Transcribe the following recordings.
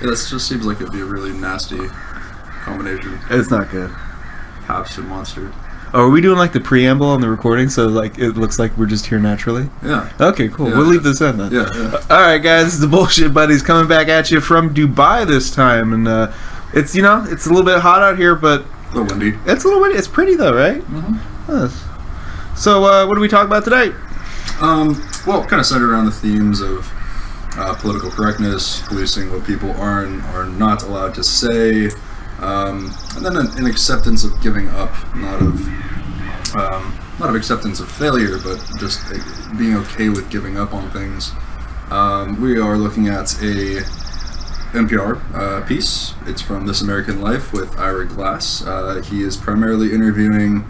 Yeah, this just seems like it'd be a really nasty combination. It's not good. Haps and Monster. Oh, are we doing like the preamble on the recording so like it looks like we're just here naturally? Yeah. Okay, cool. Yeah, we'll leave this in then. Yeah. All right, guys. This is the Bullshit Buddies coming back at you from Dubai this time, and it's it's a little bit hot out here, but A little windy. it's a little windy. It's pretty though, right? Mm-hmm. Yes. So, what do we talk about today? Well, kind of centered around the themes of political correctness, policing what people are and are not allowed to say, and then an acceptance of giving up, not of acceptance of failure, but just being okay with giving up on things. We are looking at a NPR piece. It's from This American Life with Ira Glass. He is primarily interviewing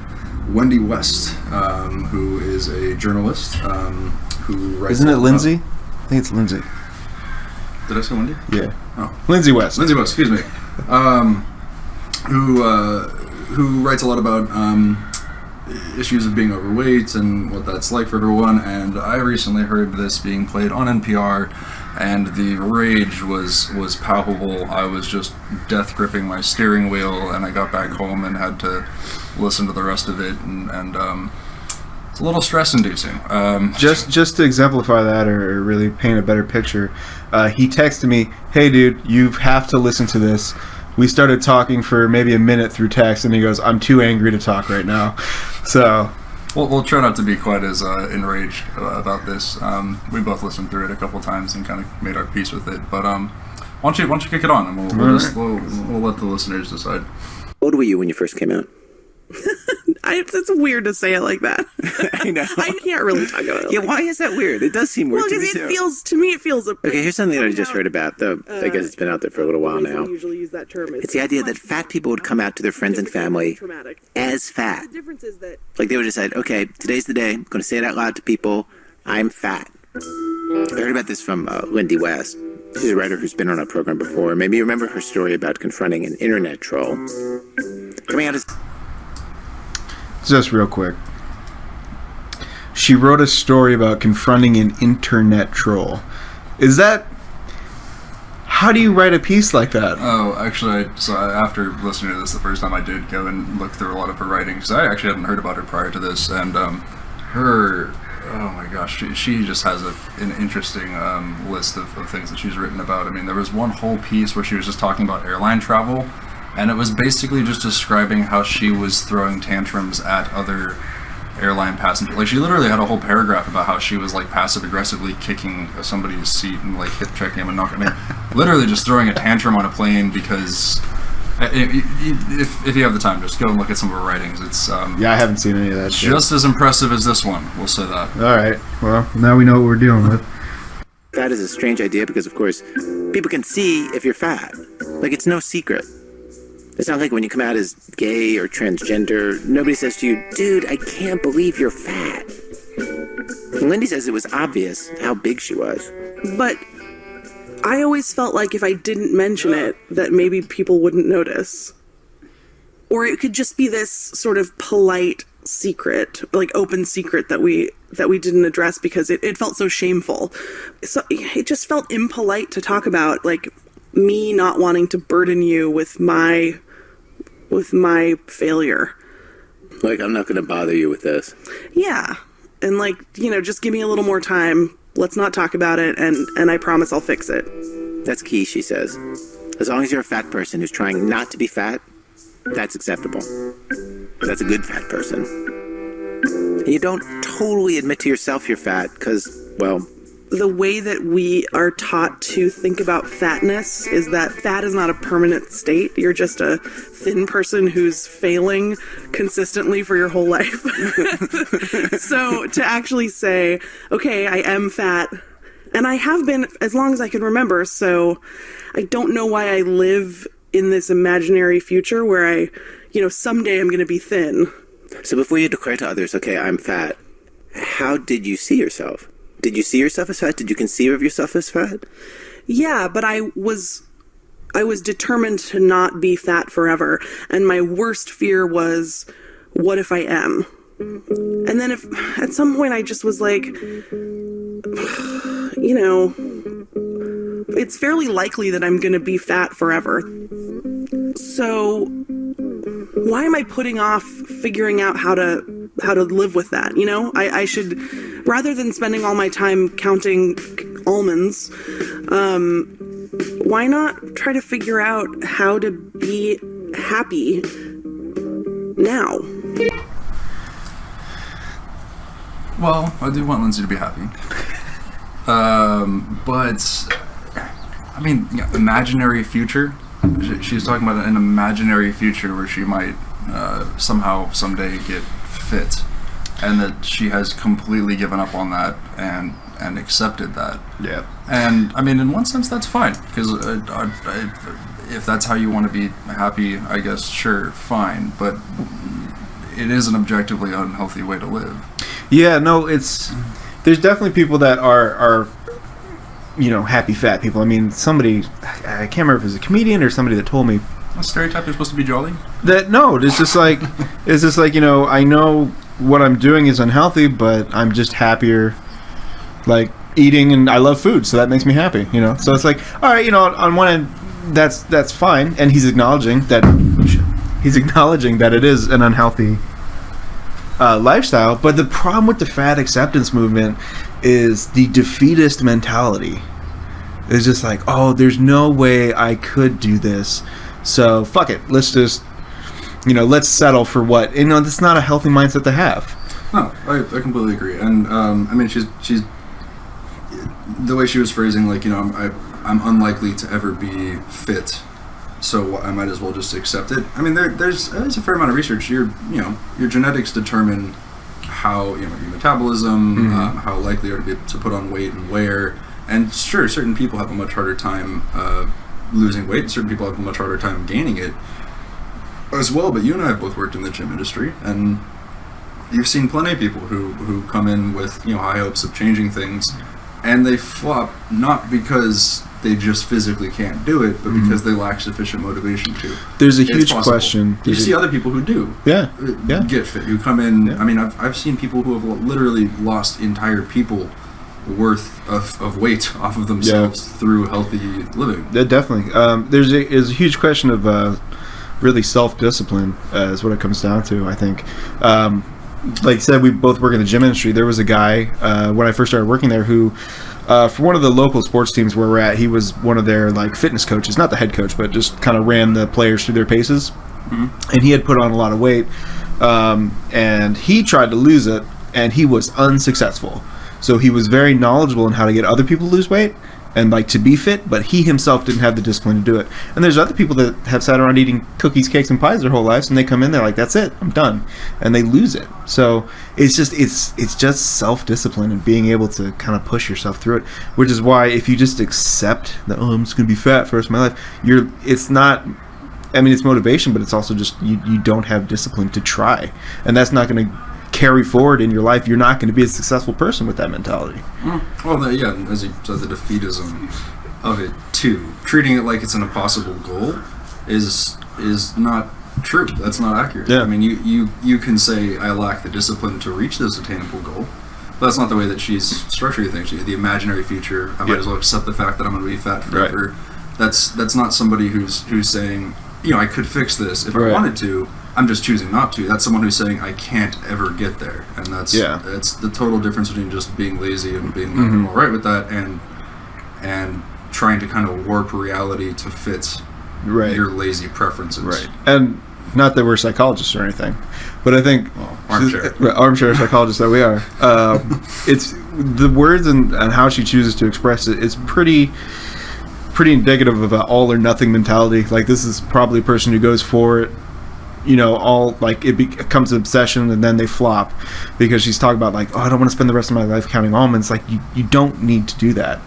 Wendy West, who is a journalist who writes. Isn't it Lindsay? I think it's Lindsay. Did I say Wendy? Yeah. Oh. Lindsay West. Lindsay West, excuse me. Who writes a lot about issues of being overweight and what that's like for everyone. And I recently heard this being played on NPR, and the rage was palpable. I was just death gripping my steering wheel, and I got back home and had to listen to the rest of it, and it's a little stress-inducing. Just to exemplify that, or really paint a better picture, he texted me, "Hey, dude, you have to listen to this." We started talking for maybe a minute through text, and he goes, "I'm too angry to talk right now." So we'll try not to be quite as enraged about this. We both listened through it a couple times and kind of made our peace with it. But why don't you kick it on, and we'll let the listeners decide. How old were you when you first came out? It's weird to say it like that. I know. I can't really talk about it. Yeah, why is that weird? It does seem weird to me, because too. it feels. Okay, here's something that I just heard about, though. I guess it's been out there for a little while now. Usually use that term. It's the idea that fat people would come out to their friends and family as fat. The difference is that Like, they would decide, okay, today's the day. I'm going to say it out loud to people. I'm fat. I heard about this from Wendy West. She's a writer who's been on our program before. Maybe you remember her story about confronting an internet troll. Coming out as... just real quick, she wrote a story about confronting an internet troll. Is that... how do you write a piece like that? Oh, actually, after listening to this the first time, I did go and look through a lot of her writing, because I actually hadn't heard about her prior to this, and her... oh my gosh, she just has an interesting list of things that she's written about. I mean, there was one whole piece where she was just talking about airline travel, and it was basically just describing how she was throwing tantrums at other airline passengers. Like, she literally had a whole paragraph about how she was, like, passive-aggressively kicking somebody's seat and, like, hip-checking him and knocking him. Literally just throwing a tantrum on a plane because... If you have the time, just go and look at some of her writings. It's Yeah, I haven't seen any of that shit. just as impressive as this one, we'll say that. All right. Well, now we know what we're dealing with. Fat is a strange idea because, of course, people can see if you're fat. Like, it's no secret. It's not like when you come out as gay or transgender, nobody says to you, dude, I can't believe you're fat. And Lindy says it was obvious how big she was. But I always felt like if I didn't mention it, that maybe people wouldn't notice. Or it could just be this sort of polite secret, like open secret that we didn't address because it felt so shameful. So it just felt impolite to talk about, like, me not wanting to burden you with my failure. Like, I'm not going to bother you with this. Yeah. And, like, just give me a little more time. Let's not talk about it, and I promise I'll fix it. That's key, she says. As long as you're a fat person who's trying not to be fat, that's acceptable. That's a good fat person. And you don't totally admit to yourself you're fat because, well... The way that we are taught to think about fatness is that fat is not a permanent state. You're just a thin person who's failing consistently for your whole life. So to actually say, okay, I am fat, and I have been as long as I can remember, so I don't know why I live in this imaginary future where someday I'm going to be thin. So before you declare to others, okay, I'm fat, how did you see yourself? Did you see yourself as fat? Did you conceive of yourself as fat? Yeah, but I was determined to not be fat forever. And my worst fear was, what if I am? And then if at some point I just was like, it's fairly likely that I'm going to be fat forever. So why am I putting off figuring out how to live with that? You know, I should, rather than spending all my time counting almonds, why not try to figure out how to be happy now? Well, I do want Lindsay to be happy. But, I mean, imaginary future. She was talking about an imaginary future where she might somehow, someday get fit. And that she has completely given up on that and accepted that. Yeah. And, I mean, in one sense, that's fine. Because if that's how you want to be happy, I guess, sure, fine. But it is an objectively unhealthy way to live. Yeah, no, there's definitely people that are happy fat people. I mean, somebody, I can't remember if it was a comedian or somebody that told me. A stereotype is supposed to be jolly? It's just like, I know what I'm doing is unhealthy, but I'm just happier, like, eating, and I love food, so that makes me happy, So it's like, all right, on one end, that's fine, and he's acknowledging that it is an unhealthy lifestyle. But the problem with the fat acceptance movement is the defeatist mentality. It's just like, oh, there's no way I could do this, so fuck it, let's just let's settle for what, that's not a healthy mindset to have. No, I completely agree. And I mean, she's the way she was phrasing, like, I'm unlikely to ever be fit, so I might as well just accept it. I mean, there's a fair amount of research. Your genetics determine how, your metabolism, how likely you are to put on weight and where. And sure, certain people have a much harder time losing weight, and certain people have a much harder time gaining it as well. But you and I have both worked in the gym industry, and you've seen plenty of people who come in with high hopes of changing things, and they flop, not because they just physically can't do it, but because they lack sufficient motivation to. There's a huge question. You see other people who do get fit, who come in. I mean, I've seen people who have literally lost entire people worth of weight off of themselves through healthy living. Yeah, definitely. There's a huge question of really self-discipline is what it comes down to, I think. Like I said, we both work in the gym industry. There was a guy when I first started working there who, for one of the local sports teams where we're at, he was one of their fitness coaches, not the head coach, but just kind of ran the players through their paces. And he had put on a lot of weight, and he tried to lose it, and he was unsuccessful. So he was very knowledgeable in how to get other people to lose weight and to be fit, but he himself didn't have the discipline to do it. And there's other people that have sat around eating cookies, cakes, and pies their whole lives, and they come in, they're like, that's it, I'm done, and they lose it. So it's just self-discipline and being able to kind of push yourself through it, which is why if you just accept that, I'm just going to be fat for the rest of my life, it's not, I mean, it's motivation, but it's also just you don't have discipline to try, and that's not going to carry forward in your life. You're not going to be a successful person with that mentality. Well, as you said, the defeatism of it too. Treating it like it's an impossible goal is not true. That's not accurate. Yeah. I mean, you can say I lack the discipline to reach this attainable goal, but that's not the way that she's structuring things. The imaginary future. I might as well accept the fact that I'm going to be fat forever. Right. That's not somebody who's saying, I could fix this if I wanted to. I'm just choosing not to. That's someone who's saying I can't ever get there, and that's the total difference between just being lazy and being I'm all right with that, and trying to kind of warp reality to fit your lazy preferences. Right. And not that we're psychologists or anything, but I think armchair psychologists that we are. It's the words and how she chooses to express it is pretty indicative of an all or nothing mentality. This is probably a person who goes for it, all it becomes an obsession, and then they flop because she's talking about I don't want to spend the rest of my life counting almonds. You don't need to do that.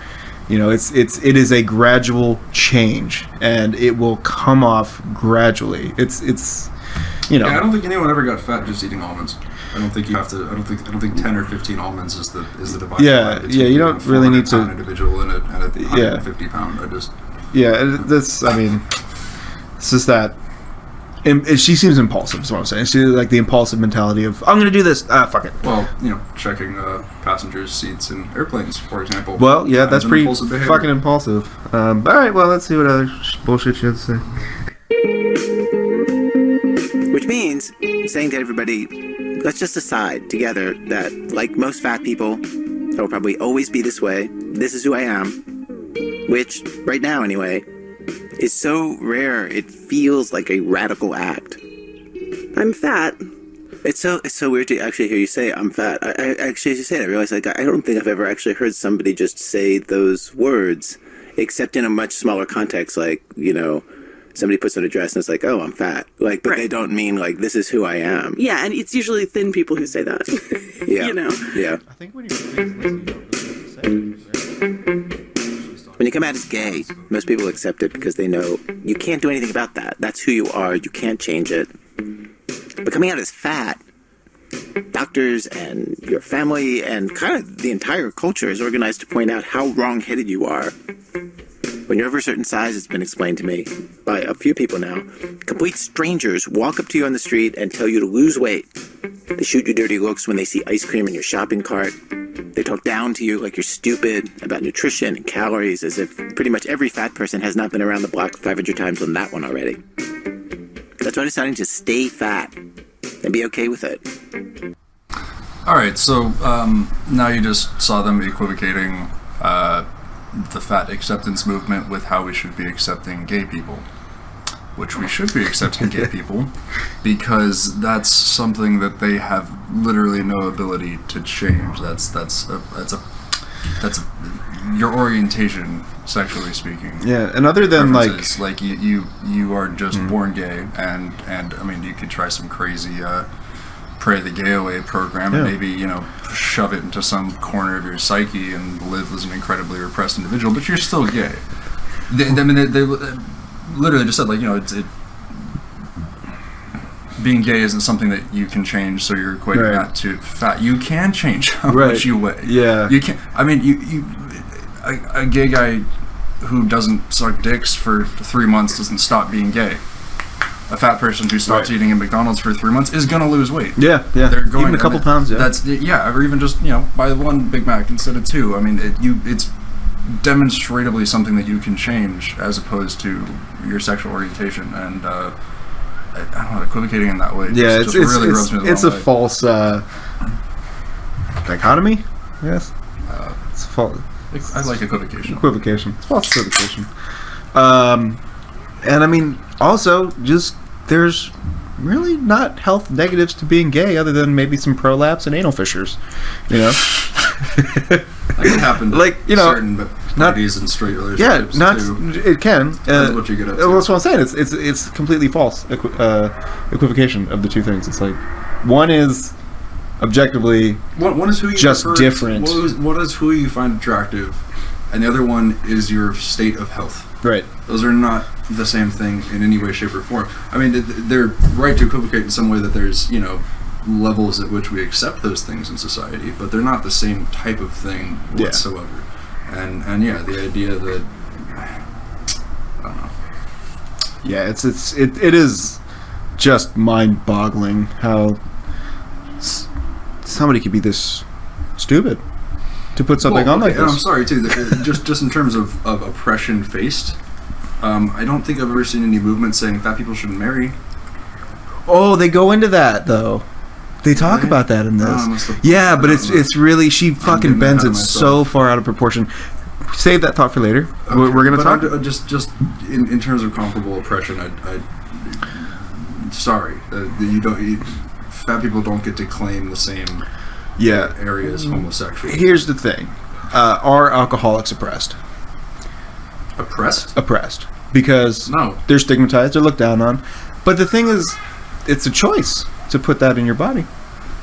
It is a gradual change, and it will come off gradually. It's I don't think anyone ever got fat just eating almonds. I don't think you have to. I don't think 10 or 15 almonds is the dividing line between you don't really need to. An individual and a 150 pound. that's. I mean, it's just that. And she seems impulsive, is what I'm saying. She's like the impulsive mentality of, I'm going to do this. Fuck it. Well, checking passengers' seats in airplanes, for example. Well, yeah, that's pretty behavior. fucking impulsive. All right, well, let's see what other bullshit she has to say. Which means saying to everybody, let's just decide together that, like most fat people, I will probably always be this way. This is who I am. Which, right now anyway, is so rare it feels like a radical act. I'm fat. It's so weird to actually hear you say I'm fat. I actually, as you say it, I realize I don't think I've ever actually heard somebody just say those words, except in a much smaller context, like, somebody puts on a dress and it's like, oh, I'm fat. Like, but they don't mean like, this is who I am. Yeah, and it's usually thin people who say that. Yeah. Yeah. I think when you really listen, When you come out as gay, most people accept it because they know you can't do anything about that. That's who you are. You can't change it. But coming out as fat, doctors and your family and kind of the entire culture is organized to point out how wrong-headed you are. When you're over a certain size, it's been explained to me by a few people now, complete strangers walk up to you on the street and tell you to lose weight. They shoot you dirty looks when they see ice cream in your shopping cart. They talk down to you like you're stupid about nutrition and calories, as if pretty much every fat person has not been around the block 500 times on that one already. That's why I'm deciding to stay fat and be okay with it. All right, so now you just saw them equivocating the fat acceptance movement with how we should be accepting gay people, which we should be accepting gay people because that's something that they have literally no ability to change. That's your orientation, sexually speaking. Yeah, and other than like you are just born gay, and I mean you could try some crazy pray the gay away program and maybe shove it into some corner of your psyche and live as an incredibly repressed individual, but you're still gay. They literally just said being gay isn't something that you can change, so you're equating that to fat. You can change how much you weigh. Yeah, you can. I mean, a gay guy who doesn't suck dicks for 3 months doesn't stop being gay. A fat person who stops eating at McDonald's for 3 months is gonna lose weight. Yeah. They're going even a couple pounds. Yeah, that's or even just buy one Big Mac instead of two. I mean, it's demonstrably something that you can change as opposed to your sexual orientation, and I don't know, equivocating in that way. Yeah, just really rubs me the it's a wrong way. false dichotomy. Yes, it's false. I like equivocation. It's false equivocation. And I mean, also, just there's really not health negatives to being gay, other than maybe some prolapse and anal fissures. That can happen to certain parties and straight relationships too. It can. That's what you get up to. Well, that's what I'm saying. It's completely false equivocation of the two things. It's like one is objectively one is who you just prefer, different. One is who you find attractive, and the other one is your state of health. Right. Those are not the same thing in any way, shape, or form. I mean, they're right to equivocate in some way that there's, levels at which we accept those things in society, but they're not the same type of thing whatsoever. And the idea that, I don't know. Yeah, it is just mind-boggling how somebody could be this stupid to put something on like this. And I'm sorry too. Just in terms of oppression faced, I don't think I've ever seen any movement saying fat people shouldn't marry. Oh, they go into that though. They talk about that in this. Yeah, but it's really she fucking bends it so far out of proportion. Save that thought for later. Okay, we're gonna talk. Just in terms of comparable oppression, sorry, fat people don't get to claim the same. Yeah, areas homosexual. Here's the thing: are alcoholics oppressed? Oppressed because they're stigmatized, they're looked down on. But the thing is, it's a choice to put that in your body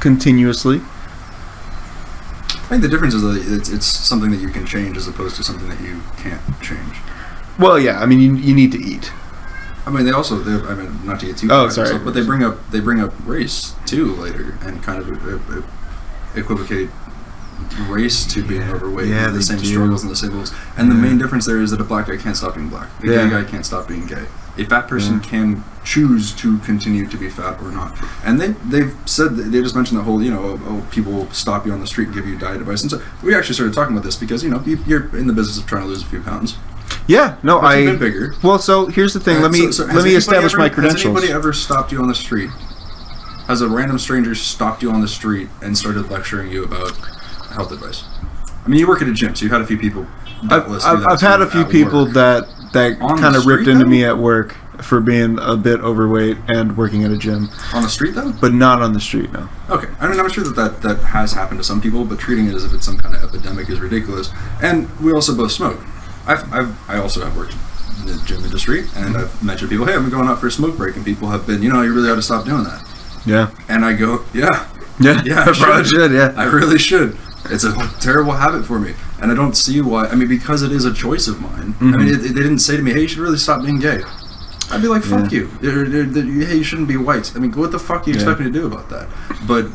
continuously. I think the difference is that it's something that you can change as opposed to something that you can't change. Well, yeah, I mean you need to eat. I mean, I mean, not to get too sorry, but they bring up race too later and kind of equivocate race to being overweight. Yeah, the they same do. struggles and the same goals. And the main difference there is that a black guy can't stop being black. A gay guy can't stop being gay. A fat person can choose to continue to be fat or not. And they've said, they just mentioned the whole, people will stop you on the street and give you diet advice. And so we actually started talking about this because, you're in the business of trying to lose a few pounds. Yeah, no, But you've been bigger. Well, so here's the thing. Let me establish my credentials. Has anybody ever stopped you on the street? Has a random stranger stopped you on the street and started lecturing you about health advice? I mean, you work at a gym, so you've had a few people. I've had a few people that kind of ripped into me at work for being a bit overweight and working at a gym. On the street, though? But not on the street, no. Okay. I mean, I'm sure that has happened to some people, but treating it as if it's some kind of epidemic is ridiculous. And we also both smoke. I also have worked in the gym industry, and I've mentioned people, hey, I'm going out for a smoke break, and people have been, you really ought to stop doing that. Yeah. And I go, yeah, I probably should, yeah. I really should. It's a terrible habit for me, and I don't see why. I mean, because it is a choice of mine. I mean, they didn't say to me, hey, you should really stop being gay. I'd be like, fuck you. Hey, you shouldn't be white. I mean, what the fuck do you expect me to do about that? But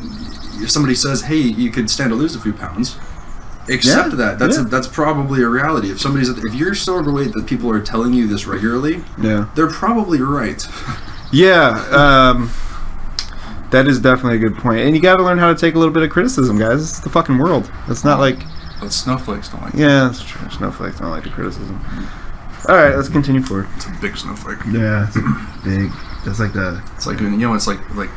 if somebody says, hey, you could stand to lose a few pounds, accept that. That's probably a reality. If you're so overweight that people are telling you this regularly, they're probably right. Yeah, that is definitely a good point. And you got to learn how to take a little bit of criticism, guys. This is the fucking world. It's not like... But snowflakes don't like it. Yeah, that's true. Snowflakes don't like the criticism. All right, let's continue forward. It's a big snowflake. Yeah, it's big. It's like the... It's like, it's like...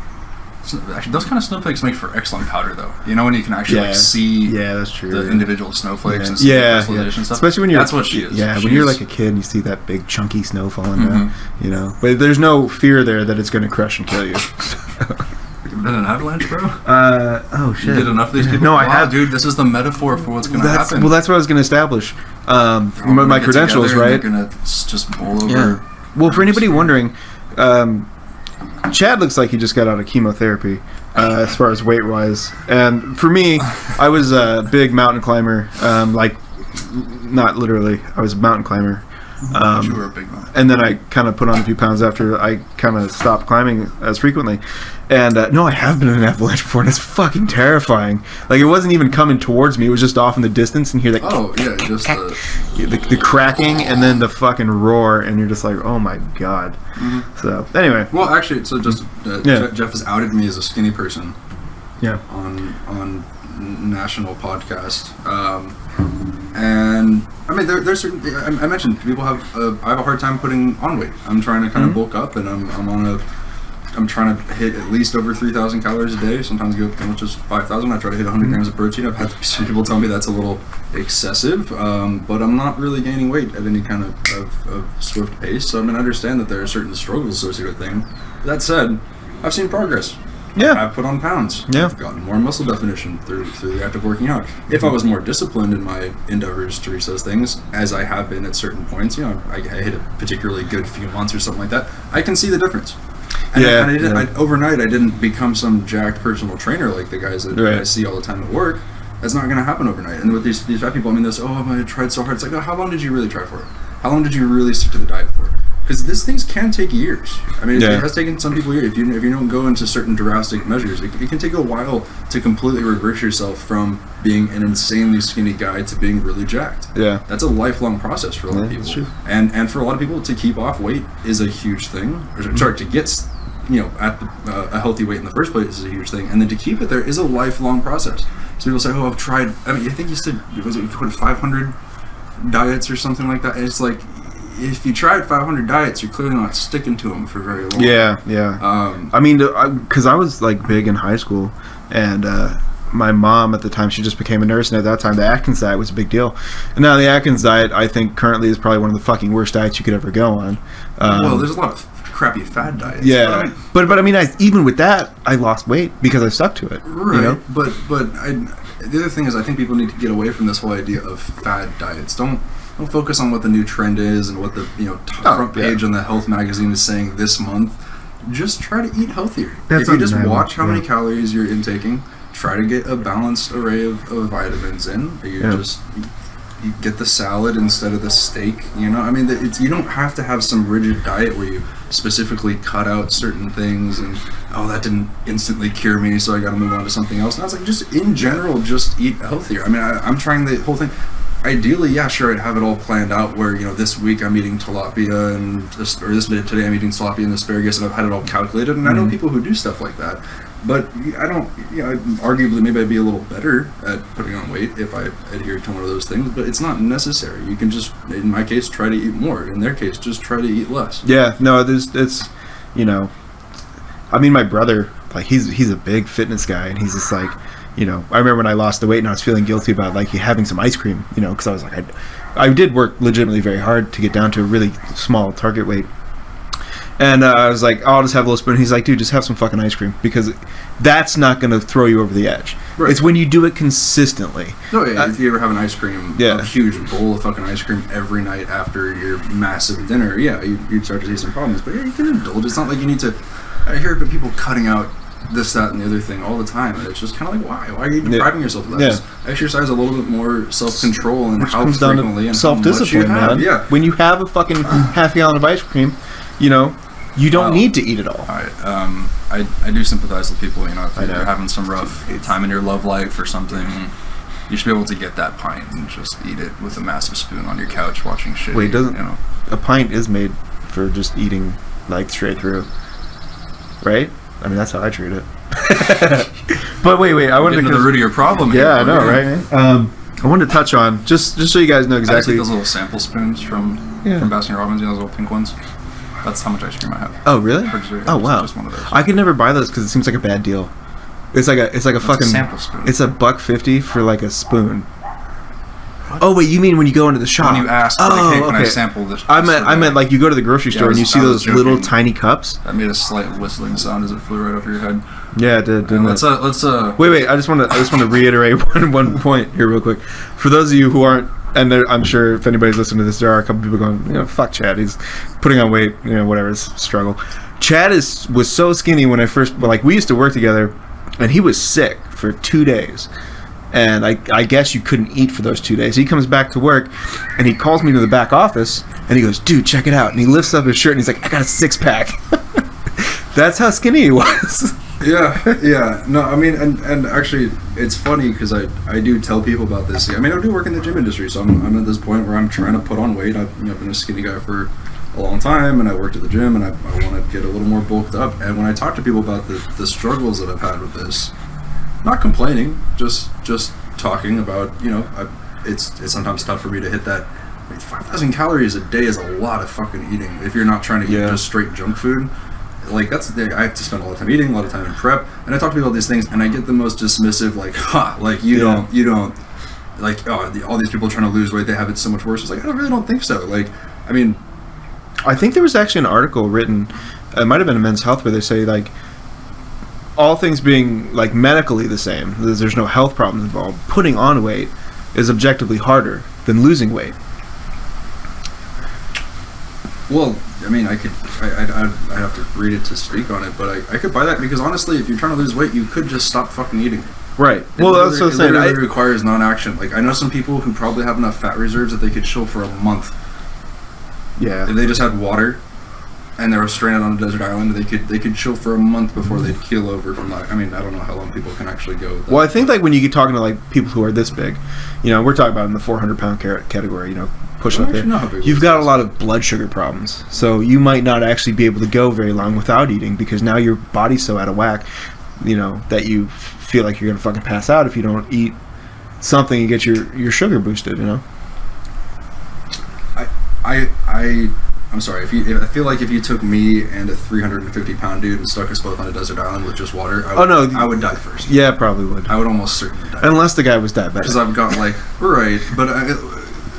Actually, those kind of snowflakes make for excellent powder, though. when you can actually see that's true. the individual snowflakes and see the crystallization stuff. Especially when you're... That's what she is. Yeah, when you're like a kid and you see that big chunky snow falling down, But there's no fear there that it's going to crush and kill you. You've been an avalanche, bro? Oh, shit. You did enough of these people? No, I have. Dude, this is the metaphor for what's going to happen. Well, that's what I was going to establish. My credentials, right? They're going to just bowl over. Yeah. Well, for anybody wondering, Chad looks like he just got out of chemotherapy as far as weight-wise. And for me, I was a big mountain climber. Not literally. I was a mountain climber. You were a big man. And then I kind of put on a few pounds after I kind of stopped climbing as frequently. And no, I have been in an avalanche before, and it's fucking terrifying. Like, it wasn't even coming towards me. It was just off in the distance, and hear that just the cracking and then the fucking roar, and you're just like, oh my god. So, anyway. Well, actually, so just Jeff has outed me as a skinny person. Yeah. On national podcast. And I mean, there's certain. I mentioned people have. I have a hard time putting on weight. I'm trying to kind of bulk up, and I'm trying to hit at least over 3,000 calories a day. Sometimes go as much as 5,000. I try to hit 100 grams of protein. I've had some people tell me that's a little excessive, but I'm not really gaining weight at any kind of swift pace. So I mean, I understand that there are certain struggles associated with things. That said, I've seen progress. Yeah. I've put on pounds. Yeah. I've gotten more muscle definition through the act of working out. If I was more disciplined in my endeavors to reach those things, as I have been at certain points, I hit a particularly good few months or something like that, I can see the difference. And overnight, I didn't become some jacked personal trainer like the guys that I see all the time at work. That's not going to happen overnight. And with these fat people, I mean, this, I tried so hard. It's like, no, how long did you really try for it? How long did you really stick to the diet for? Because these things can take years. I mean, it has taken some people years. If you don't go into certain drastic measures, it can take a while to completely reverse yourself from being an insanely skinny guy to being really jacked. Yeah. That's a lifelong process for a lot of people. True. And for a lot of people, to keep off weight is a huge thing. Sorry, to get at a healthy weight in the first place is a huge thing. And then to keep it there is a lifelong process. So people say, I've tried, I mean, I think you said, was it 500 diets or something like that? And it's like, if you tried 500 diets, you're clearly not sticking to them for very long. Yeah. I mean, because I was like big in high school, and my mom at the time, she just became a nurse, and at that time the Atkins diet was a big deal. And now the Atkins diet, I think currently is probably one of the fucking worst diets you could ever go on. Well, there's a lot of crappy fad diets. Yeah, but I mean, even with that, I lost weight because I stuck to it. Right. But the other thing is, I think people need to get away from this whole idea of fad diets. Don't focus on what the new trend is and what the front page on the health magazine is saying this month. Just try to eat healthier. If you just watch how many calories you're intaking, try to get a balanced array of vitamins in. You get the salad instead of the steak. I mean, you don't have to have some rigid diet where you specifically cut out certain things, and that didn't instantly cure me, so I got to move on to something else. And I was like, just in general, just eat healthier. I mean, I'm trying the whole thing. Ideally, yeah, sure, I'd have it all planned out where, this week I'm eating tilapia today I'm eating tilapia and asparagus, and I've had it all calculated. And I know people who do stuff like that, but I don't, arguably maybe I'd be a little better at putting on weight if I adhered to one of those things, but it's not necessary. You can just, in my case, try to eat more. In their case, just try to eat less. Yeah, no, I mean, my brother, like, he's a big fitness guy, and he's just like, I remember when I lost the weight and I was feeling guilty about like having some ice cream, because I was like, I did work legitimately very hard to get down to a really small target weight. And I was like, I'll just have a little spoon. He's like, dude, just have some fucking ice cream, because that's not going to throw you over the edge. Right. It's when you do it consistently. No, yeah, if you ever have an ice cream, a huge bowl of fucking ice cream every night after your massive dinner, you'd start to see some problems. But you can indulge. It's not like you need to. I hear people cutting out this, that, and the other thing all the time, and it's just kind of like, why are you depriving yourself of that? Just exercise a little bit more self-control and how frequently and self-discipline, how much you have. Man. When you have a fucking half gallon of ice cream, you don't need to eat it all. I do sympathize with people, if you're having some rough time in your love life or something, you should be able to get that pint and just eat it with a massive spoon on your couch watching shit. Wait, a pint is made for just eating like straight through, right? I mean, that's how I treat it. But wait, I wanted to get to the root of your problem. Yeah, I know, right? I wanted to touch on just so you guys know exactly. I take those little sample spoons from Baskin Robbins, those little pink ones. That's how much ice cream I have. Oh, really? Oh, wow. Just one of those. I could never buy those because it seems like a bad deal. It's like a fucking sample spoon. It's $1.50 for like a spoon. What? Oh wait, you mean when you go into the shop? When you ask, hey, can I sample this? I meant like you go to the grocery store and you see those little tiny cups. That made a slight whistling sound as it flew right over your head. Yeah, it did. Didn't let's Wait. I just want to reiterate one point here real quick. For those of you who aren't, and I'm sure if anybody's listening to this, there are a couple people going, fuck Chad. He's putting on weight, whatever, it's a struggle. Chad was so skinny when I first, we used to work together, and he was sick for 2 days. And I guess you couldn't eat for those 2 days. He comes back to work, and he calls me to the back office, and he goes, dude, check it out. And he lifts up his shirt, and he's like, I got a 6-pack. That's how skinny he was. Yeah. No, I mean, and actually, it's funny because I do tell people about this. I mean, I do work in the gym industry, so I'm at this point where I'm trying to put on weight. I've been a skinny guy for a long time, and I worked at the gym, and I want to get a little more bulked up. And when I talk to people about the struggles that I've had with this, not complaining, just talking about, it's sometimes tough for me to hit that. 5,000 calories a day is a lot of fucking eating if you're not trying to eat just straight junk food. I have to spend a lot of time eating, a lot of time in prep, and I talk to people about these things, and I get the most dismissive, you don't, all these people trying to lose weight, they have it so much worse. It's like, I really don't think so. I think there was actually an article written, it might have been in Men's Health, where they say, all things being, medically the same, there's no health problems involved, putting on weight is objectively harder than losing weight. Well, I mean, I'd have to read it to speak on it, but I could buy that because honestly, if you're trying to lose weight, you could just stop fucking eating. Right. Well, that's what I'm saying. It requires non-action. I know some people who probably have enough fat reserves that they could chill for a month. Yeah. If they just had water and they were stranded on a desert island, they could chill for a month before they'd keel over from that. I mean, I don't know how long people can actually go with that. Well, I think when you get talking to people who are this big, we're talking about in the 400-pound category, pushing up there. You've got a lot of blood sugar problems, so you might not actually be able to go very long without eating because now your body's so out of whack, that you feel like you're gonna fucking pass out if you don't eat something and get your sugar boosted. I'm sorry. I feel like if you took me and a 350-pound dude and stuck us both on a desert island with just water, I would die first. Yeah, probably would. I would almost certainly die. Unless the guy was diabetic. Because I've got right,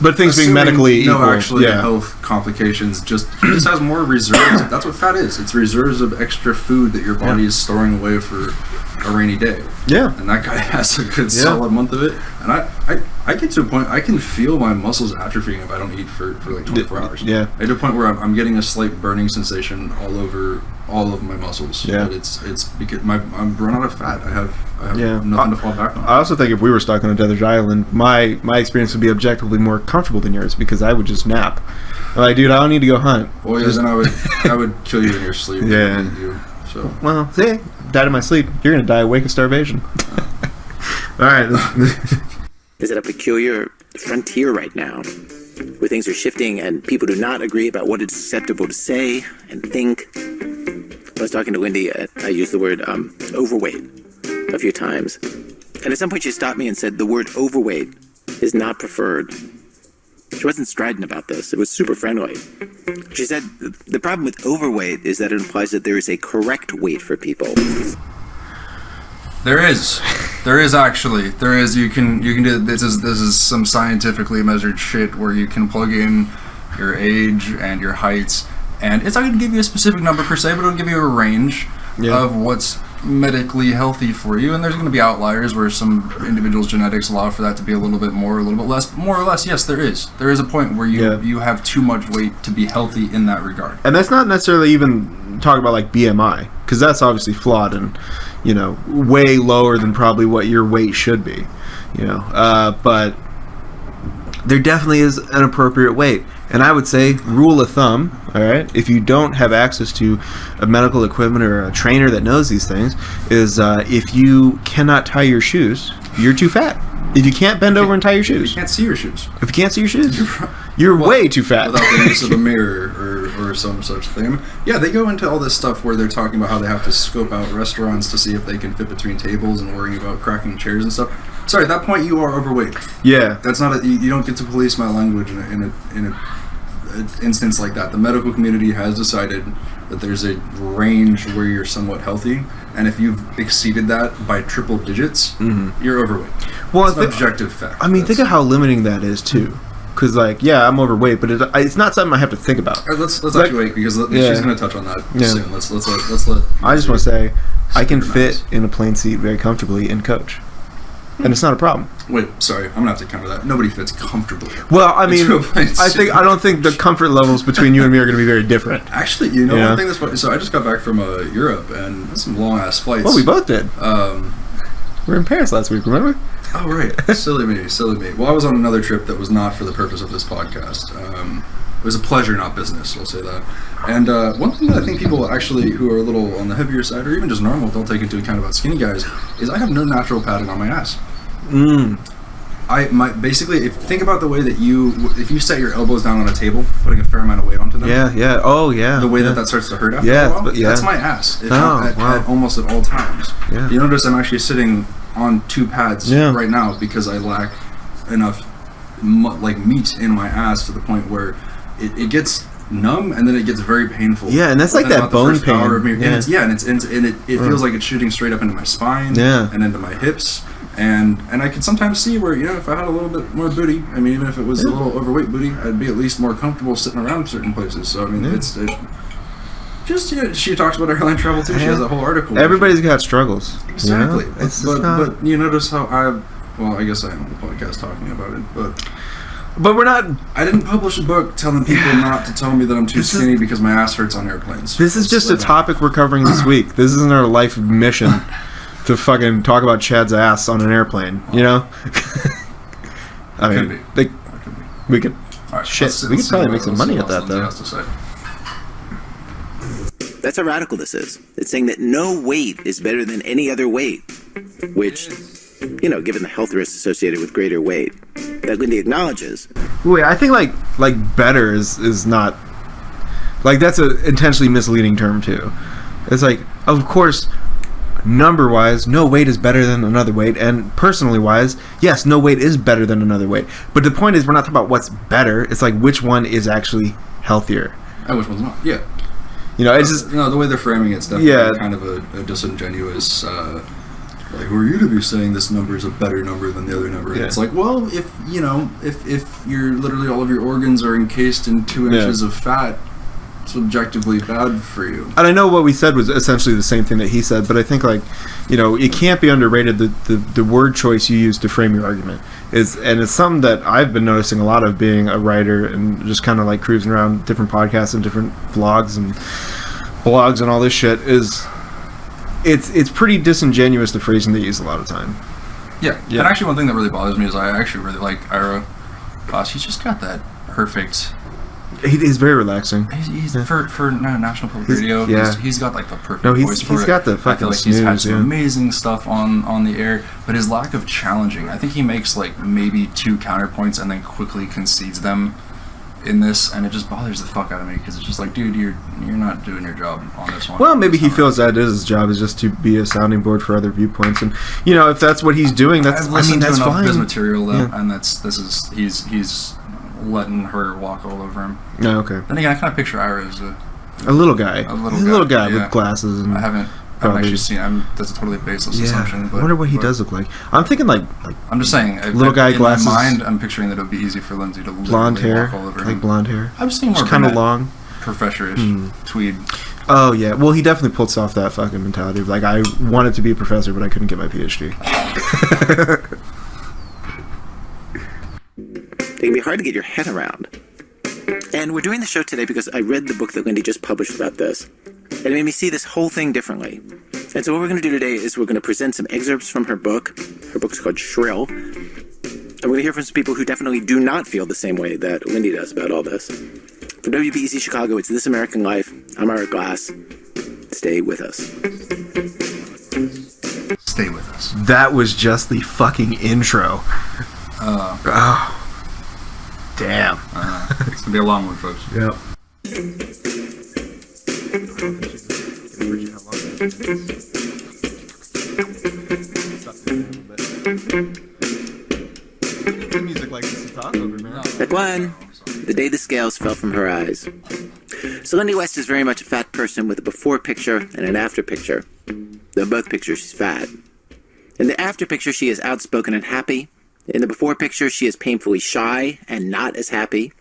but things being medically equal, health complications. He just has more reserves. That's what fat is. It's reserves of extra food that your body is storing away for a rainy day. Yeah. And that guy has a good solid month of it. And I get to a point I can feel my muscles atrophying if I don't eat for 24 hours. Yeah. I get to a point where I'm getting a slight burning sensation all over all of my muscles. Yeah. But it's because I'm run out of fat. I have nothing to fall back on. I also think if we were stuck on a desert island, my experience would be objectively more comfortable than yours because I would just nap. I'm like, dude, I don't need to go hunt. Well, yeah, then I would kill you in your sleep. Yeah. So. Well, see, died in my sleep. You're gonna die awake of starvation. All right. Is it a peculiar frontier right now, where things are shifting and people do not agree about what is acceptable to say and think? I was talking to Wendy. I used the word overweight a few times. And at some point she stopped me and said the word overweight is not preferred. She wasn't strident about this. It was super friendly. She said the problem with overweight is that it implies that there is a correct weight for people. There is actually. You can do this is some scientifically measured shit where you can plug in your age and your height, and it's not going to give you a specific number per se, but it'll give you a range of what's medically healthy for you. And there's going to be outliers where some individuals' genetics allow for that to be a little bit more, a little bit less. More or less, yes, there is a point where you have too much weight to be healthy in that regard. And that's not necessarily even talking about like BMI, because that's obviously flawed and way lower than probably what your weight should be. But there definitely is an appropriate weight. And I would say, rule of thumb, all right, if you don't have access to a medical equipment or a trainer that knows these things, is if you cannot tie your shoes, you're too fat. If you can't bend over and tie your shoes. If you can't see your shoes. If you can't see your shoes, you're way too fat. Without the use of a mirror or some such thing. Yeah, they go into all this stuff where they're talking about how they have to scope out restaurants to see if they can fit between tables and worrying about cracking chairs and stuff. Sorry, at that point you are overweight. Yeah. That's not you don't get to police my language in an instance like that. The medical community has decided that there's a range where you're somewhat healthy, and if you've exceeded that by triple digits, you're overweight. Well, it's an objective fact. I mean, think of how limiting that is too. Because, I'm overweight, but it's not something I have to think about. Let's actually wait, because she's going to touch on that soon. Let's let. I just want to say, I can fit in a plane seat very comfortably and coach. And it's not a problem. Wait, sorry, I'm gonna have to counter that. Nobody fits comfortably. Well, I mean, I don't think the comfort levels between you and me are going to be very different. Actually, one thing that's funny. So I just got back from Europe and some long ass flights. Well, we both did. We were in Paris last week, remember? Oh right, silly me. Well, I was on another trip that was not for the purpose of this podcast. It was a pleasure, not business. I'll say that. And one thing that I think people actually who are a little on the heavier side, or even just normal, don't take into account about skinny guys, is I have no natural padding on my ass. Basically, think about the way that if you set your elbows down on a table, putting a fair amount of weight onto them. Yeah. Oh, yeah. The way that starts to hurt after a while. That's my ass. At almost at all times. Yeah. You notice I'm actually sitting on two pads right now because I lack enough meat in my ass to the point where it gets numb and then it gets very painful. Yeah, and that's like that bone pain. It feels like it's shooting straight up into my spine and into my hips. And I can sometimes see where, if I had a little bit more booty, I mean, even if it was a little overweight booty, I'd be at least more comfortable sitting around certain places. So, I mean, she talks about airline travel too. She has a whole article. Everybody's got struggles. Exactly. But you notice how I guess I am on the podcast talking about it, but we're not. I didn't publish a book telling people not to tell me that I'm too skinny because my ass hurts on airplanes. This is just a topic we're covering this week. This isn't our life mission. To fucking talk about Chad's ass on an airplane, I mean, we could. Right, shit, we could probably make some money at that, though. That's how radical this is. It's saying that no weight is better than any other weight, which, given the health risks associated with greater weight, that Lindy acknowledges. Wait, I think like better is not that's an intentionally misleading term too. It's like, of course. Number-wise, no weight is better than another weight, and personally-wise, yes, no weight is better than another weight. But the point is, we're not talking about what's better. It's like which one is actually healthier. And which one's not. Yeah. It's just... the way they're framing it's definitely kind of a disingenuous... who are you to be saying this number is a better number than the other number? Yeah. It's like, well, if you're literally all of your organs are encased in 2 inches of fat, subjectively bad for you. And I know what we said was essentially the same thing that he said, but I think it can't be underrated the word choice you use to frame your argument and it's something that I've been noticing a lot of being a writer and just kind of like cruising around different podcasts and different vlogs and blogs and all this shit is it's pretty disingenuous the phrasing they use a lot of time. Yeah. And actually one thing that really bothers me is I actually really like Ira. She's just got that perfect He's very relaxing. He's for National Public Radio. Yeah. He's got like the perfect No, voice for it. he's got the I fucking feel like he's had snooze, some amazing stuff on the air, but his lack of challenging. I think he makes like maybe 2 counterpoints and then quickly concedes them in this, and it just bothers the fuck out of me because it's just like, dude, you're not doing your job on this one. Well, maybe he feels that his job is just to be a sounding board for other viewpoints, and you know, if that's what he's doing, that's I've listened that's to enough fine. of his material though, Yeah. and he's letting her walk all over him. No, okay. Then again, I kind of picture Ira as a little guy, little guy, yeah. with glasses. And I haven't actually seen. That's a totally baseless assumption. But, I wonder what he does look like. I'm thinking like I'm just saying, little guy, in glasses. my mind, I'm picturing that it would be easy for Lindsay to blonde hair, walk all over like him. blonde hair. I'm just seeing more kind of long, professor-ish tweed. Oh yeah, well he definitely pulls off that fucking mentality of like, I wanted to be a professor but I couldn't get my PhD. They can be hard to get your head around. And we're doing the show today because I read the book that Lindy just published about this. And it made me see this whole thing differently. And so what we're going to do today is we're going to present some excerpts from her book. Her book's called Shrill. And we're going to hear from some people who definitely do not feel the same way that Lindy does about all this. From WBEZ Chicago, it's This American Life. I'm Ira Glass. Stay with us. Stay with us. That was just the fucking intro. Oh. Damn. It's gonna be a long one, folks. Yep. The music like this to talk over, man. Like one, the day the scales fell from her eyes. So Lindy West is very much a fat person with a before picture and an after picture. Though in both pictures she's fat. In the after picture she is outspoken and happy. In the before picture she is painfully shy and not as happy.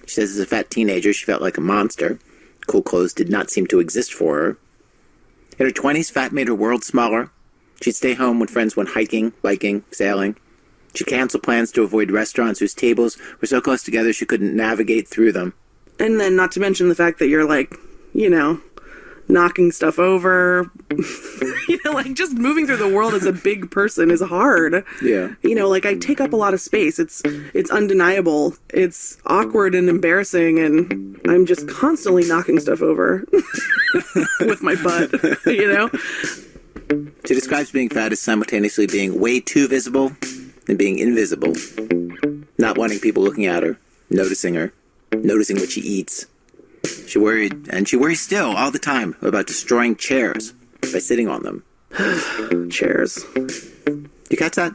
She says as a fat teenager she felt like a monster. Cool clothes did not seem to exist for her. In her 20s, fat made her world smaller. She'd stay home when friends went hiking, biking, sailing. She'd cancel plans to avoid restaurants whose tables were so close together she couldn't navigate through them. And then not to mention the fact that you're like, you know, knocking stuff over. You know, like just moving through the world as a big person is hard. Yeah. You know, like I take up a lot of space. It's undeniable. It's awkward and embarrassing, and I'm just constantly knocking stuff over with my butt, you know? She describes being fat as simultaneously being way too visible and being invisible. Not wanting people looking at her, noticing what she eats. She worried, and she worries still all the time about destroying chairs by sitting on them. Chairs. You catch that?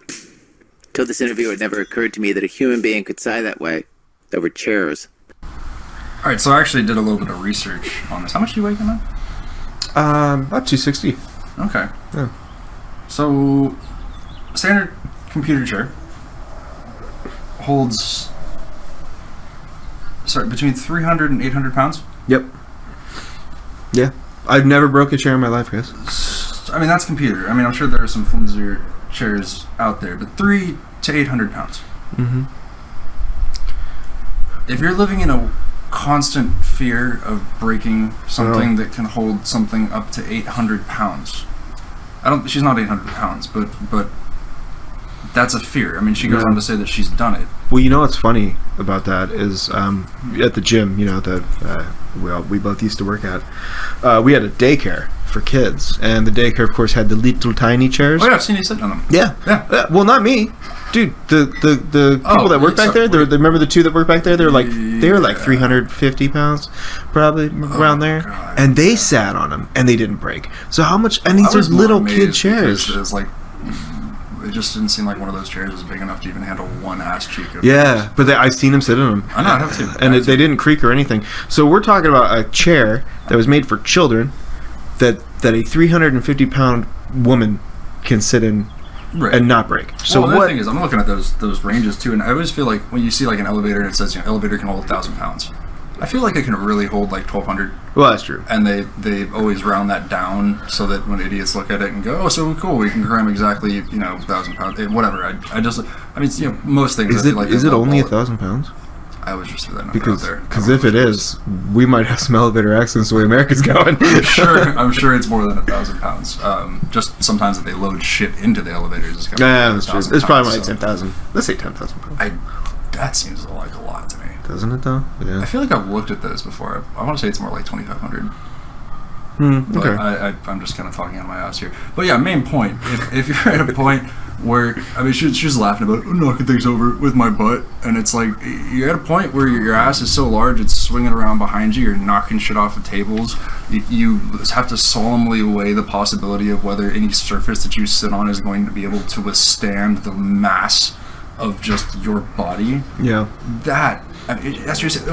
Till this interview, it never occurred to me that a human being could sigh that way over chairs. All right, so I actually did a little bit of research on this. How much do you weigh, man? About 260. Okay. Yeah. So, standard computer chair holds, between 300 and 800 pounds? Yep. Yeah. I've never broke a chair in my life, guys. I mean, that's computer. I mean, I'm sure there are some flimsier chairs out there, but 300 to 800 pounds. Mm-hmm. If you're living in a constant fear of breaking something that can hold something up to 800 pounds, she's not 800 pounds, but that's a fear. I mean, she goes on to say that she's done it. Well, you know what's funny about that is at the gym, you know, that we both used to work at, we had a daycare for kids, and the daycare, of course, had the little tiny chairs. Oh yeah, I've seen you sitting on them. Yeah. Well, not me, dude. The people that work back there. Remember the two that work back there? They were like 350 pounds, probably around there, God. and they sat on them and they didn't break. So how much? And these are little kid chairs. It's like, it just didn't seem like one of those chairs was big enough to even handle one ass cheek. Yeah, but I've seen them sit in them. I know, I have too. And they didn't creak or anything. So we're talking about a chair that was made for children that a 350-pound woman can sit in and not break. So well, the thing is, I'm looking at those ranges too, and I always feel like when you see like an elevator and it says, you know, elevator can hold 1,000 pounds. I feel like it can really hold like 1,200. Well, that's true. And they always round that down so that when idiots look at it and go, oh, so cool, we can cram exactly, you know, 1,000 pounds, whatever. I mean, you know, most things. Is it only 1,000 pounds? I was just throwing that number out there. Because if it is, we might have some elevator accidents the way America's going. I'm sure it's more than 1,000 pounds. Just sometimes that they load shit into the elevators. That's true. It's probably like 10,000. Let's say 10,000 pounds. That seems like a lot to me. doesn't it though? Yeah. I feel like I've looked at this before. I want to say it's more like 2,500. But Okay. I'm just kind of talking out my ass here. But yeah, main point. If you're at a point where, I mean, she's laughing about knocking things over with my butt, and it's like, you're at a point where your ass is so large, it's swinging around behind you, you're knocking shit off of tables. You have to solemnly weigh the possibility of whether any surface that you sit on is going to be able to withstand the mass of just your body. Yeah. That, I mean, that's just,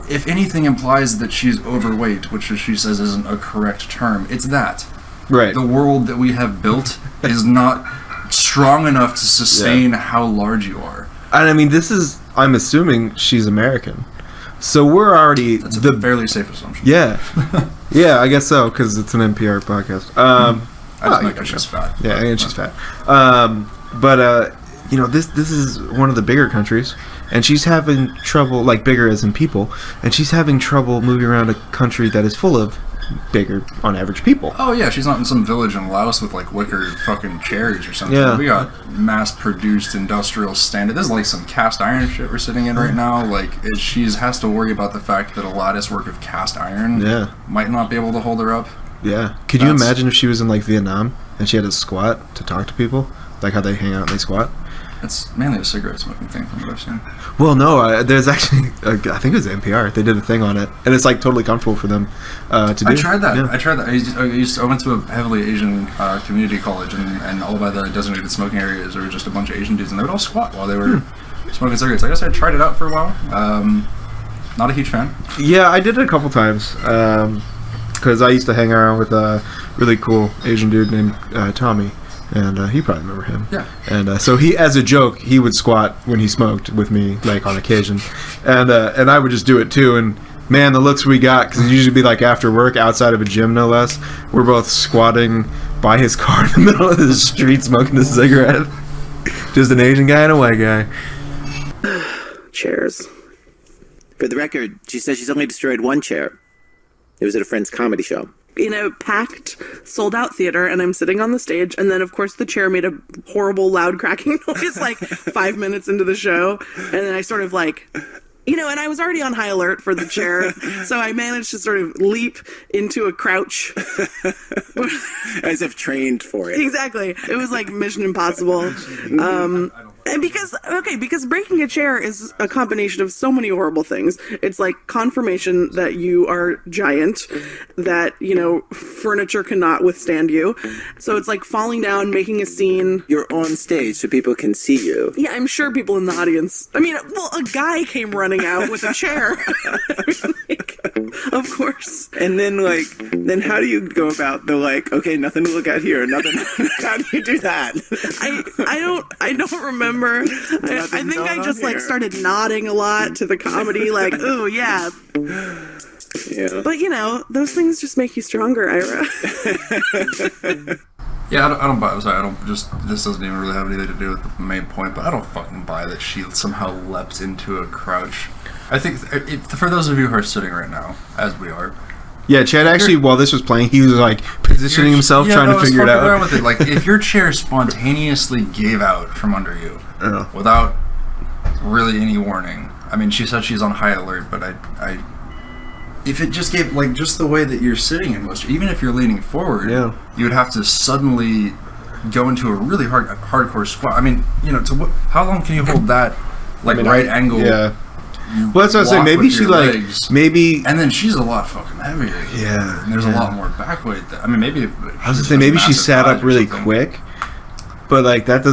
if anything implies that she's overweight, which she says isn't a correct term, it's that. Right. The world that we have built is not strong enough to sustain how large you are. And I mean, I'm assuming she's American. So we're already... That's a fairly safe assumption. Yeah. Yeah, I guess so, because it's an NPR podcast. I just know because she's fat. Yeah, and she's fat. You know, this is one of the bigger countries, and she's having trouble, like bigger as in people, and she's having trouble moving around a country that is full of bigger, on average, people. Oh yeah, she's not in some village in Laos with like wicker fucking cherries or something. Yeah. We got mass-produced industrial standard. This is like some cast iron shit we're sitting in right now. Like, she has to worry about the fact that a lattice work of cast iron might not be able to hold her up. Yeah. Could you imagine if she was in like Vietnam and she had to squat to talk to people? Like how they hang out and they squat? It's mainly a cigarette smoking thing from what I've seen. Well, no, there's actually, I think it was NPR. They did a thing on it, and it's like totally comfortable for them to do. I tried that. Yeah. I tried that. I went to a heavily Asian community college, and all by the designated smoking areas there were just a bunch of Asian dudes, and they would all squat while they were smoking cigarettes. I guess I tried it out for a while. Not a huge fan. Yeah, I did it a couple times because I used to hang around with a really cool Asian dude named Tommy. And you probably remember him. Yeah. And so he, as a joke, he would squat when he smoked with me, like on occasion, and I would just do it too. And man, the looks we got, because it usually be like after work, outside of a gym, no less. We're both squatting by his car in the middle of the street, smoking a cigarette. Just an Asian guy and a white guy. Chairs. For the record, she says she's only destroyed one chair. It was at a friend's comedy show. In a packed, sold-out theater, and I'm sitting on the stage, and then, of course, the chair made a horrible, loud cracking noise, like, 5 minutes into the show, and then I sort of, like... You know, and I was already on high alert for the chair, so I managed to sort of leap into a crouch. As if trained for it. Exactly. It was like Mission Impossible. And because breaking a chair is a combination of so many horrible things. It's like confirmation that you are giant, that, you know, furniture cannot withstand you. So it's like falling down, making a scene. You're on stage so people can see you. Yeah, I'm sure people in the audience. I mean, well, a guy came running out with a chair. Like, of course. And then, like, then how do you go about the, like, okay, nothing to look at here, nothing, how do you do that? I don't remember. I think I just like started nodding a lot to the comedy, like, ooh, yeah. Yeah. But you know, those things just make you stronger, Ira. Yeah, I don't buy. Sorry, I don't. Just this doesn't even really have anything to do with the main point. But I don't fucking buy that she somehow leapt into a crouch. I think for those of you who are sitting right now, as we are. Yeah, Chad actually, while this was playing, he was like positioning himself, trying to figure it out. With it. Like, if your chair spontaneously gave out from under you without really any warning. I mean, she said she's on high alert, but I if it just gave, like, just the way that you're sitting in most, even if you're leaning forward, you would have to suddenly go into a really hardcore squat. I mean, you know, how long can you hold that, like, right angle? Yeah. Well, that's what I was saying. Maybe she, like, maybe... And then she's a lot fucking heavier. Yeah. And there's a lot more back weight. I mean, maybe... I was gonna say, maybe she sat up really quick. But, like, that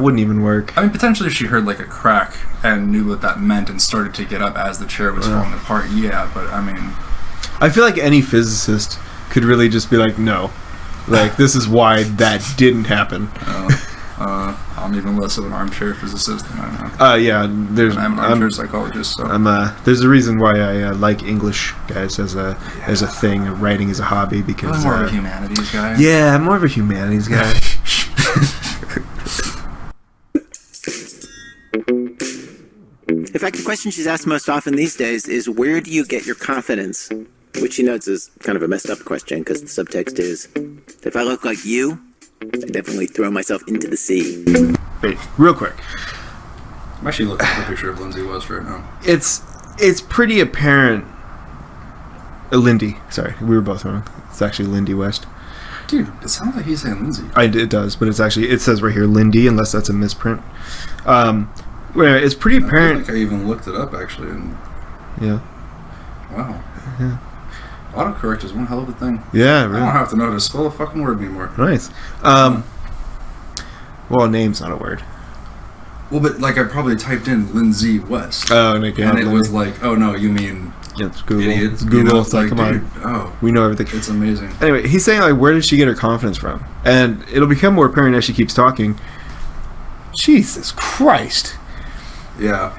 wouldn't even work. I mean, potentially if she heard, like, a crack and knew what that meant and started to get up as the chair was falling apart, yeah, but, I mean... I feel like any physicist could really just be like, no. Like, this is why that didn't happen. I'm even less of an armchair physicist than I know. Yeah, I'm an armchair psychologist, so... There's a reason why I like English, guys, as a thing. Writing is a hobby, because... I'm more of a humanities guy. Yeah, I'm more of a humanities guy. In fact, the question she's asked most often these days is, where do you get your confidence? Which she notes is kind of a messed up question, because the subtext is, if I look like you, I definitely throw myself into the sea. Wait, real quick. I'm actually looking at a picture of Lindsay West right now. It's pretty apparent. Lindy, sorry, we were both wrong. It's actually Lindy West. Dude, it sounds like he's saying Lindsay. It does, but it says right here Lindy, unless that's a misprint. It's pretty apparent. I think I even looked it up actually. And yeah. Wow. Yeah. Autocorrect is one hell of a thing. Yeah, really. I don't have to know how to spell a fucking word anymore. Nice. Well, a name's not a word. Well, but like I probably typed in Lindsay West. Oh, and it was like, oh no, you mean it's Google. idiot? It's Google. You know, it's like, come dude, on. We know everything. It's amazing. Anyway, he's saying like, where did she get her confidence from? And it'll become more apparent as she keeps talking. Jesus Christ. Yeah.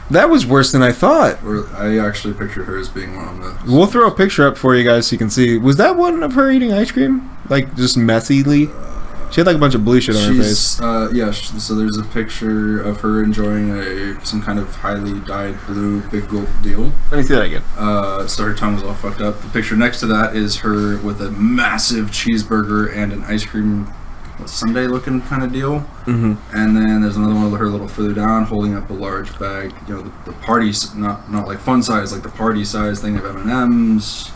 That was worse than I thought. I actually pictured her as being one of the... We'll throw a picture up for you guys so you can see. Was that one of her eating ice cream? Like, just messily? She had like a bunch of blue shit on her face. Yeah, so there's a picture of her enjoying some kind of highly dyed blue big gulp deal. Let me see that again. So her tongue was all fucked up. The picture next to that is her with a massive cheeseburger and an ice cream sundae looking kind of deal. Mm-hmm. And then there's another one of her a little further down holding up a large bag, you know, the party, not like fun size, like the party size thing of M&Ms.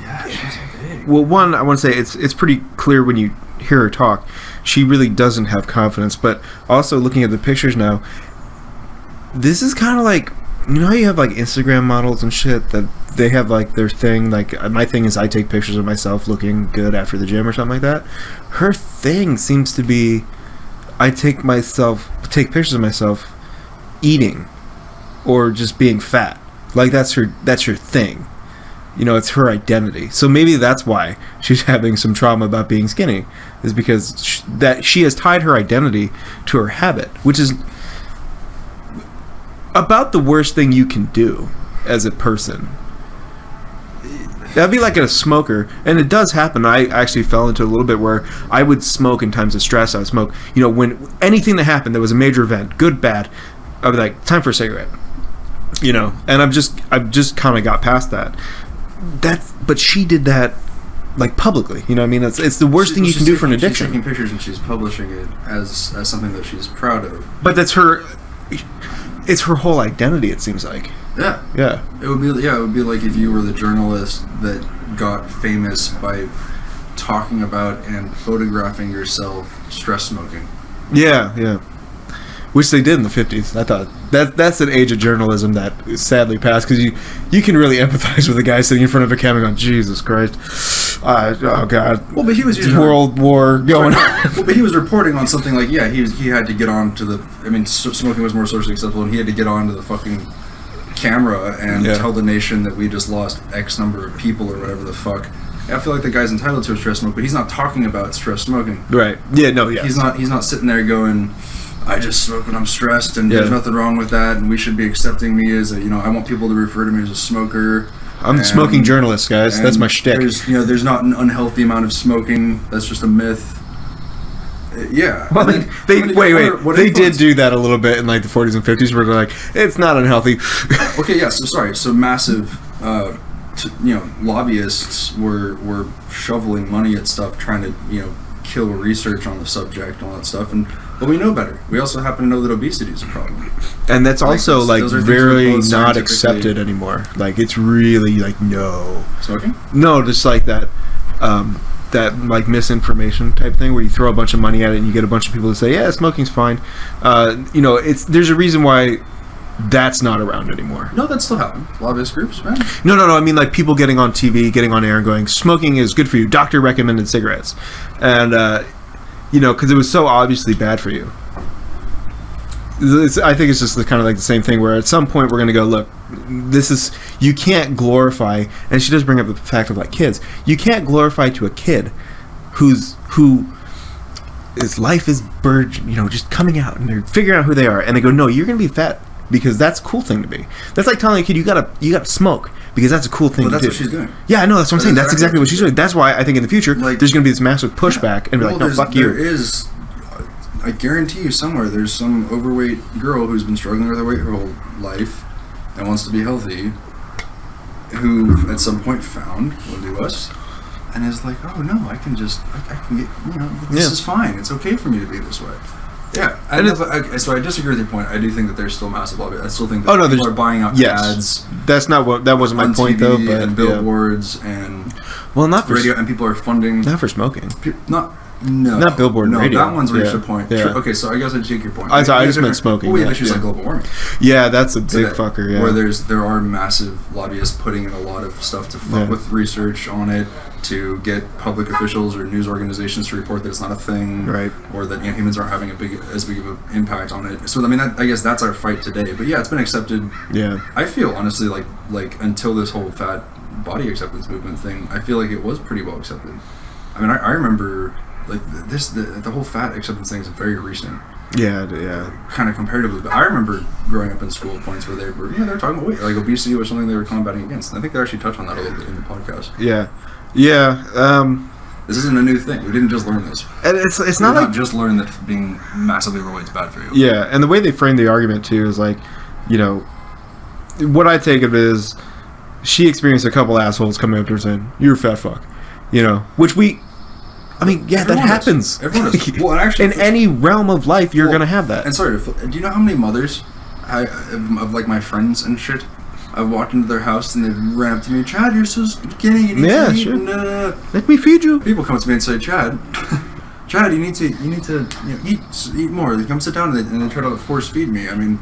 Yeah, she's big. Well, one, I want to say it's pretty clear when you hear her talk. She really doesn't have confidence, but also looking at the pictures now, this is kind of like, you know how you have like Instagram models and shit that they have like their thing, like my thing is I take pictures of myself looking good after the gym or something like that. Her thing seems to be I take pictures of myself eating or just being fat. Like that's her thing. You know, it's her identity. So maybe that's why she's having some trauma about being skinny, is because she has tied her identity to her habit, which is about the worst thing you can do as a person. That'd be like a smoker, and it does happen. I actually fell into a little bit where I would smoke in times of stress. I would smoke, you know, when anything that happened that was a major event, good, bad, I'd be like, time for a cigarette, you know. And I've just kind of got past that. But she did that like publicly, you know what I mean? It's the worst thing you can do for an addiction. She's taking pictures and she's publishing it as something that she's proud of. But it's her whole identity, it seems like. Yeah. It would be like if you were the journalist that got famous by talking about and photographing yourself stress smoking. Yeah. Which they did in the 50s. I thought that's an age of journalism that sadly passed, because you can really empathize with a guy sitting in front of a camera going, Jesus Christ, oh God. Well, but he was World War going on. Well, but he was reporting on something like, yeah, he had to get on to the. I mean, smoking was more socially acceptable, and he had to get on to the fucking camera and tell the nation that we just lost X number of people or whatever the fuck. I feel like the guy's entitled to a stress smoke, but he's not talking about stress smoking. Right. Yeah. No. Yeah. He's not sitting there going, I just smoke when I'm stressed, and there's nothing wrong with that, and we should be accepting me as a, you know, I want people to refer to me as a smoker. I'm a smoking journalist, guys. That's my shtick. There's not an unhealthy amount of smoking. That's just a myth. Yeah. Well, they did do that a little bit in like the 40s and 50s, where they're like, it's not unhealthy. Okay, yeah. So massive, lobbyists were shoveling money at stuff, trying to, you know, kill research on the subject and all that stuff, but we know better. We also happen to know that obesity is a problem, and that's also like very not accepted anymore. Like it's really like no smoking. No, just like that like misinformation type thing where you throw a bunch of money at it and you get a bunch of people to say, yeah, smoking's fine. There's a reason why that's not around anymore. No, that still happens. Lobbyist groups, man. No. I mean, like people getting on TV, getting on air, and going, "Smoking is good for you. Doctor recommended cigarettes," and because it was so obviously bad for you. I think it's just kind of like the same thing where at some point we're going to go, look, you can't glorify, and she does bring up the fact of like kids. You can't glorify to a kid who his life is just coming out and they're figuring out who they are, and they go, no, you're going to be fat. Because that's a cool thing to be. That's like telling a kid you gotta smoke because that's a cool thing to do. Well, that's what she's doing. Yeah, I know. That's what I'm saying. That's exactly what she's doing. That's why I think in the future there's gonna be this massive pushback and be like, no, fuck you. There is, I guarantee you, somewhere there's some overweight girl who's been struggling with her weight her whole life and wants to be healthy, who at some point found Lindy West and is like, oh no, I can get, this is fine. It's okay for me to be this way. Yeah, so I disagree with your point. I do think that there's still massive lobby. I still think that people are buying out ads. That wasn't my point TV though. But and billboards and not for radio, and people are funding not for smoking. Not billboard and radio. That one's reached a point. Yeah. Okay, so I guess I take your point. I just meant smoking. We have issues like global warming. Yeah, that's a big fucker. Yeah, where there are massive lobbyists putting in a lot of stuff to fuck with research on it, to get public officials or news organizations to report that it's not a thing, right? Or that humans aren't having as big of an impact on it. So I mean, I guess that's our fight today. But yeah, it's been accepted. Yeah, I feel honestly like until this whole fat body acceptance movement thing, I feel like it was pretty well accepted. I mean, I remember. Like the whole fat acceptance thing is very recent. Yeah. Kind of comparatively, but I remember growing up in school at points where they were talking about weight, like obesity was something they were combating against. And I think they actually touched on that a little bit in the podcast. Yeah. This isn't a new thing. We didn't just learn this. And it's not like just learn that being massively overweight is bad for you. Yeah, and the way they frame the argument too is like, what I take of it is she experienced a couple assholes coming up to her saying, "You're a fat fuck," which we. I mean, yeah, everyone that happens. Everyone does. Well, and actually, in any realm of life, you're going to have that. And sorry, do you know how many mothers of like my friends and shit, I've walked into their house and they've ran up to me, "Chad, you're so skinny, you need to eat." Sure. Let me feed you. People come to me and say, Chad, you need to eat more. They come sit down and they try to force feed me. I mean,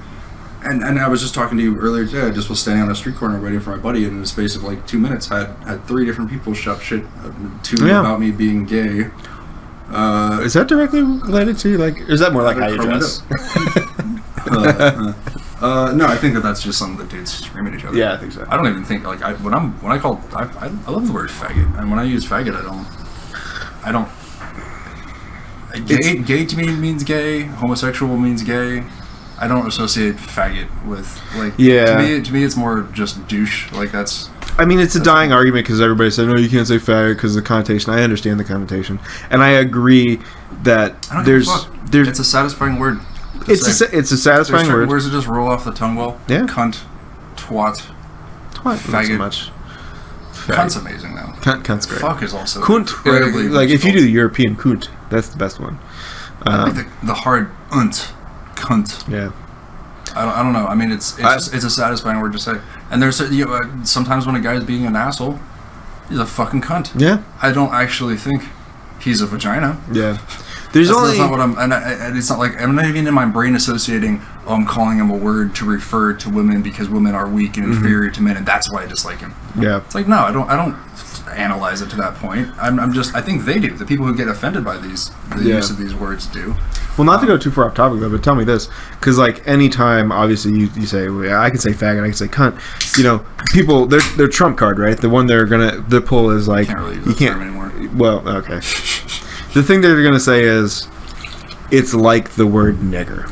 and I was just talking to you earlier today. I just was standing on a street corner waiting for my buddy, and in the space of like 2 minutes, had 3 different people shout shit about me being gay. Is that directly related to like? Or is that more like how you dress? No, I think that's just something that dudes scream at each other. Yeah, I think so. I don't even think like I love the word faggot, and when I use faggot, I don't. Gay to me means gay. Homosexual means gay. I don't associate faggot with like. Yeah. To me, it's more just douche. Like that's. I mean, it's a dying argument because everybody said, "No, you can't say faggot because of the connotation." I understand the connotation, and I agree that there's. It's a satisfying word. It's a satisfying word. Words that just roll off the tongue well. Yeah. Cunt, twat, faggot. Not so much. Cunt's amazing though. Cunt's great. Fuck is also incredibly like if you do the European cunt, that's the best one. I like the hard cunt. Yeah. I don't know. I mean, it's a satisfying word to say. And there's sometimes when a guy's being an asshole, he's a fucking cunt. Yeah. I don't actually think he's a vagina. Yeah. That's not what I'm, and it's not like I'm not even in my brain associating. Oh, I'm calling him a word to refer to women because women are weak and inferior to men, and that's why I dislike him. Yeah. It's like no, I don't analyze it to that point. I think they do. The people who get offended by the use of these words do. Well, not to go too far off topic though, but tell me this, because like anytime, obviously you say, well, I can say faggot, I can say cunt. People their trump card, right? The one they're gonna pull is like can't really use that term anymore. Well, okay. The thing they're gonna say is it's like the word nigger,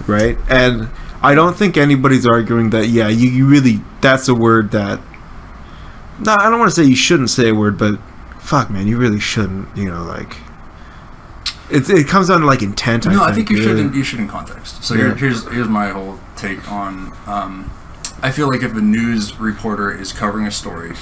right? And I don't think anybody's arguing that. Yeah, you really that's a word that. No, I don't want to say you shouldn't say a word, but fuck, man, you really shouldn't. Like. It comes down to like intent. No, I think you should in context. So here's my whole take on. I feel like if a news reporter is covering a story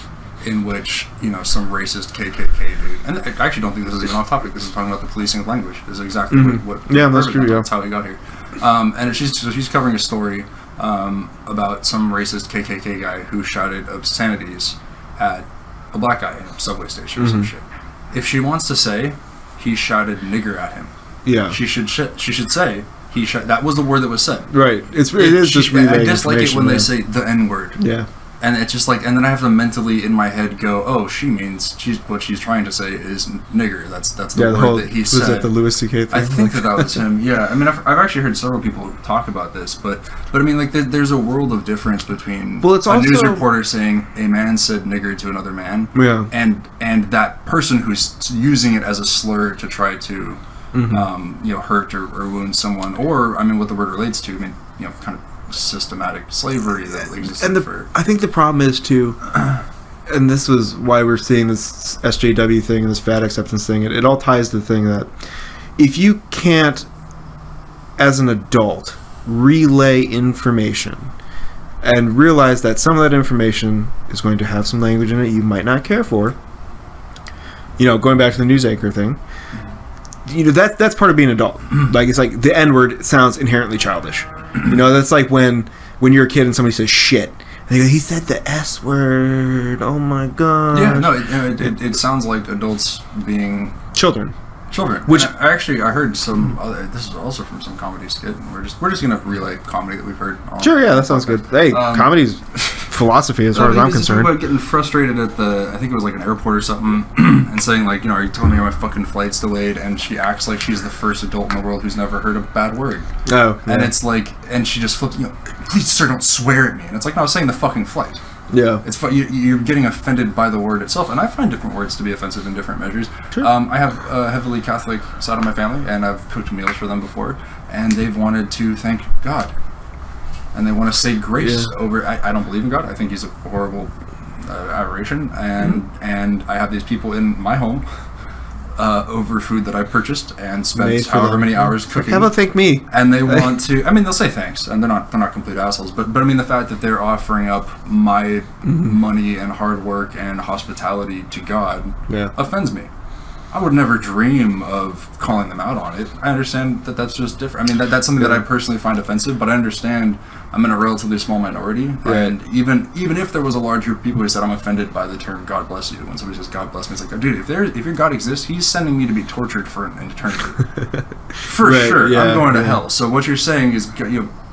in which some racist KKK dude, and I actually don't think this is even off topic. This is talking about the policing of language. This is exactly what. Yeah, that's true. Yeah, that's how we got here. And she's covering a story about some racist KKK guy who shouted obscenities at a black guy in a subway station or some shit. If she wants to say he shouted nigger at him. Yeah. She should say he that was the word that was said. Right. It is just really I dislike it when they say the N word. Yeah. And it's just like, and then I have to mentally in my head go, oh, what she's trying to say is nigger. That's the word that he said. Was that the Louis C.K. thing? I think that was him. Yeah. I mean, I've actually heard several people talk about this, but I mean, like, there's a world of difference between a news reporter saying a man said nigger to another man, and that person who's using it as a slur to try to, hurt or wound someone, or I mean, what the word relates to. I mean, kind of systematic slavery that existed I think the problem is too, and this was why we're seeing this SJW thing and this fat acceptance thing, it all ties to the thing that if you can't as an adult relay information and realize that some of that information is going to have some language in it you might not care for, going back to the news anchor thing, that's part of being an adult. Like, it's like the N-word sounds inherently childish. That's like when you're a kid and somebody says shit. And they go, he said the S word. Oh my god. Yeah, no, it sounds like adults being children. Which I heard some other. This is also from some comedy skit. And we're just gonna relay comedy that we've heard. Sure, yeah, that sounds good. Hey, comedy's philosophy as far as I'm concerned. About getting frustrated at I think it was like an airport or something, and saying like, are you telling me my fucking flight's delayed? And she acts like she's the first adult in the world who's never heard a bad word. Oh, yeah. And it's like, and she just flipped, please sir, don't swear at me. And it's like, no, I was saying the fucking flight. Yeah, it's you're getting offended by the word itself, and I find different words to be offensive in different measures. Sure. I have a heavily Catholic side of my family, and I've cooked meals for them before, and they've wanted to thank God, and they want to say grace over. I don't believe in God. I think he's a horrible aberration, and I have these people in my home over food that I purchased and spent however many hours cooking. How about thank me? And they want to. I mean, they'll say thanks, and they're not complete assholes. But I mean, the fact that they're offering up my money and hard work and hospitality to God offends me. I would never dream of calling them out on it. I understand that that's just different. I mean, that's something that I personally find offensive, but I understand I'm in a relatively small minority. Right. And even if there was a large group of people who said I'm offended by the term God bless you, when somebody says God bless me, it's like, dude, if your God exists, he's sending me to be tortured for an eternity. For sure. Yeah, I'm going to hell. So what you're saying is,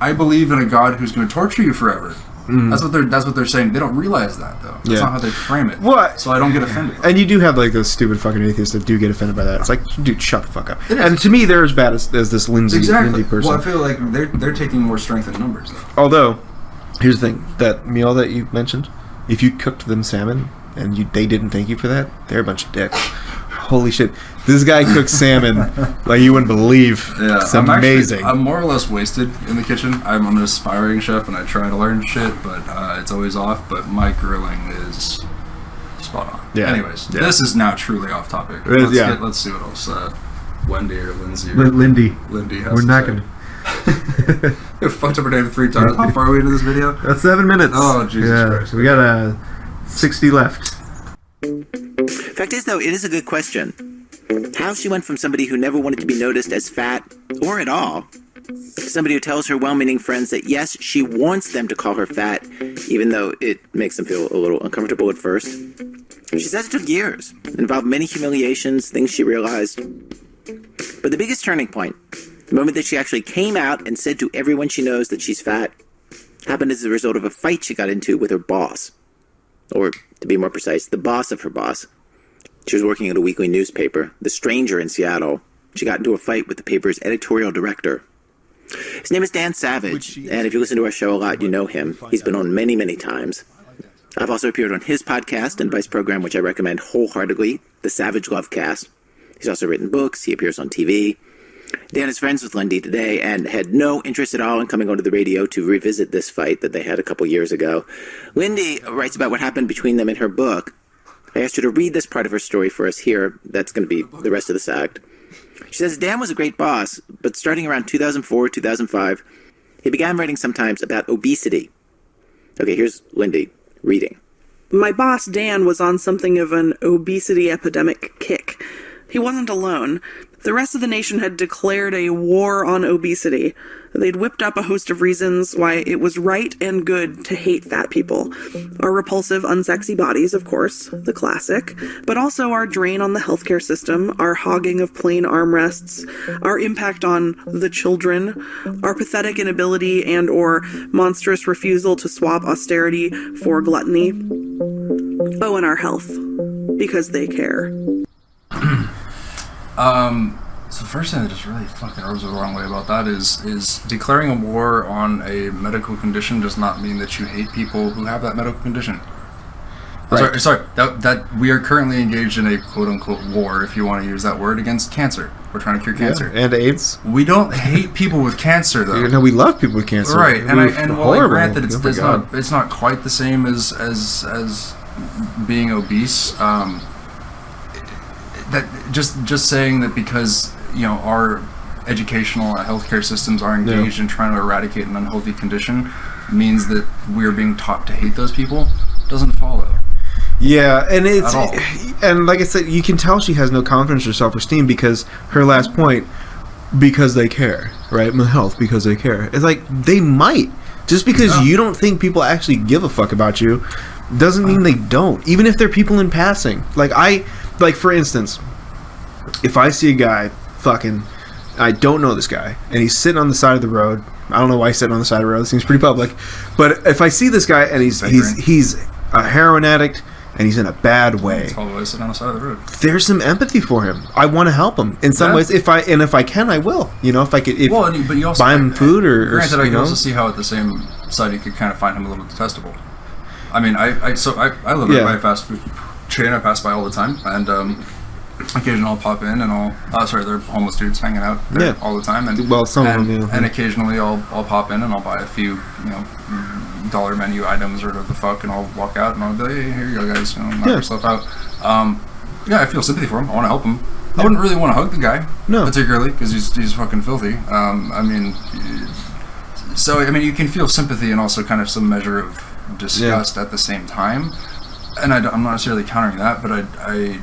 I believe in a God who's going to torture you forever. That's what they're saying. They don't realize that, though. That's not how they frame it. What? So I don't get offended. And you do have like those stupid fucking atheists that do get offended by that. It's like, dude, shut the fuck up. And to me, they're as bad as this Lindsay person. Well, I feel like they're taking more strength in numbers, though. Although, here's the thing: that meal that you mentioned, if you cooked them salmon and they didn't thank you for that, they're a bunch of dicks. Holy shit. This guy cooks salmon like you wouldn't believe. Yeah, it's amazing. I'm more or less wasted in the kitchen. I'm an aspiring chef and I try to learn shit, but it's always off. But my grilling is spot on. Yeah. Anyways, this is now truly off topic. Let's see what else Wendy or Lindsay. Lindy has We're not going to. You fucked up her name 3 times. How far are we into this video? That's 7 minutes. Oh, Jesus Christ. We got 60 left. Fact is, though, it is a good question. How she went from somebody who never wanted to be noticed as fat, or at all, to somebody who tells her well-meaning friends that, yes, she wants them to call her fat, even though it makes them feel a little uncomfortable at first. She says it took years, involved many humiliations, things she realized. But the biggest turning point, the moment that she actually came out and said to everyone she knows that she's fat, happened as a result of a fight she got into with her boss. Or, to be more precise, the boss of her boss. She was working at a weekly newspaper, The Stranger in Seattle. She got into a fight with the paper's editorial director. His name is Dan Savage, and if you listen to our show a lot, you know him. He's been on many, many times. I've also appeared on his podcast and Vice program, which I recommend wholeheartedly, The Savage Love Cast. He's also written books. He appears on TV. Dan is friends with Lindy today and had no interest at all in coming onto the radio to revisit this fight that they had a couple years ago. Lindy writes about what happened between them in her book. I asked her to read this part of her story for us here. That's going to be the rest of this act. She says Dan was a great boss, but starting around 2004, 2005, he began writing sometimes about obesity. Okay, here's Lindy reading. My boss, Dan, was on something of an obesity epidemic kick. He wasn't alone. The rest of the nation had declared a war on obesity. They'd whipped up a host of reasons why it was right and good to hate fat people. Our repulsive, unsexy bodies, of course, the classic, but also our drain on the healthcare system, our hogging of plain armrests, our impact on the children, our pathetic inability and or monstrous refusal to swap austerity for gluttony. Oh, and our health, because they care. So the first thing that just really fucking rubs me the wrong way about that is declaring a war on a medical condition does not mean that you hate people who have that medical condition. Right. Sorry, that we are currently engaged in a quote-unquote war, if you want to use that word, against cancer. We're trying to cure cancer. And AIDS. We don't hate people with cancer, though. No, we love people with cancer. Right, and while I grant that it's not quite the same as being obese, that just saying that because our educational and healthcare systems are engaged in trying to eradicate an unhealthy condition means that we're being taught to hate those people doesn't follow. Yeah, and it's At all. and like I said, you can tell she has no confidence or self-esteem because her last point, because they care, right? My health, because they care. It's like they might. Just because you don't think people actually give a fuck about you doesn't mean they don't. Even if they're people in passing. Like for instance, if I see a guy I don't know this guy, and he's sitting on the side of the road. I don't know why he's sitting on the side of the road. It seems pretty public. But if I see this guy and he's a heroin addict and he's in a bad way, That's probably sitting on the side of the road. there's some empathy for him. I want to help him in some ways. If I can, I will. You know, but you also buy him food or granted, I can also see how at the same side you could kind of find him a little detestable. I mean, I live by a fast food chain. I pass by all the time, and occasionally I'll pop in and they're homeless dudes hanging out there all the time, and some of them, and occasionally I'll pop in and I'll buy a few dollar menu items or whatever the fuck, and I'll walk out and I'll be like, hey, here you go guys, knock yourself out. I feel sympathy for him. I want to help him. I wouldn't really want to hug the guy, particularly because he's fucking filthy. You can feel sympathy and also kind of some measure of disgust at the same time, and I'm not necessarily countering that, but I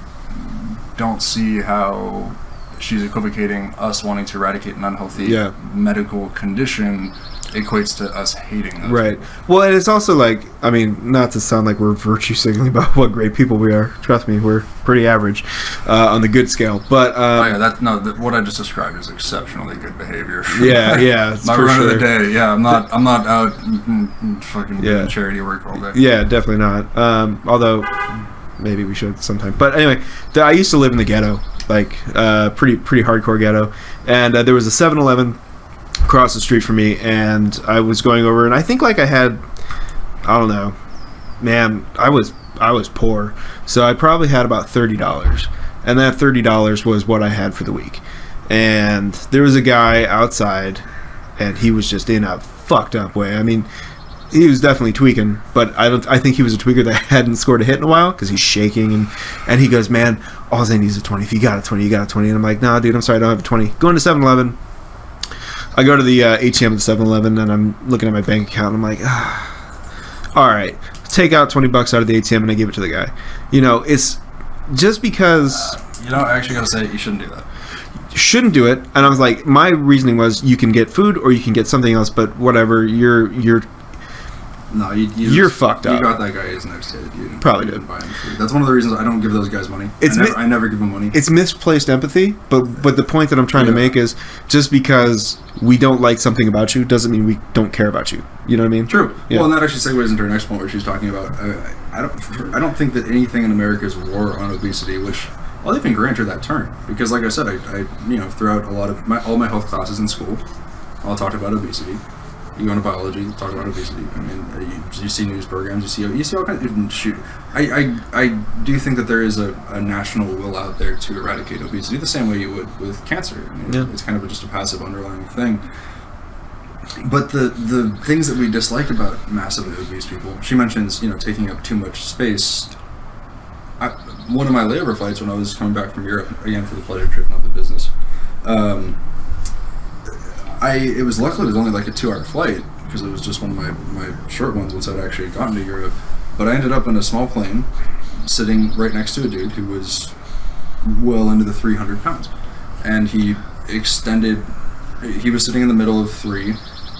don't see how she's equivocating us wanting to eradicate an unhealthy medical condition equates to us hating those right. people. Well, and it's also like, I mean, not to sound like we're virtue signaling about what great people we are. Trust me, we're pretty average on the good scale. But what I just described is exceptionally good behavior. It's my for run sure. of the day. Yeah, I'm not out fucking doing charity work all day. Yeah, definitely not. Although maybe we should sometime. But anyway, I used to live in the ghetto, like pretty hardcore ghetto, and there was a 7-Eleven across the street from me, and I was going over, and I think like I had, I don't know, man, I was poor, so I probably had about $30, and that $30 was what I had for the week. And there was a guy outside, and he was just in a fucked up way. I mean, he was definitely tweaking, but I think he was a tweaker that hadn't scored a hit in a while because he's shaking, and he goes, man, all I need is a 20. If you got a 20, you got a 20. And I'm like, nah, dude, I'm sorry, I don't have a 20. Going to 7-Eleven. I go to the ATM at the 7-Eleven, and I'm looking at my bank account, and I'm like, all right, take out $20 out of the ATM, and I give it to the guy. You know, it's just because... I actually got to say, you shouldn't do that. Shouldn't do it. And I was like, my reasoning was, you can get food, or you can get something else, but whatever, you're fucked up. You got that guy as an educated. You Probably didn't did. buy him food. That's one of the reasons I don't give those guys money. I never give them money. It's misplaced empathy, but the point that I'm trying to make is just because we don't like something about you doesn't mean we don't care about you. You know what I mean? True. Yeah. Well, and that actually segues into her next point where she's talking about I don't think that anything in America's war on obesity, which I'll even grant her that term, because like I said, I throughout a lot of all my health classes in school, I'll talk about obesity. You go into biology, talk about obesity. I mean, you see news programs, you see all kinds of shoot. I do think that there is a national will out there to eradicate obesity the same way you would with cancer. I mean, it's kind of just a passive underlying thing. But the things that we dislike about massively obese people, she mentions, taking up too much space. One of my layover flights when I was coming back from Europe, again for the pleasure trip, not the business, it was only like a 2-hour flight because it was just one of my short ones once I'd actually gotten to Europe. But I ended up in a small plane sitting right next to a dude who was well into the 300 pounds. And he was sitting in the middle of 3.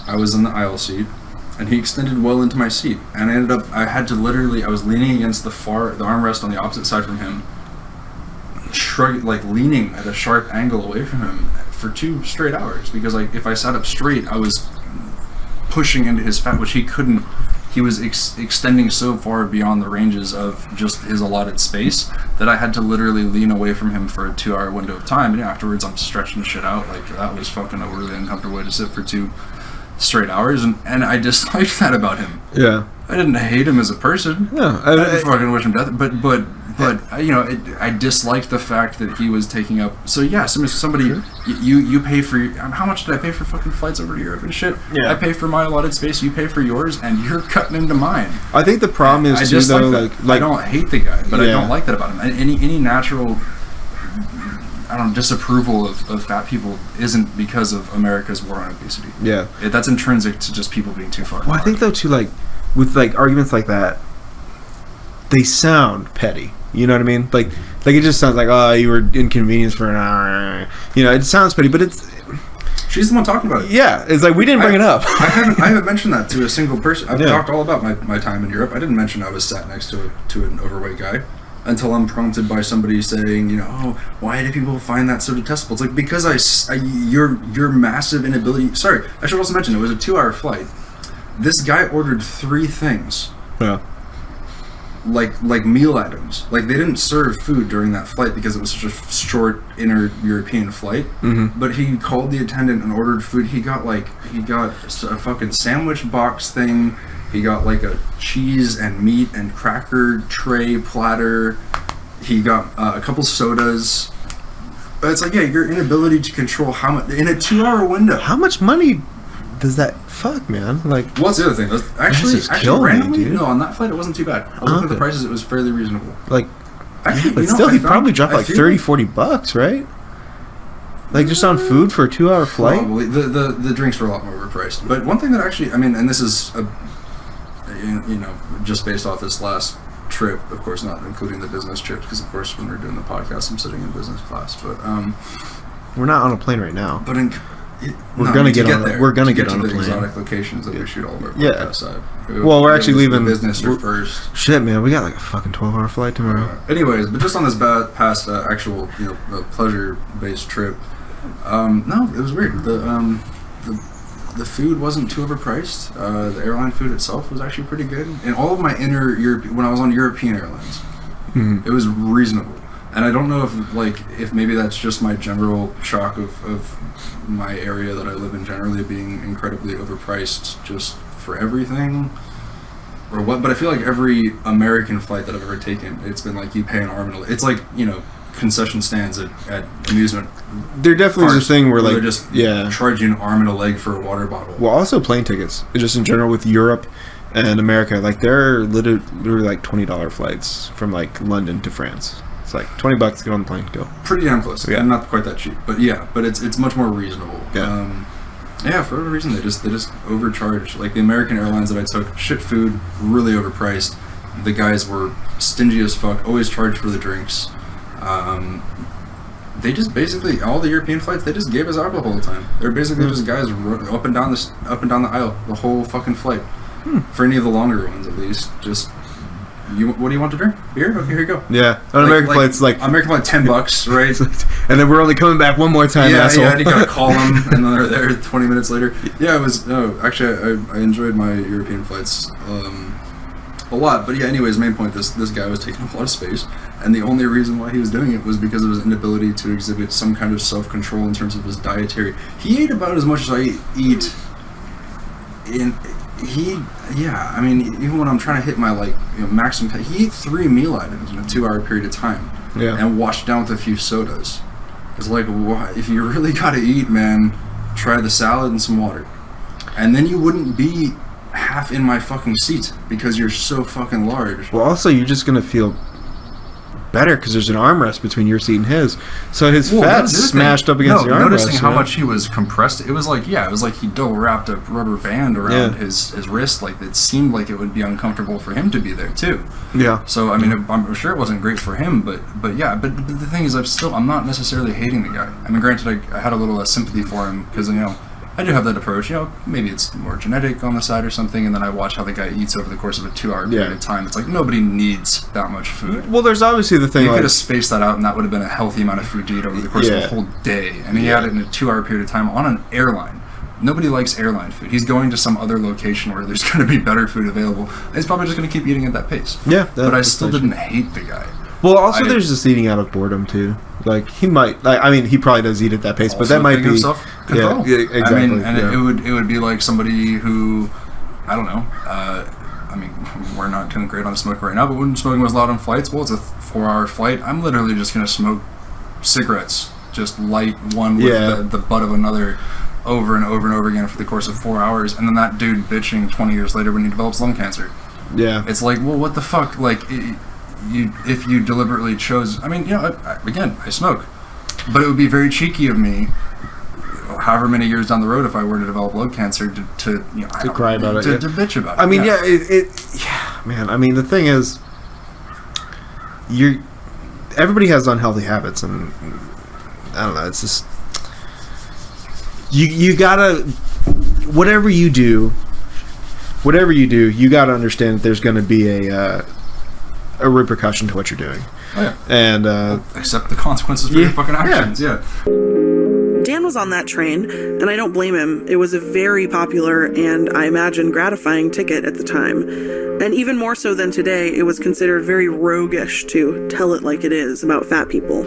I was in the aisle seat, and he extended well into my seat. And I was leaning against the armrest on the opposite side from him, leaning at a sharp angle away from him for 2 straight hours, because if I sat up straight, I was pushing into his fat, which he couldn't. He was extending so far beyond the ranges of just his allotted space that I had to literally lean away from him for a 2-hour window of time. And afterwards, I'm stretching shit out. Like, that was fucking a really uncomfortable way to sit for 2 straight hours, and I disliked that about him. Yeah. I didn't hate him as a person. No, I didn't fucking wish him death. But I disliked the fact that he was taking up. So yeah, somebody, you pay for. How much did I pay for fucking flights over to Europe and shit? Yeah. I pay for my allotted space. You pay for yours, and you're cutting into mine. I think the problem is too, though, like I don't hate the guy, but I don't like that about him. Any natural, disapproval of fat people isn't because of America's war on obesity. Yeah. That's intrinsic to just people being too far. Well, I think though too, with arguments like that, they sound petty. You know what I mean? Like it just sounds like, oh, you were inconvenienced for an hour. You know, it sounds petty, but it's... She's the one talking about it. Yeah, it's like we didn't bring it up. I haven't mentioned that to a single person. I've talked all about my time in Europe. I didn't mention I was sat next to an overweight guy until I'm prompted by somebody saying, you know, oh, why do people find that so detestable? It's like, because your massive inability... Sorry, I should also mention, it was a 2-hour flight. This guy ordered 3 things. Yeah. Like meal items. Like, they didn't serve food during that flight because it was such a short inter-European flight. Mm-hmm. But he called the attendant and ordered food. He got a fucking sandwich box thing. He got like a cheese and meat and cracker tray platter. He got a couple sodas. It's like, yeah, your inability to control how much in a 2-hour window. How much money does that fuck, man? Like, what's the other thing? Actually, randomly, dude. No, on that flight it wasn't too bad. I was looking at the prices; it was fairly reasonable. Like, actually, but still, he probably dropped like $30-$40, right? Like, just on food for a 2-hour flight. Probably. The drinks were a lot more overpriced. But one thing that actually, I mean, and this is just based off this last trip, of course, not including the business trips, because of course when we're doing the podcast, I'm sitting in business class. But we're not on a plane right now. But we're gonna get on a plane. The exotic locations that we shoot all of our podcasts at. Well, we're actually leaving business first. Shit, man, we got like a fucking 12-hour flight tomorrow. Anyways, but just on this past actual pleasure-based trip, no, it was weird. The food wasn't too overpriced. The airline food itself was actually pretty good. And all of my when I was on European airlines, it was reasonable. And I don't know if maybe that's just my general shock of my area that I live in generally being incredibly overpriced just for everything or what, but I feel like every American flight that I've ever taken, it's been like you pay an arm and a leg. It's like, concession stands at amusement. There definitely is a thing where they just charge you an arm and a leg for a water bottle. Well, also plane tickets, just in general with Europe and America, like they're literally like $20 flights from like London to France. It's like $20, get on the plane, go. Pretty damn close. Yeah. And not quite that cheap, but it's much more reasonable. Yeah. For whatever reason, they just overcharge. Like the American airlines that I took, shit food, really overpriced. The guys were stingy as fuck, always charged for the drinks. They just basically, all the European flights, they just gave us alcohol the whole time. They're basically just guys up and down the aisle the whole fucking flight. For any of the longer ones, at least, just. What do you want to drink? Beer? Okay, here you go. Yeah, on American flights, like American flight, $10, right? And then we're only coming back one more time. Asshole. Yeah. And you gotta call them, and then they're there 20 minutes later. Yeah, it was. Actually, I enjoyed my European flights a lot. But yeah, anyways, main point: this guy was taking a lot of space, and the only reason why he was doing it was because of his inability to exhibit some kind of self-control in terms of his dietary. He ate about as much as I eat I mean, even when I'm trying to hit my maximum, he ate 3 meal items in a 2-hour period of time, and washed down with a few sodas. It's like, if you really gotta eat, man, try the salad and some water, and then you wouldn't be half in my fucking seat because you're so fucking large. Well, also you're just gonna feel better because there's an armrest between your seat and his, so his fat's smashed up against the armrest. Noticing how much he was compressed, it was like he double wrapped a rubber band around his wrist. Like, it seemed like it would be uncomfortable for him to be there too. Yeah. So I mean, I'm sure it wasn't great for him, but the thing is, I'm not necessarily hating the guy. I mean, granted, I had a little sympathy for him because I do have that approach. Maybe it's more genetic on the side or something, and then I watch how the guy eats over the course of a 2-hour period of time. It's like, nobody needs that much food. Well, there's obviously the thing. You could have spaced that out, and that would have been a healthy amount of food to eat over the course of a whole day. And he had it in a 2-hour period of time on an airline. Nobody likes airline food. He's going to some other location where there's going to be better food available. And he's probably just going to keep eating at that pace. Yeah. But I still didn't hate the guy. Well, also there's just eating out of boredom too. Like, he might, he probably does eat at that pace, but that might be self-control. Yeah, exactly. I mean, and it would be like somebody who, I don't know. I mean, we're not doing great on smoking right now, but when smoking was allowed on flights, it's a 4-hour flight. I'm literally just gonna smoke cigarettes, just light one with the butt of another, over and over and over again for the course of 4 hours, and then that dude bitching 20 years later when he develops lung cancer. Yeah, it's like, well, what the fuck, like. If you deliberately chose, I mean, I smoke, but it would be very cheeky of me, however many years down the road, if I were to develop lung cancer, to cry about it, to bitch about it. I mean, man. I mean, the thing is, everybody has unhealthy habits, and I don't know. It's just you gotta whatever you do, you gotta understand that there's going to be a repercussion to what you're doing. Oh, yeah. And accept the consequences for your fucking actions. Yeah. Dan was on that train, and I don't blame him. It was a very popular and, I imagine, gratifying ticket at the time. And even more so than today, it was considered very roguish to tell it like it is about fat people.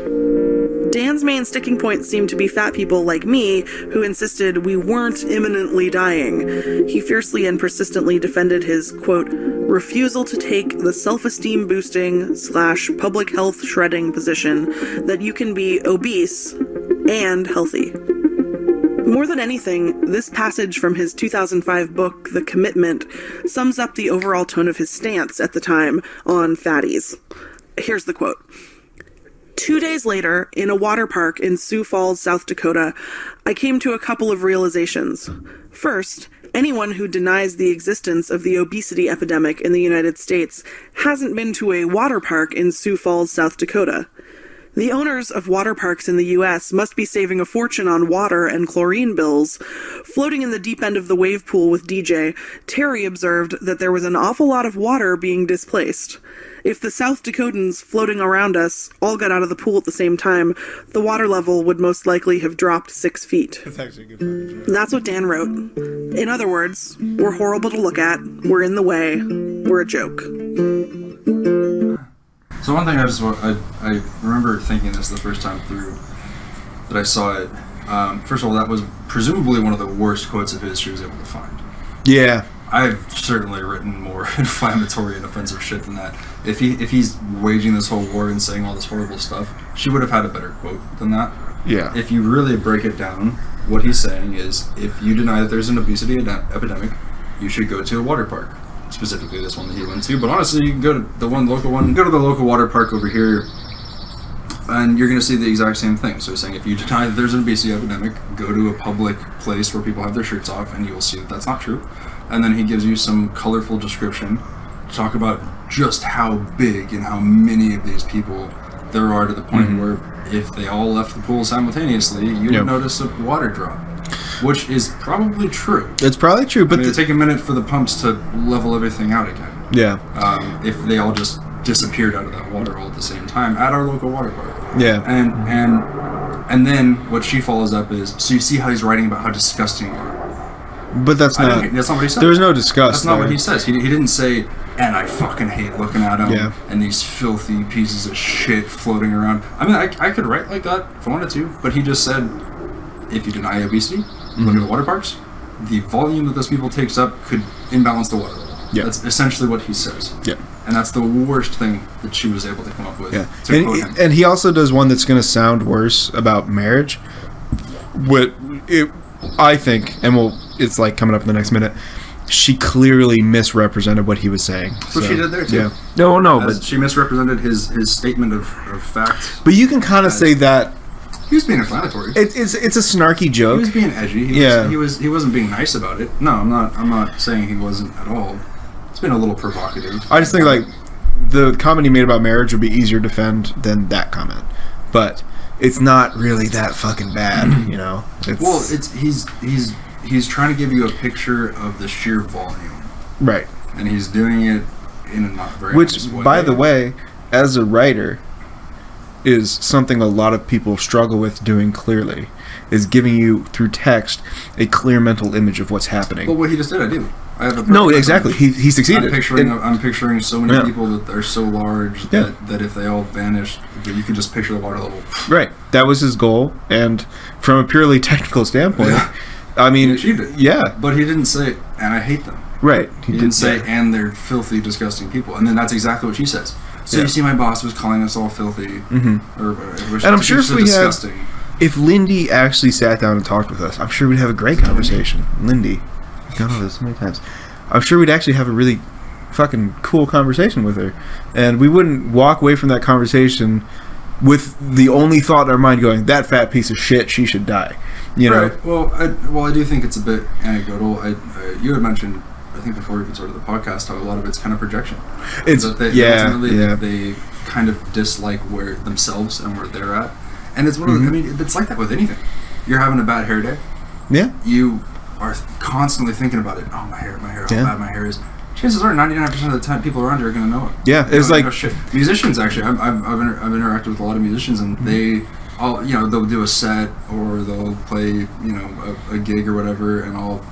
Dan's main sticking point seemed to be fat people like me, who insisted we weren't imminently dying. He fiercely and persistently defended his, quote, refusal to take the self-esteem boosting / public health shredding position that you can be obese and healthy. More than anything, this passage from his 2005 book, The Commitment, sums up the overall tone of his stance at the time on fatties. Here's the quote. 2 days later, in a water park in Sioux Falls, South Dakota, I came to a couple of realizations. First, anyone who denies the existence of the obesity epidemic in the United States hasn't been to a water park in Sioux Falls, South Dakota. The owners of water parks in the U.S. must be saving a fortune on water and chlorine bills. Floating in the deep end of the wave pool with DJ, Terry observed that there was an awful lot of water being displaced. If the South Dakotans floating around us all got out of the pool at the same time, the water level would most likely have dropped 6 feet. That's actually a good fucking joke. That's what Dan wrote. In other words, we're horrible to look at, we're in the way, we're a joke. So one thing I remember thinking this the first time through that I saw it. First of all, that was presumably one of the worst quotes of his she was able to find. Yeah. I've certainly written more inflammatory and offensive shit than that. If he's waging this whole war and saying all this horrible stuff, she would have had a better quote than that. Yeah. If you really break it down, what he's saying is, if you deny that there's an obesity epidemic, you should go to a water park. Specifically this one that he went to, but honestly you can go to the local water park over here and you're going to see the exact same thing. So he's saying, if you deny that there's an obesity epidemic, go to a public place where people have their shirts off and you will see that that's not true. And then he gives you some colorful description to talk about just how big and how many of these people there are, to the point where if they all left the pool simultaneously, you would notice a water drop. Which is probably true. It's probably true, but it would take a minute for the pumps to level everything out again. Yeah. If they all just disappeared out of that water all at the same time at our local water park. Yeah. And then what she follows up is, so you see how he's writing about how disgusting you are. But that's not what he said. There was no disgust. That's not what he says. He didn't say, and I fucking hate looking at them, Yeah. and these filthy pieces of shit floating around. I mean, I could write like that if I wanted to, but he just said, if you deny obesity, look at the water parks, the volume that those people takes up could imbalance the water level. Yeah. That's essentially what he says. Yeah. And that's the worst thing that she was able to come up with. Yeah. To quote him. And he also does one that's going to sound worse about marriage. I think, and it's like coming up in the next minute, she clearly misrepresented what he was saying. So she did there too. Yeah. No, As but she misrepresented his statement of fact. But you can kind of say that He was being inflammatory. it's a snarky He joke. was being edgy. He wasn't being nice about it. No, I'm not saying he wasn't at all. It's been a little provocative. I just think like the comment he made about marriage would be easier to defend than that comment, but it's not really that fucking bad, you know. He's trying to give you a picture of the sheer volume, right, and he's doing it in a not very which, nice way. by the way, as a writer, is something a lot of people struggle with doing clearly, is giving you through text a clear mental image of what's happening. Well, what he just did, I do. I have a No, exactly. He succeeded. I'm picturing so many Yeah. people that are so large that if they all vanished, that you can just picture the water level. Right. That was his goal, and from a purely technical standpoint, I mean, He achieved it. Yeah. But he didn't say, and I hate them. Right. He didn't say, and they're filthy, disgusting people. And then that's exactly what she says. So Yeah. you see, my boss was calling us all filthy. And I'm sure if we disgusting. if Lindy actually sat down and talked with us, I'm sure we'd have a great conversation. Lindy. I've gone over this so many times. I'm sure we'd actually have a really fucking cool conversation with her. And we wouldn't walk away from that conversation with the only thought in our mind going, that fat piece of shit, she should die. You know? Right. Well, I do think it's a bit anecdotal. You had mentioned, I think before we even started the podcast, how a lot of it's kind of projection. It's That they, yeah, ultimately yeah. they kind of dislike where themselves and where they're at. And it's one of the, I mean, it's like that with anything. You're having a bad hair day. Yeah. You are constantly thinking about it. Oh, my hair, how bad my hair is. Chances are 99% of the time people around you are going to know it. Yeah, it was like... Shit. Musicians, actually. I've interacted with a lot of musicians, and they all, you know, they'll do a set or they'll play, you know, a gig or whatever, and I'll,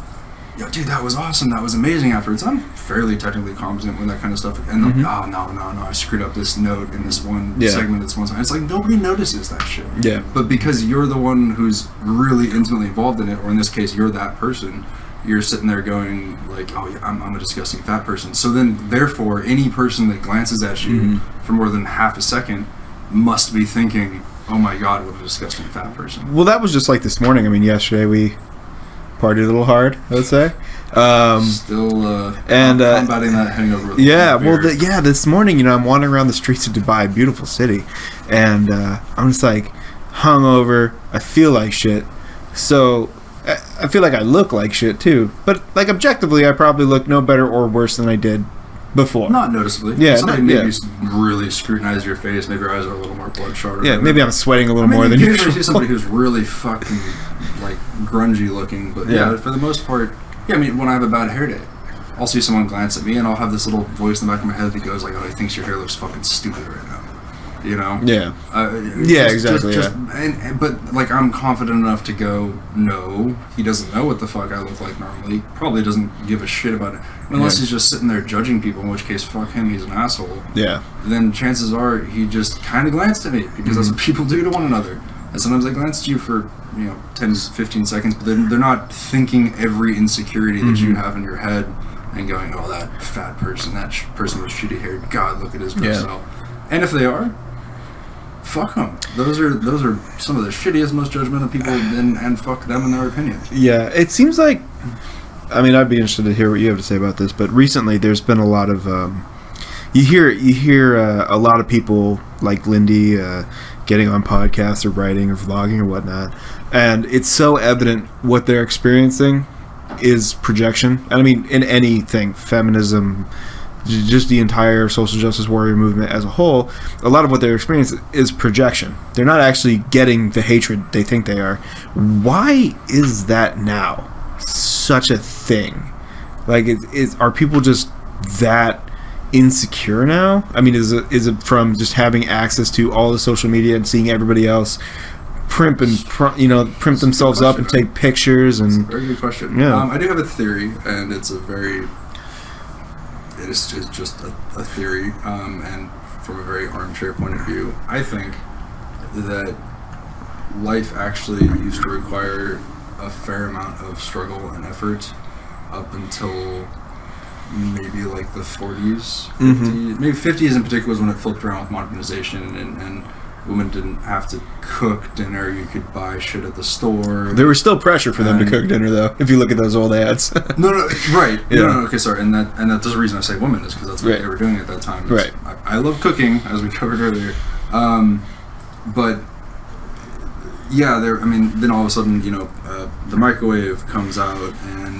yo, dude, that was awesome, that was amazing afterwards. I'm fairly technically competent with that kind of stuff, and they'll, oh, no, I screwed up this note in this one segment, this one time. It's like, nobody notices that shit. Yeah. But because you're the one who's really intimately involved in it, or in this case, you're that person, you're sitting there going, like, oh, yeah, I'm a disgusting fat person. So then, therefore, any person that glances at you for more than half a second must be thinking, oh my God, what a disgusting fat person. Well, that was just like this morning. I mean, yesterday we partied a little hard, I would say. Still combating that hangover. This morning, you know, I'm wandering around the streets of Dubai, beautiful city, and I'm just like hungover. I feel like shit. So I feel like I look like shit too. But like objectively, I probably look no better or worse than I did before. Not noticeably. Yeah. Somebody maybe really scrutinized your face. Maybe your eyes are a little more bloodshot. Yeah. Maybe I'm sweating a little more than usual. You see somebody who's really fucking like grungy looking, but yeah, for the most part, yeah. I mean, when I have a bad hair day, I'll see someone glance at me, and I'll have this little voice in the back of my head that goes like, "Oh, he thinks your hair looks fucking stupid right now." You know? Yeah. Exactly. But like, I'm confident enough to go, no, he doesn't know what the fuck I look like normally. Probably doesn't give a shit about it. Unless he's just sitting there judging people, in which case, fuck him, he's an asshole. Yeah. Then chances are he just kind of glanced at me, because that's what people do to one another. And sometimes they glance at you for, 10 to 15 seconds, but they're not thinking every insecurity that you have in your head and going, oh, that fat person, that person with shitty hair, God, look at his personnel. And if they are, fuck them. Those are some of the shittiest, most judgmental people, and fuck them in their opinion. Yeah, it seems like, I mean, I'd be interested to hear what you have to say about this, but recently there's been a lot of, you hear a lot of people like Lindy getting on podcasts or writing or vlogging or whatnot, and it's so evident what they're experiencing is projection. And I mean, in anything, feminism, just the entire social justice warrior movement as a whole, a lot of what they're experiencing is projection. They're not actually getting the hatred they think they are. Why is that now such a thing? Like, are people just that insecure now? I mean, is it from just having access to all the social media and seeing everybody else primp themselves up and take pictures? And that's a very good question. Yeah. I do have a theory, and it is just a theory, and from a very armchair point of view, I think that life actually used to require a fair amount of struggle and effort up until maybe like the 40s, 50s. Maybe 50s in particular was when it flipped around with modernization, and women didn't have to cook dinner. You could buy shit at the store. There was still pressure for them to cook dinner, though, if you look at those old ads. No, right. Yeah. No, okay, sorry. And that's the reason I say women, is because that's what they were doing at that time. Right. I love cooking, as we covered earlier. But yeah, then all of a sudden, the microwave comes out, and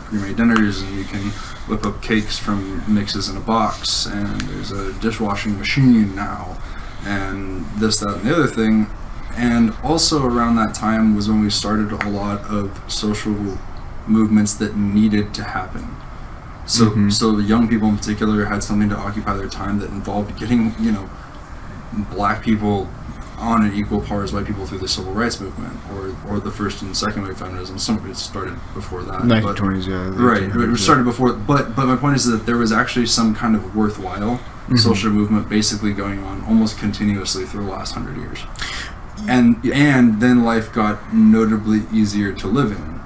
pre-made dinners, and you can whip up cakes from mixes in a box, and there's a dishwashing machine now, and this, that, and the other thing. And also around that time was when we started a lot of social movements that needed to happen. So so the young people in particular had something to occupy their time that involved getting black people on an equal par as white people through the civil rights movement, or the first and second wave feminism. Some of it started before that. 1920s, yeah. Right, it started before. But my point is that there was actually some kind of worthwhile social movement basically going on almost continuously through the last 100 years. And then life got notably easier to live in.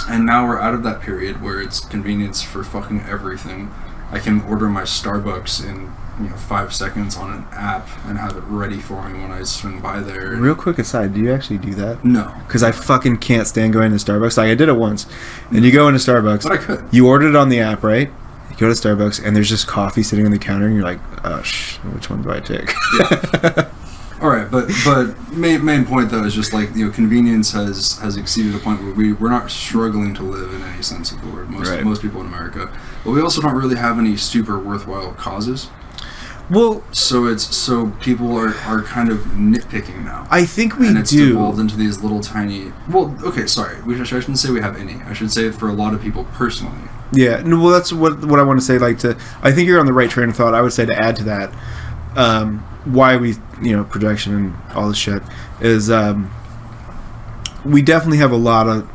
And now we're out of that period where it's convenience for fucking everything. I can order my Starbucks in 5 seconds on an app and have it ready for me when I swing by there. Real quick aside, do you actually do that? No. Because I fucking can't stand going to Starbucks. Like, I did it once. And you go into Starbucks. But I could. You ordered it on the app, right? You go to Starbucks, and there's just coffee sitting on the counter, and you're like, oh, which one do I take? Yeah. All right, but main point though is just like convenience has exceeded a point where we're not struggling to live in any sense of the word. Most people in America, but we also don't really have any super worthwhile causes. Well, so people are kind of nitpicking now. I think we and it's do. devolved into these little tiny. Well, okay, sorry. I shouldn't say we have any. I should say for a lot of people personally. Yeah, no, well, that's what I want to say. I think you're on the right train of thought. I would say to add to that, why we, projection and all this shit is, we definitely have a lot of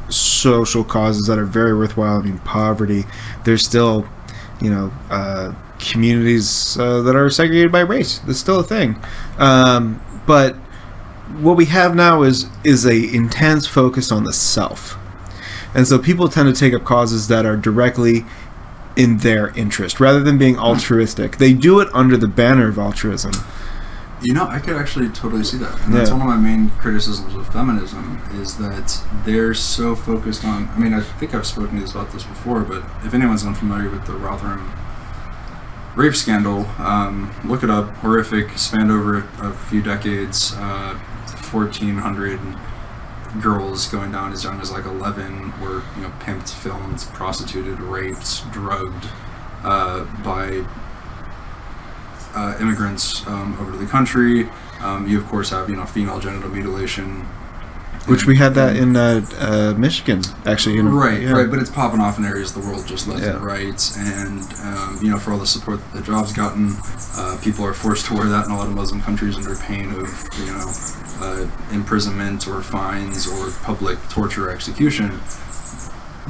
social causes that are very worthwhile. I mean, poverty. There's still, communities that are segregated by race. That's still a thing. But what we have now is a intense focus on the self. And so people tend to take up causes that are directly in their interest rather than being altruistic. They do it under the banner of altruism. I could actually totally see that. And that's one of my main criticisms of feminism is that they're so focused on... I mean, I think I've spoken to you about this before, but if anyone's unfamiliar with the Rotherham rape scandal, look it up. Horrific, spanned over a few decades. 1,400 girls going down as young as 11 were pimped, filmed, prostituted, raped, drugged by immigrants over to the country. You of course have female genital mutilation, which we had that in Michigan actually. Right, but it's popping off in areas of the world just left and right, and for all the support that the job's gotten, people are forced to wear that in a lot of Muslim countries under pain of imprisonment or fines or public torture or execution.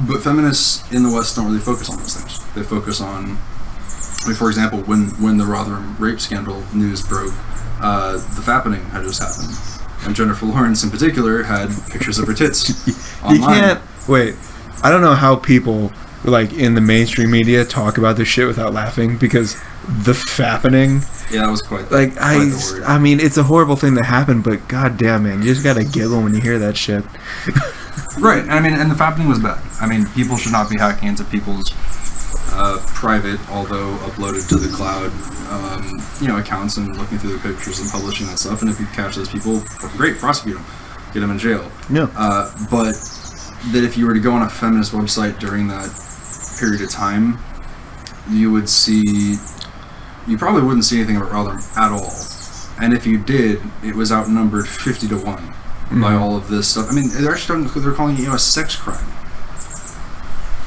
But feminists in the West don't really focus on those things. They focus on, for example, when the Rotherham rape scandal news broke, the fappening had just happened. And Jennifer Lawrence in particular had pictures of her tits online. You can't... Wait, I don't know how people in the mainstream media talk about this shit without laughing, because the fappening... Yeah, that was quite the word. I mean, it's a horrible thing that happened, but goddamn, man, you just gotta giggle when you hear that shit. Right, and the fappening was bad. I mean, people should not be hacking into people's private, although uploaded to the cloud, accounts and looking through the pictures and publishing that stuff. And if you catch those people, great, prosecute them, get them in jail. Yeah. But that if you were to go on a feminist website during that period of time, you probably wouldn't see anything about Rotherham at all. And if you did, it was outnumbered 50 to 1 by all of this stuff. I mean, they're calling it a sex crime.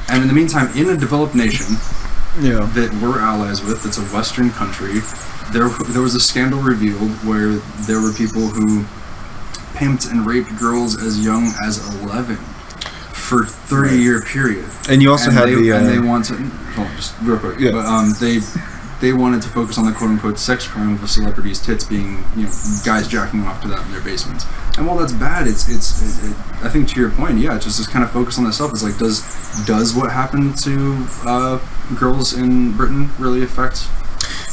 And in the meantime, in a developed nation that we're allies with, that's a Western country, there was a scandal revealed where there were people who pimped and raped girls as young as 11 for 30-year period. And you also had they want to... Hold on, just real quick. Yeah. But they wanted to focus on the quote-unquote sex crime of a celebrity's tits being, guys jacking off to that in their basements. And while that's bad, it's I think to your point, it's just this kind of focus on the self. It's does what happened to girls in Britain really affect?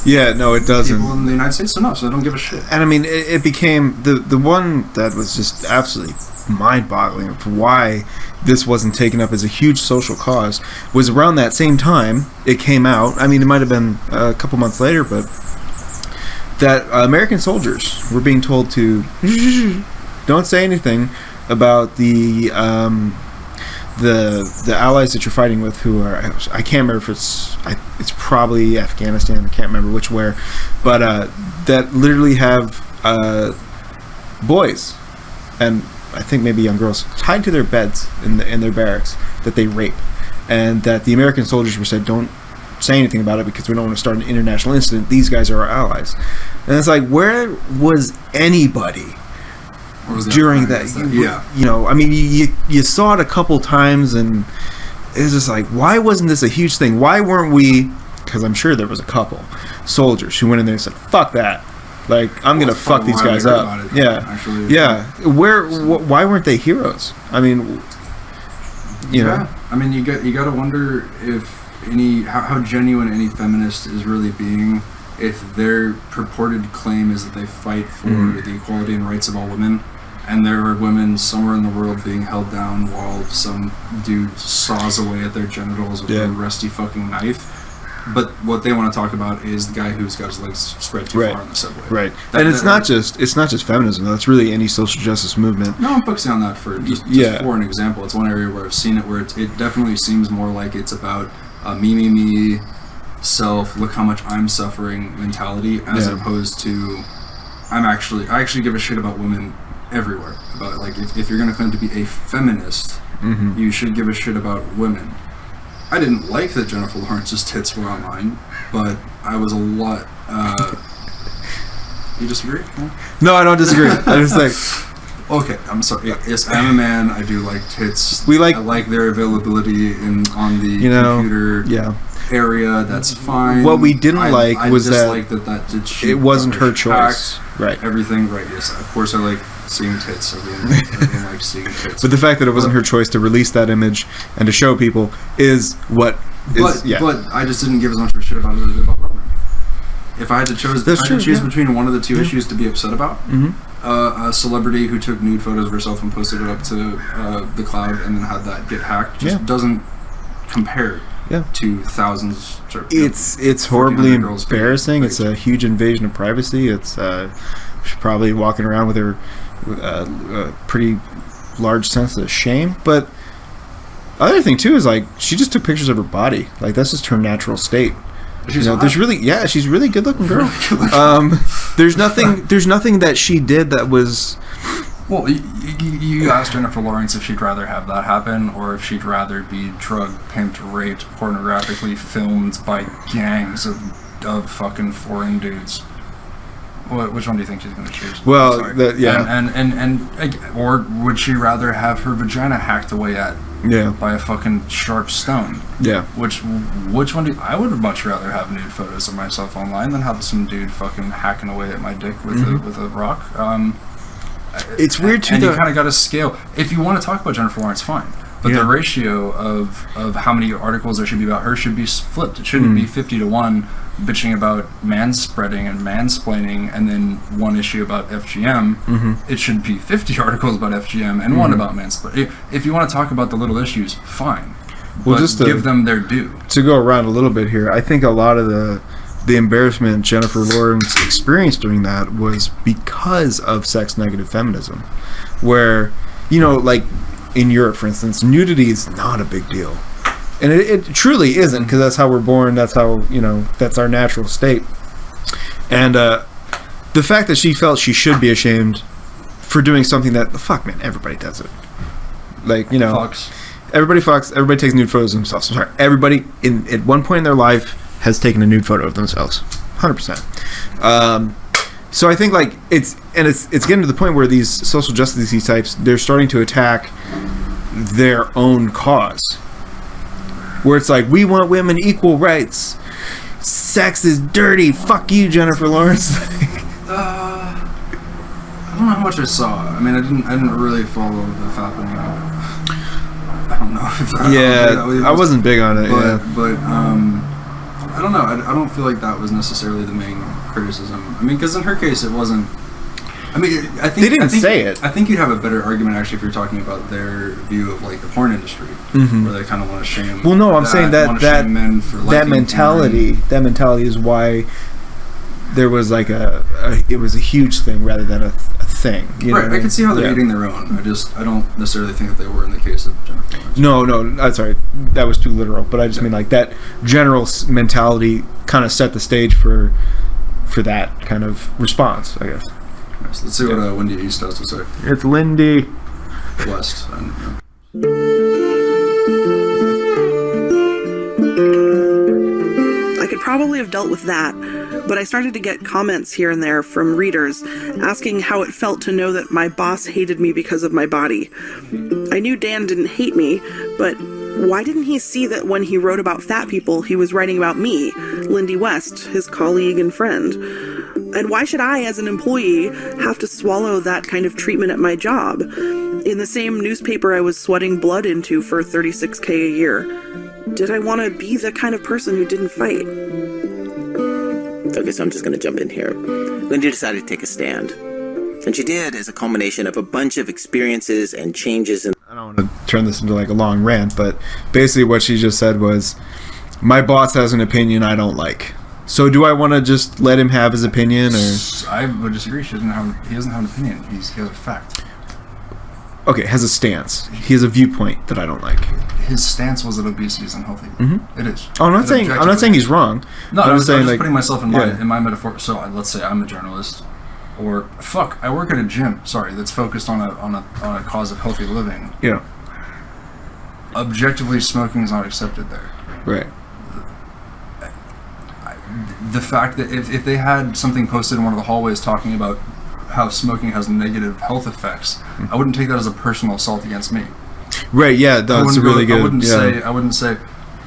Yeah, no, it doesn't. People in the United States, so I don't give a shit. And I mean, it became the one that was just absolutely mind-boggling of why this wasn't taken up as a huge social cause was around that same time it came out. I mean, it might have been a couple months later, but that American soldiers were being told to don't say anything about the allies that you're fighting with, who are, I can't remember if it's probably Afghanistan, I can't remember which where, but that literally have boys and I think maybe young girls tied to their beds in their barracks that they rape, and that the American soldiers were said, don't say anything about it because we don't want to start an international incident. These guys are our allies. And it's where was anybody during that? I mean, you saw it a couple times, and it's just why wasn't this a huge thing? Why weren't we? Because I'm sure there was a couple soldiers who went in there and said, "Fuck that." I'm gonna fuck these guys up. Why weren't they heroes? I mean, I mean, you got to wonder if how genuine any feminist is really being, if their purported claim is that they fight for the equality and rights of all women, and there are women somewhere in the world being held down while some dude saws away at their genitals with a rusty fucking knife. But what they want to talk about is the guy who's got his legs spread too far on the subway. Right. And it's not just feminism. That's really any social justice movement. No, I'm focusing on that for just for an example. It's one area where I've seen it where it definitely seems more like it's about me, self, look how much I'm suffering mentality, as opposed to I actually give a shit about women everywhere. About like if you're gonna claim to be a feminist, you should give a shit about women. I didn't like that Jennifer Lawrence's tits were online, but I was a lot. You disagree? No, I don't disagree. I just like. Okay, I'm sorry. Yes, I'm a man. I do like tits. I like their availability on the computer area. That's fine. What we didn't like was that did it wasn't her choice. Right. Everything. Right. Yes. Of course, I like seeing tits. Everyone likes seeing tits. But the fact that it wasn't her choice to release that image and to show people is what. But I just didn't give as much of a shit about it as I did about Roman. If I had to choose between one of the two issues to be upset about, a celebrity who took nude photos of herself and posted it up to the cloud and then had that get hacked just doesn't compare to thousands. It's horribly embarrassing. It's a huge invasion of privacy. It's she's probably walking around with her a pretty large sense of shame. But other thing too is like she just took pictures of her body. Like that's just her natural state. She's she's really good looking girl. There's nothing that she did that was. Well, you asked Jennifer Lawrence if she'd rather have that happen or if she'd rather be drugged, pimped, raped, pornographically filmed by gangs of fucking foreign dudes. Which one do you think she's going to choose? Well, or would she rather have her vagina hacked away at by a fucking sharp stone? Yeah. Which one I would much rather have nude photos of myself online than have some dude fucking hacking away at my dick with a rock. It's weird too. And you kind of got to scale. If you want to talk about Jennifer Lawrence, fine. But the ratio of how many articles there should be about her should be flipped. It shouldn't be 50-1 bitching about manspreading and mansplaining and then one issue about FGM. It should be 50 articles about FGM and one about mansplaining. If you want to talk about the little issues, fine. Well, just give them their due. To go around a little bit here, I think a lot of the embarrassment Jennifer Lawrence experienced during that was because of sex-negative feminism. Where, like in Europe, for instance, nudity is not a big deal. And it truly isn't, because that's how we're born, that's how, that's our natural state. And the fact that she felt she should be ashamed for doing something that, fuck man, everybody does it. Like, Fucks. Everybody fucks, everybody takes nude photos of themselves. I'm sorry, everybody at one point in their life has taken a nude photo of themselves. 100%. So I think like it's getting to the point where these social justice types, they're starting to attack their own cause. Where it's like, we want women equal rights. Sex is dirty. Fuck you, Jennifer Lawrence. I don't know how much I saw. I mean, I didn't really follow the happening. I don't know if that. I wasn't big on it. But I don't know. I don't feel like that was necessarily the main criticism. I mean, because in her case, it wasn't. I mean, I think they didn't say it. I think you'd have a better argument actually if you're talking about their view of like the porn industry, where they kind of want to shame. Well, no, I'm saying that men for that mentality. Porn. That mentality is why there was like it was a huge thing rather than a thing. Right. I can see how they're eating their own. I don't necessarily think that they were in the case of Jennifer Lawrence. No, I'm sorry, that was too literal. But I just mean like that general mentality kind of set the stage for that kind of response, I guess. Let's see what Wendy East has to say. It's Lindy West. I could probably have dealt with that, but I started to get comments here and there from readers asking how it felt to know that my boss hated me because of my body. I knew Dan didn't hate me, but why didn't he see that when he wrote about fat people, he was writing about me, Lindy West, his colleague and friend? And why should I, as an employee, have to swallow that kind of treatment at my job? In the same newspaper I was sweating blood into for $36K a year. Did I want to be the kind of person who didn't fight? Okay, so I'm just going to jump in here. Lindy decided to take a stand. And she did as a culmination of a bunch of experiences and changes. I don't want to turn this into like a long rant, but basically what she just said was, my boss has an opinion I don't like. So do I want to just let him have his opinion, or? I would disagree. He doesn't have an opinion. He has a fact. okay, has a stance. He has a viewpoint that I don't like. His stance was that obesity is unhealthy. It is. Oh, I'm not saying he's wrong. No, I'm I was saying just putting myself in yeah. my metaphor. So let's say I'm a journalist, or I work at a gym. Sorry, that's focused on a cause of healthy living. Yeah. Objectively, smoking is not accepted there. Right. The fact that if they had something posted in one of the hallways talking about how smoking has negative health effects, I wouldn't take that as a personal assault against me. Right. Yeah. That's really good. I wouldn't say.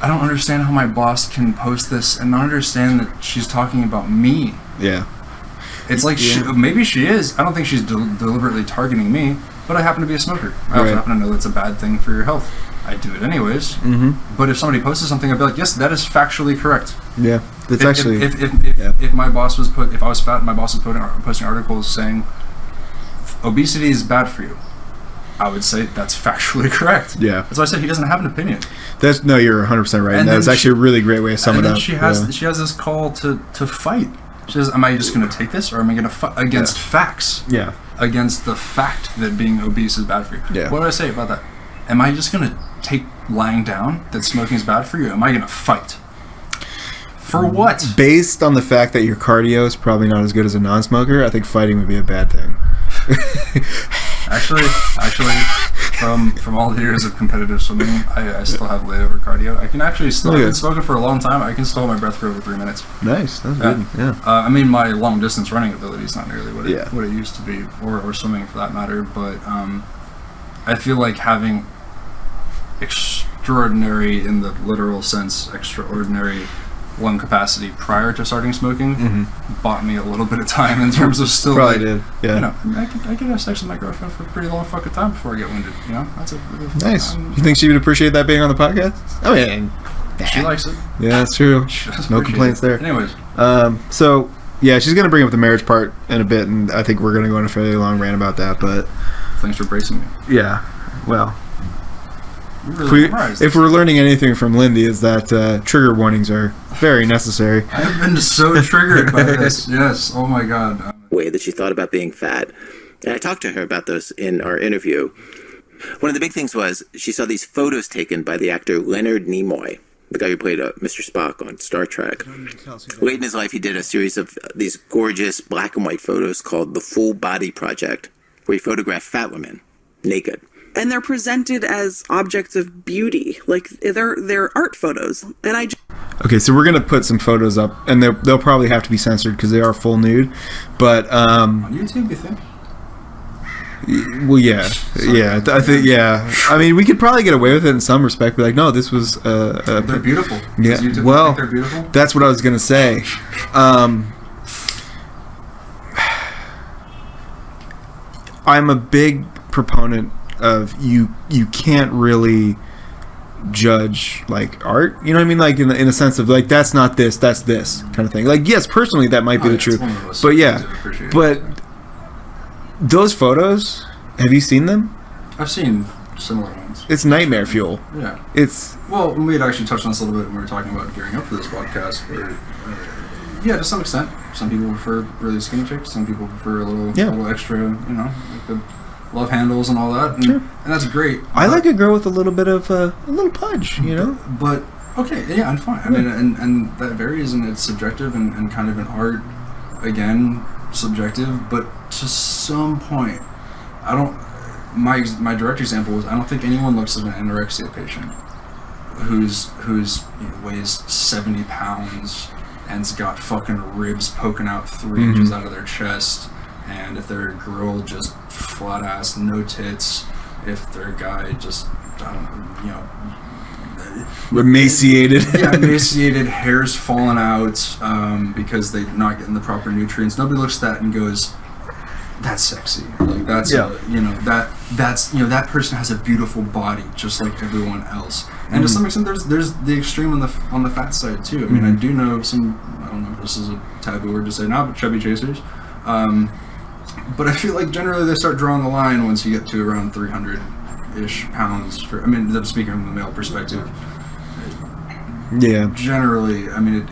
I don't understand how my boss can post this and not understand that she's talking about me. Yeah. It's like maybe she is. I don't think she's deliberately targeting me, but I happen to be a smoker. I also happen to know that's a bad thing for your health. I do it anyways. But if somebody posted something, I'd be like, yes, that is factually correct. Yeah, that's actually. If my boss was if I was fat, and my boss was posting articles saying obesity is bad for you, I would say that's factually correct. Yeah, that's why I said he doesn't have an opinion. You're 100% right. And that's actually a really great way to sum it up. She has this call to fight. She says, am I just going to take this, or am I going to fight against facts? Yeah. Against the fact that being obese is bad for you. Yeah. What do I say about that? Am I just going to take lying down that smoking is bad for you? Am I going to fight? For what? Based on the fact that your cardio is probably not as good as a non-smoker, I think fighting would be a bad thing. Actually, from all the years of competitive swimming, I still have layover cardio. I can actually still I've been smoking for a long time. I can still hold my breath for over 3 minutes. Nice, that's good. Yeah. I mean, my long distance running ability is not nearly what it used to be, or swimming for that matter. But I feel like having extraordinary, in the literal sense, extraordinary lung capacity prior to starting smoking bought me a little bit of time in terms of still probably did. Yeah. You know, I could have sex with my girlfriend for a pretty long fucking time before I get winded. You know, that's nice. You think she would appreciate that being on the podcast? I mean, she likes it. Yeah, that's true. No complaints there. Anyways, so yeah, she's gonna bring up the marriage part in a bit, and I think we're gonna go on a fairly long rant about that. But thanks for bracing me. Yeah. Well. Really if we're learning anything from Lindy, is that trigger warnings are very necessary. I have been so triggered by this. Yes. Oh my God. Way that she thought about being fat. And I talked to her about those in our interview. One of the big things was she saw these photos taken by the actor Leonard Nimoy, the guy who played Mr. Spock on Star Trek. Late in his life, he did a series of these gorgeous black and white photos called the Full Body Project, where he photographed fat women naked. And they're presented as objects of beauty, like they're art photos. And okay, so we're gonna put some photos up, and they'll probably have to be censored because they are full nude. But on YouTube, you think? Well, yeah, I think, yeah. I mean, we could probably get away with it in some respect. Be like, no, this was. They're beautiful. Yeah. Well, they're beautiful? That's what I was gonna say. I'm a big proponent of you can't really judge like art, you know what I mean, like in a sense of like that's not this, that's this kind of thing. Like yes, personally that might be the truth, but yeah, but those photos, have you seen them? I've seen similar ones. It's nightmare fuel. Yeah, it's we had actually touched on this a little bit when we were talking about gearing up for this podcast, where yeah, to some extent some people prefer really skinny chicks, some people prefer a little extra, you know, like the love handles and all that, and, and that's great. I like a girl with a little bit of a little pudge, you know. But okay, yeah, I'm fine. I mean, and that varies, and it's subjective, and kind of an art, again, subjective. But to some point, I don't. My direct example was I don't think anyone looks at an anorexia patient who's weighs 70 pounds and's got fucking ribs poking out 3 inches out of their chest. And if they're a girl, just flat ass, no tits. If they're a guy, just, I don't know, you know. Emaciated. Yeah, emaciated, hair's falling out because they're not getting the proper nutrients. Nobody looks at that and goes, that's sexy. Like, that's, that person has a beautiful body, just like everyone else. And to some extent, there's the extreme on the fat side, too. I mean, I do know some, I don't know if this is a taboo word to say now, but chubby chasers. But I feel like generally they start drawing the line once you get to around 300-ish pounds. I'm speaking from the male perspective. Yeah. Generally, I mean,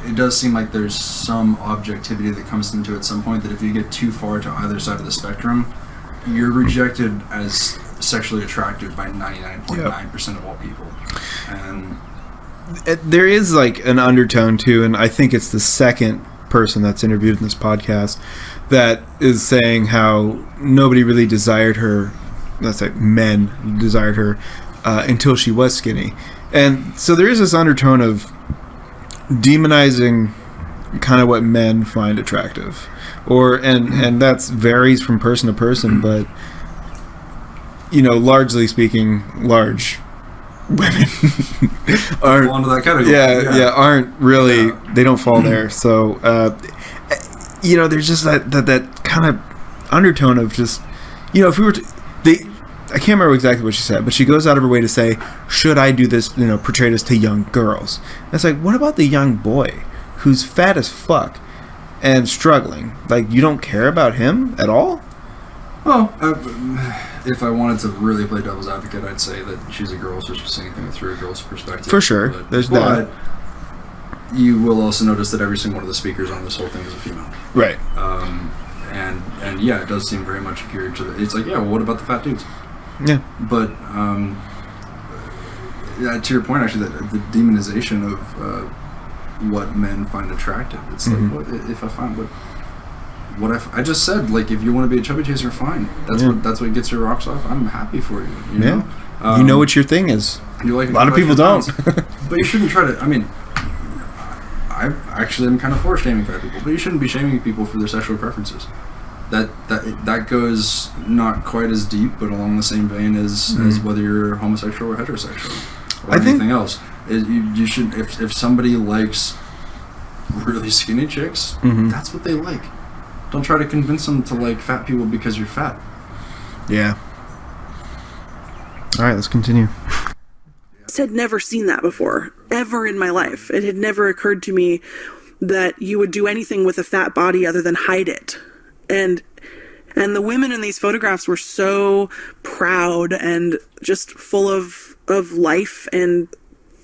it does seem like there's some objectivity that comes into it at some point, that if you get too far to either side of the spectrum, you're rejected as sexually attractive by 99.9% of all people. And there is like an undertone too, and I think it's the second person that's interviewed in this podcast that is saying how nobody really desired her, let's say men desired her until she was skinny. And so there is this undertone of demonizing kind of what men find attractive, and that's varies from person to person, but largely speaking, large women aren't fall into that category. aren't really, they don't fall there. So there's just that kind of undertone of just, if we were to, I can't remember exactly what she said, but she goes out of her way to say, should I do this, portray this to young girls? And it's like, what about the young boy who's fat as fuck and struggling? Like, you don't care about him at all? Well, if I wanted to really play devil's advocate, I'd say that she's a girl, so she's saying things through a girl's perspective. For sure. There's that. You will also notice that every single one of the speakers on this whole thing is a female. Right. And yeah, it does seem very much geared to it's like, yeah, well, what about the fat dudes? Yeah. But to your point, actually, that the demonization of what men find attractive. It's like, what if I find what I just said, like, if you want to be a chubby chaser, fine. That's what gets your rocks off. I'm happy for you. You know? You know what your thing is. You like a lot of people don't. But you shouldn't try to. I mean, I actually am kind of for shaming fat people, but you shouldn't be shaming people for their sexual preferences. That goes not quite as deep, but along the same vein as whether you're homosexual or heterosexual or anything else. You should, if somebody likes really skinny chicks, that's what they like. Don't try to convince them to like fat people because you're fat. Yeah. All right, let's continue. I had never seen that before, ever in my life. It had never occurred to me that you would do anything with a fat body other than hide it. And the women in these photographs were so proud and just full of life, and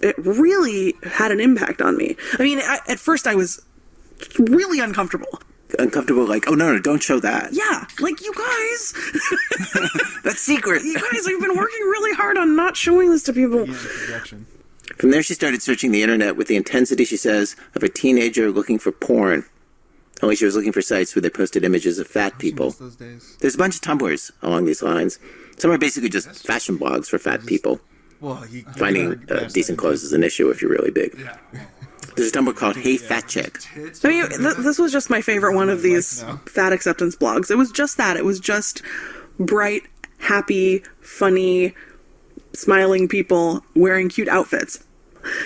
it really had an impact on me. I mean, at first I was really uncomfortable, like, oh no, don't show that. Yeah, like, you guys, that's secret. You guys, I've been working really hard on not showing this to people. From there, she started searching the internet with the intensity, she says, of a teenager looking for porn. Only she was looking for sites where they posted images of fat people. There's a bunch of Tumblrs along these lines. Some are basically just fashion blogs for fat people. Finding decent clothes is an issue if you're really big. There's a Tumblr called Hey Fat Chick. I mean, this was just my favorite one of these fat acceptance blogs. It was just that. It was just bright, happy, funny, smiling people wearing cute outfits.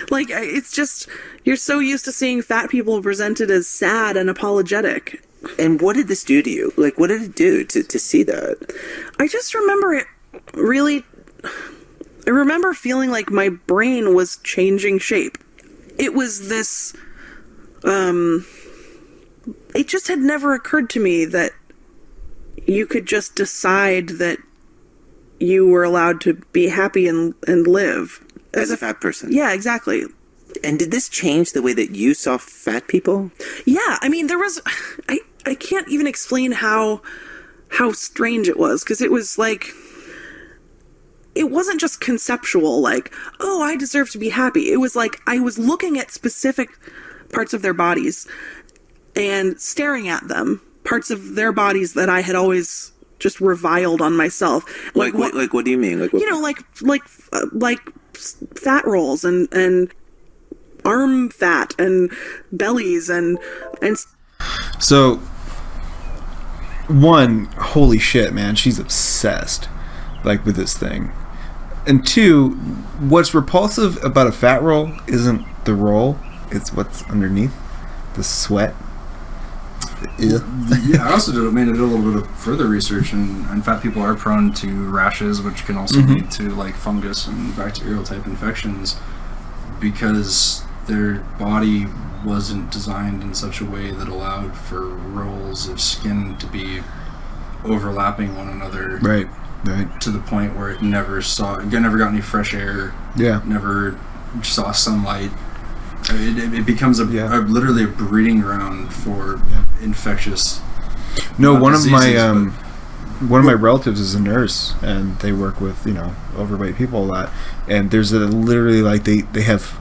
Like, it's just, you're so used to seeing fat people presented as sad and apologetic. And what did this do to you? Like, what did it do to see that? I just remember it really, I remember feeling like my brain was changing shape. It was this, it just had never occurred to me that you could just decide that you were allowed to be happy and live. As a fat person. Yeah, exactly. And did this change the way that you saw fat people? Yeah, I mean, there was, I can't even explain how strange it was, because it was like, it wasn't just conceptual, like, oh, I deserve to be happy. It was like, I was looking at specific parts of their bodies and staring at them, parts of their bodies that I had always just reviled on myself. Like what do you mean? Like, what? You know, like fat rolls and arm fat and bellies and so, one, holy shit, man, she's obsessed, like, with this thing. And two, what's repulsive about a fat roll isn't the roll, it's what's underneath, the sweat. Yeah, I also did a little bit of further research, and fat people are prone to rashes, which can also lead to like fungus and bacterial type infections, because their body wasn't designed in such a way that allowed for rolls of skin to be overlapping one another. Right. To the point where it never got any fresh air. Yeah. Never saw sunlight. It becomes literally a breeding ground for infectious. No, one of my one of my relatives is a nurse, and they work with overweight people a lot, and there's literally like they have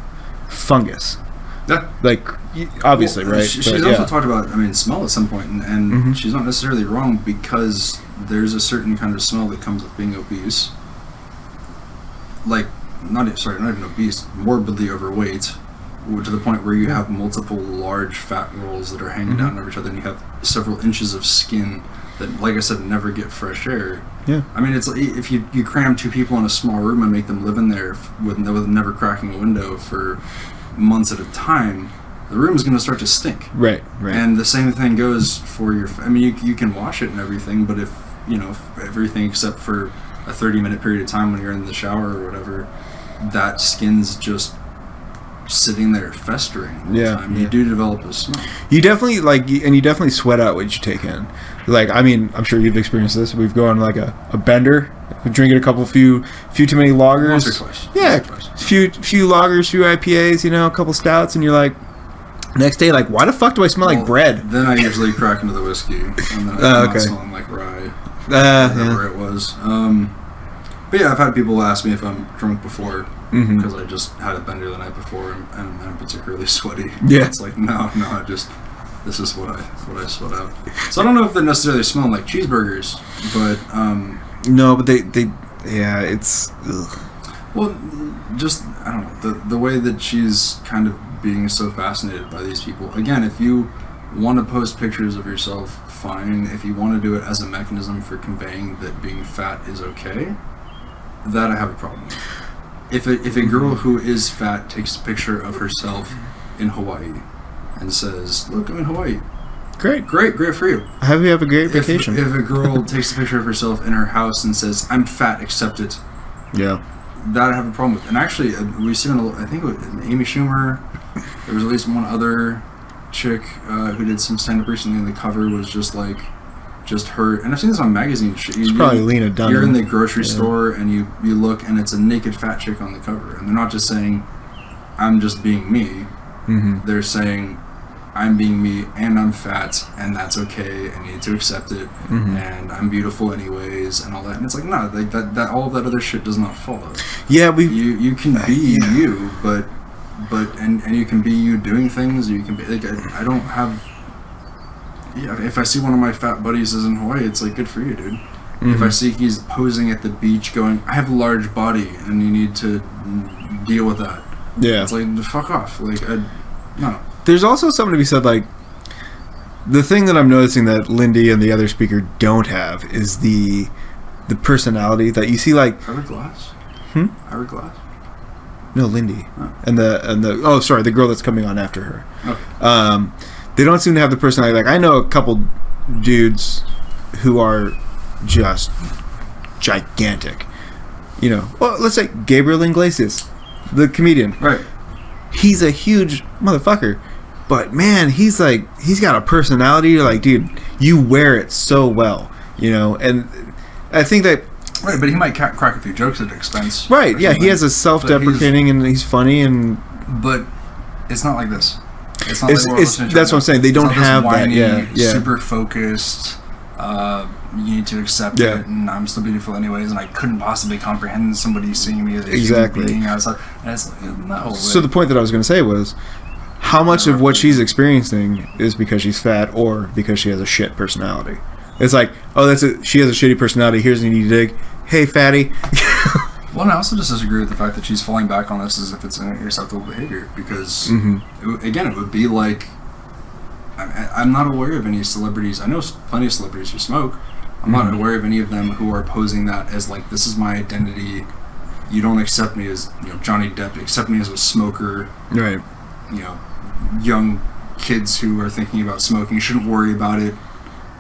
fungus. Yeah. Like obviously, right? She's also talked about smell at some point, and she's not necessarily wrong, because there's a certain kind of smell that comes with being obese. Like not even obese, morbidly overweight, to the point where you have multiple large fat rolls that are hanging down over each other, and you have several inches of skin that, like I said, never get fresh air. Yeah. I mean, it's like if you cram 2 people in a small room and make them live in there with never cracking a window for months at a time, the room is going to start to stink. Right. And the same thing goes for your. I mean, you can wash it and everything, but if everything except for a 30-minute period of time when you're in the shower or whatever, that skin's just sitting there festering all the time. You do develop a smell. You definitely you definitely sweat out what you take in. Like, I mean, I'm sure you've experienced this. We've gone like a bender, drinking a few too many lagers. Once or twice. Yeah, few lagers, few IPAs, a couple stouts, and you're like, next day, like, why the fuck do I smell like bread? Then I usually crack into the whiskey, and then I'm not smelling like rye. Whatever it was. But yeah, I've had people ask me if I'm drunk before, because I just had a bender the night before, and I'm particularly sweaty. Yeah. It's like, no, this is what I sweat out. So I don't know if they're necessarily smelling like cheeseburgers, but no, but they it's ugh. Well, just I don't know, the way that she's kind of being so fascinated by these people. Again, if you want to post pictures of yourself, fine. If you want to do it as a mechanism for conveying that being fat is okay, that I have a problem with. If a girl who is fat takes a picture of herself in Hawaii and says, "Look, I'm in Hawaii," great for you. I hope you have a great vacation. If a girl takes a picture of herself in her house and says, "I'm fat, accept it," yeah, that I have a problem with. And actually, we've seen I think it was Amy Schumer. There was at least one other chick who did some stand-up recently, and the cover was just her. And I've seen this on magazine shit. It's probably Lena Dunham. You're in the grocery store and you look, and it's a naked fat chick on the cover, and they're not just saying, "I'm just being me." They're saying, "I'm being me, and I'm fat, and that's okay. I need to accept it, and I'm beautiful anyways," and all that. And it's like, no, like that all of that other shit does not follow. Yeah, you can be you, but and you can be you doing things. You can be like, I don't have. Yeah, if I see one of my fat buddies is in Hawaii, it's like, good for you, dude. If I see he's posing at the beach going, "I have a large body and you need to deal with that," it's like, fuck off. Like, no. There's also something to be said, like, the thing that I'm noticing that Lindy and the other speaker don't have is the personality that you see, like... Hourglass? Hourglass? No, Lindy. Oh. And the girl that's coming on after her. Okay. They don't seem to have the personality. Like, I know a couple dudes who are just gigantic. Well, let's say Gabriel Iglesias, the comedian. Right. He's a huge motherfucker, but man, he's got a personality. You're like, dude, you wear it so well, and I think that... Right, but he might crack a few jokes at expense. Right, yeah, he has a self-deprecating, and he's funny, but it's not like this. It's not that's what I'm saying. They don't have that. Yeah. Super focused. You need to accept it, and I'm still beautiful anyways, and I couldn't possibly comprehend somebody seeing me as a human being outside. And it's like, no. So the point that I was going to say was, how much of what she's experiencing is because she's fat or because she has a shit personality? It's like, oh, she has a shitty personality. Here's what you need to dig. Hey, fatty. Well, and I also just disagree with the fact that she's falling back on this as if it's an acceptable behavior, because, again, it would be like, I'm not aware of any celebrities. I know plenty of celebrities who smoke. I'm not aware of any of them who are posing that as like, this is my identity. You don't accept me as, Johnny Depp. Accept me as a smoker. Right. Young kids who are thinking about smoking shouldn't worry about it,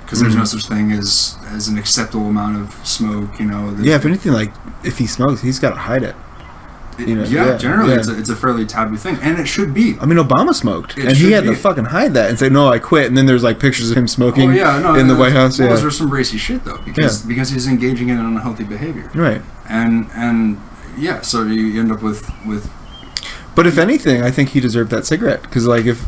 because there's no such thing as an acceptable amount of smoke. Yeah, if anything, like, if he smokes, he's got to hide it. Generally, it's a fairly taboo thing, and it should be. I mean, Obama smoked, and he had to fucking hide that and say, "No, I quit." And then there's like pictures of him smoking in the White House. Well, there's some racy shit though, because he's engaging in unhealthy behavior. Right. And so you end up with. But if anything, I think he deserved that cigarette, because like if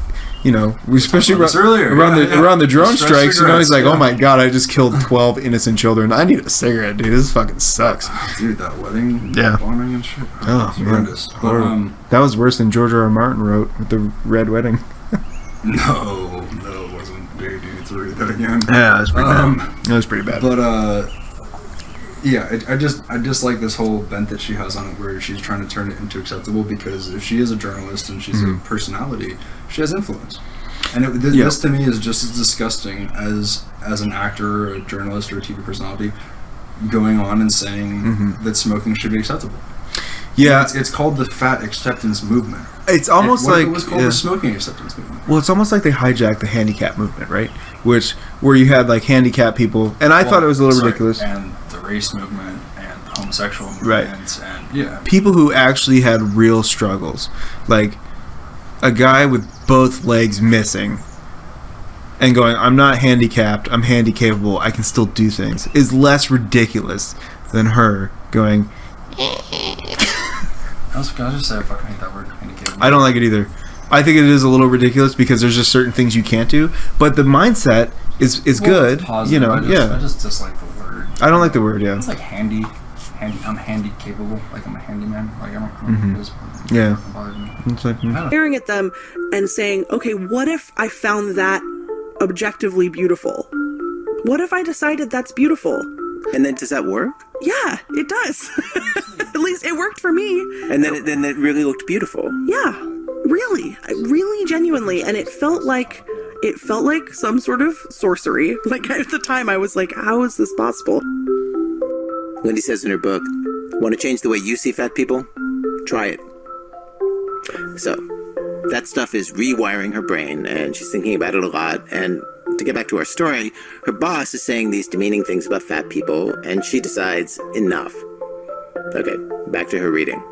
especially around the drone strikes. He's like, oh my god, I just killed 12 innocent children. I need a cigarette, dude. This fucking sucks. Dude, that wedding Yeah. bombing and shit. Oh, It's horrendous. man. But, That was worse than George R. R. Martin wrote with the Red Wedding. no, it wasn't. Dude, you need to read that again. Yeah, that was pretty bad. That was pretty bad. But yeah, I just like this whole bent that she has on it, where she's trying to turn it into acceptable, because if she is a journalist and she's a personality, she has influence, and this to me is just as disgusting as an actor or a journalist or a TV personality going on and saying that smoking should be acceptable. Yeah, it's called the fat acceptance movement. It's almost like it was called the smoking acceptance movement. Well, it's almost like they hijacked the handicap movement, right? Where you had like handicapped people, and I thought it was a little ridiculous. And the race movement and the homosexual movement, Right. and people who actually had real struggles, like a guy with both legs missing, and going, "I'm not handicapped. I'm handicapable. I can still do things," is less ridiculous than her going. Can I just say I fucking hate that word, handicapable? I don't like it either. I think it is a little ridiculous because there's just certain things you can't do, but the mindset is good. It's positive. I just dislike the word. I don't like the word. Yeah. It's like handy. I'm handy capable. Like I'm a handyman. Like I don't. Yeah. Bother me. It's like, Staring at them and saying, okay, what if I found that objectively beautiful? What if I decided that's beautiful? And then does that work? Yeah, it does. At least it worked for me. And then it really looked beautiful. Yeah, really genuinely. And it felt like some sort of sorcery. Like at the time I was like, how is this possible? Wendy says in her book, want to change the way you see fat people? Try it. So, that stuff is rewiring her brain, and she's thinking about it a lot. And to get back to our story, her boss is saying these demeaning things about fat people, and she decides, enough. Okay, back to her reading.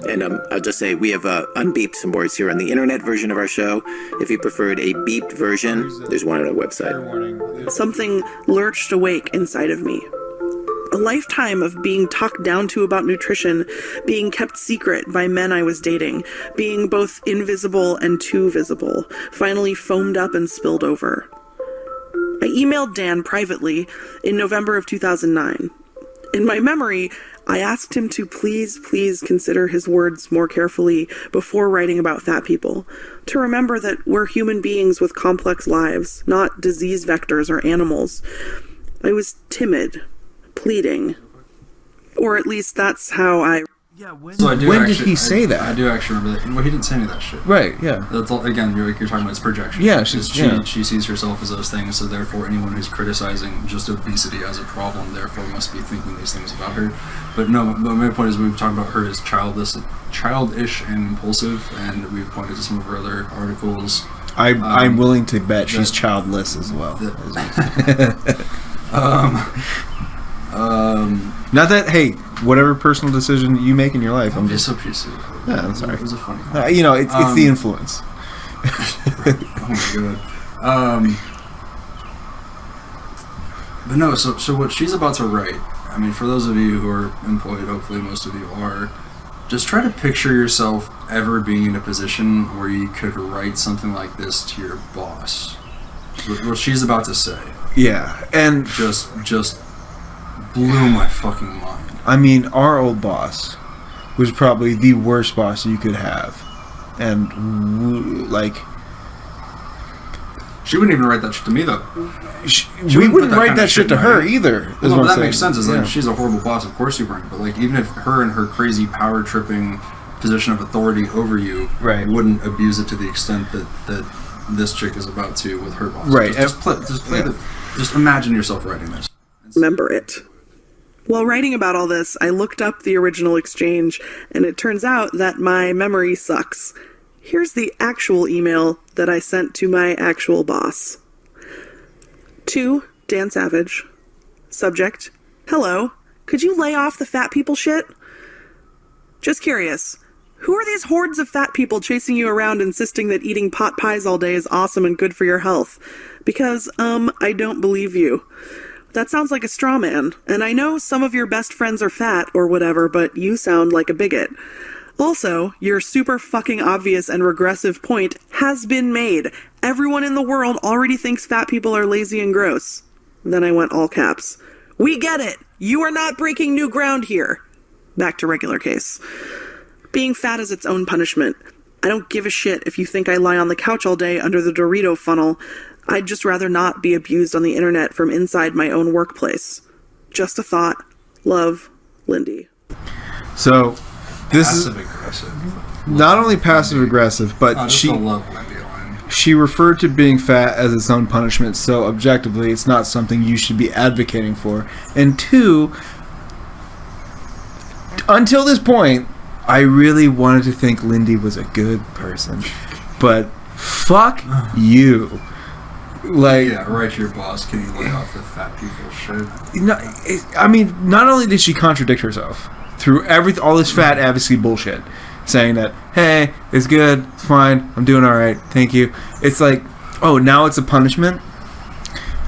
And I'll just say, we have unbeeped some words here on the internet version of our show. If you preferred a beeped version, there's one on our website. Something lurched awake inside of me. A lifetime of being talked down to about nutrition, being kept secret by men I was dating, being both invisible and too visible, finally foamed up and spilled over. I emailed Dan privately in November of 2009. In my memory, I asked him to please consider his words more carefully before writing about fat people, to remember that we're human beings with complex lives, not disease vectors or animals. I was timid, pleading, or at least that's how I... yeah, when did he say that? I do actually remember that. Well, he didn't say any of that shit. Right, yeah. That's all, again, you're talking about, it's projection. Yeah, she sees herself as those things, so therefore anyone who's criticizing just obesity as a problem therefore must be thinking these things about her. But no, my point is we've talked about her as childish and impulsive, and we've pointed to some of her other articles. I'm willing to bet she's childless as well. Not that, hey, whatever personal decision you make in your life, I'm just... so PC. Yeah, I'm sorry. It was a funny it's the influence. Oh my god. But no, so what she's about to write, I mean, for those of you who are employed, hopefully most of you are, just try to picture yourself ever being in a position where you could write something like this to your boss. What she's about to say. Yeah, and... Just blew my fucking mind. I mean, our old boss was probably the worst boss you could have. And, like... She wouldn't even write that shit to me, though. We wouldn't write that shit to her either. Well, no, that makes sense. Is like, she's a horrible boss, of course you wouldn't. But like, even if her and her crazy power-tripping position of authority over you wouldn't abuse it to the extent that this chick is about to with her boss. Right. Just imagine yourself writing this. Remember it. While writing about all this, I looked up the original exchange, and it turns out that my memory sucks. Here's the actual email that I sent to my actual boss. To Dan Savage. Subject: hello, could you lay off the fat people shit? Just curious. Who are these hordes of fat people chasing you around insisting that eating pot pies all day is awesome and good for your health? Because, I don't believe you. That sounds like a straw man, and I know some of your best friends are fat or whatever, but you sound like a bigot. Also, your super fucking obvious and regressive point has been made. Everyone in the world already thinks fat people are lazy and gross. Then I went all caps. We get it. You are not breaking new ground here. Back to regular case. Being fat is its own punishment. I don't give a shit if you think I lie on the couch all day under the Dorito funnel. I'd just rather not be abused on the internet from inside my own workplace. Just a thought. Love, Lindy. So, this Passive is aggressive. not only passive aggressive, but Just she the love Lindy line. she referred to being fat as its own punishment. So objectively, it's not something you should be advocating for. And two, until this point, I really wanted to think Lindy was a good person, but fuck you. Like, Yeah, write to your boss. Can you lay off the fat people shit? I mean, not only did she contradict herself through all this fat advocacy bullshit, saying that, hey, it's good, it's fine, I'm doing all right, thank you. It's like, oh, now it's a punishment.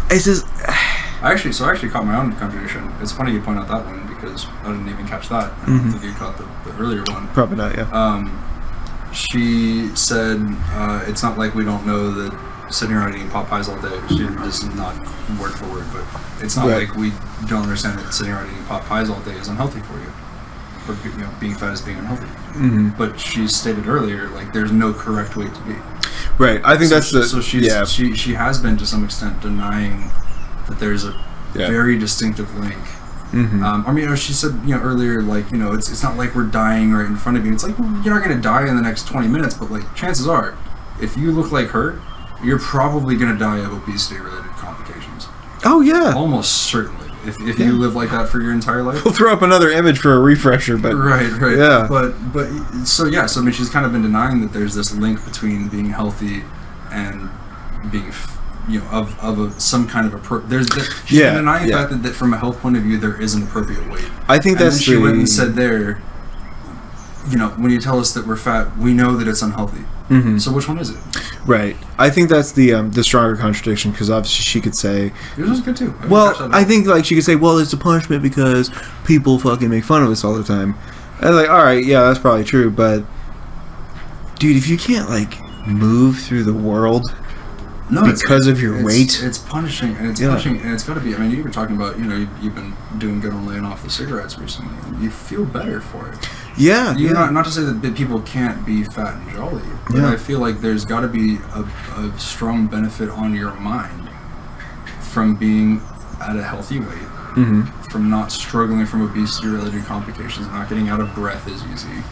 It's just, I actually caught my own contradiction. It's funny you point out that one because I didn't even catch that. I don't think you caught the earlier one. probably not, yeah. She said, it's not like we don't know that sitting around eating pot pies all day. This is not word for word, but it's not Right. like we don't understand that sitting around eating pot pies all day is unhealthy for you. Or being fat is being unhealthy. But she stated earlier, like, there's no correct way to be. Right, I think that's the... So she's, yeah. she has been, to some extent, denying that there's a very distinctive link. I mean, she said, earlier, like, it's not like we're dying right in front of you. It's like, well, you're not going to die in the next 20 minutes, but, like, chances are, if you look like her, you're probably going to die of obesity-related complications. Oh, yeah. Almost certainly. If you live like that for your entire life. We'll throw up another image for a refresher, but... Right. Yeah. So I mean, she's kind of been denying that there's this link between being healthy and being, some kind of she's been denying the fact that from a health point of view, there is an appropriate weight. I think And that's then she went and said there, when you tell us that we're fat, we know that it's unhealthy. So which one is it? Right. I think that's the stronger contradiction, because obviously she could say... Yours was good too. I think, like, she could say, well, it's a punishment because people fucking make fun of us all the time. And I'm like, alright, yeah, that's probably true, but... Dude, if you can't, like, move through the world because of your weight... It's punishing, and it's punishing, and it's got to be... I mean, you were talking about, you've been doing good on laying off the cigarettes recently, and you feel better for it. Yeah, Not to say that people can't be fat and jolly, but I feel like there's got to be a strong benefit on your mind from being at a healthy weight, from not struggling from obesity-related complications, not getting out of breath as easy.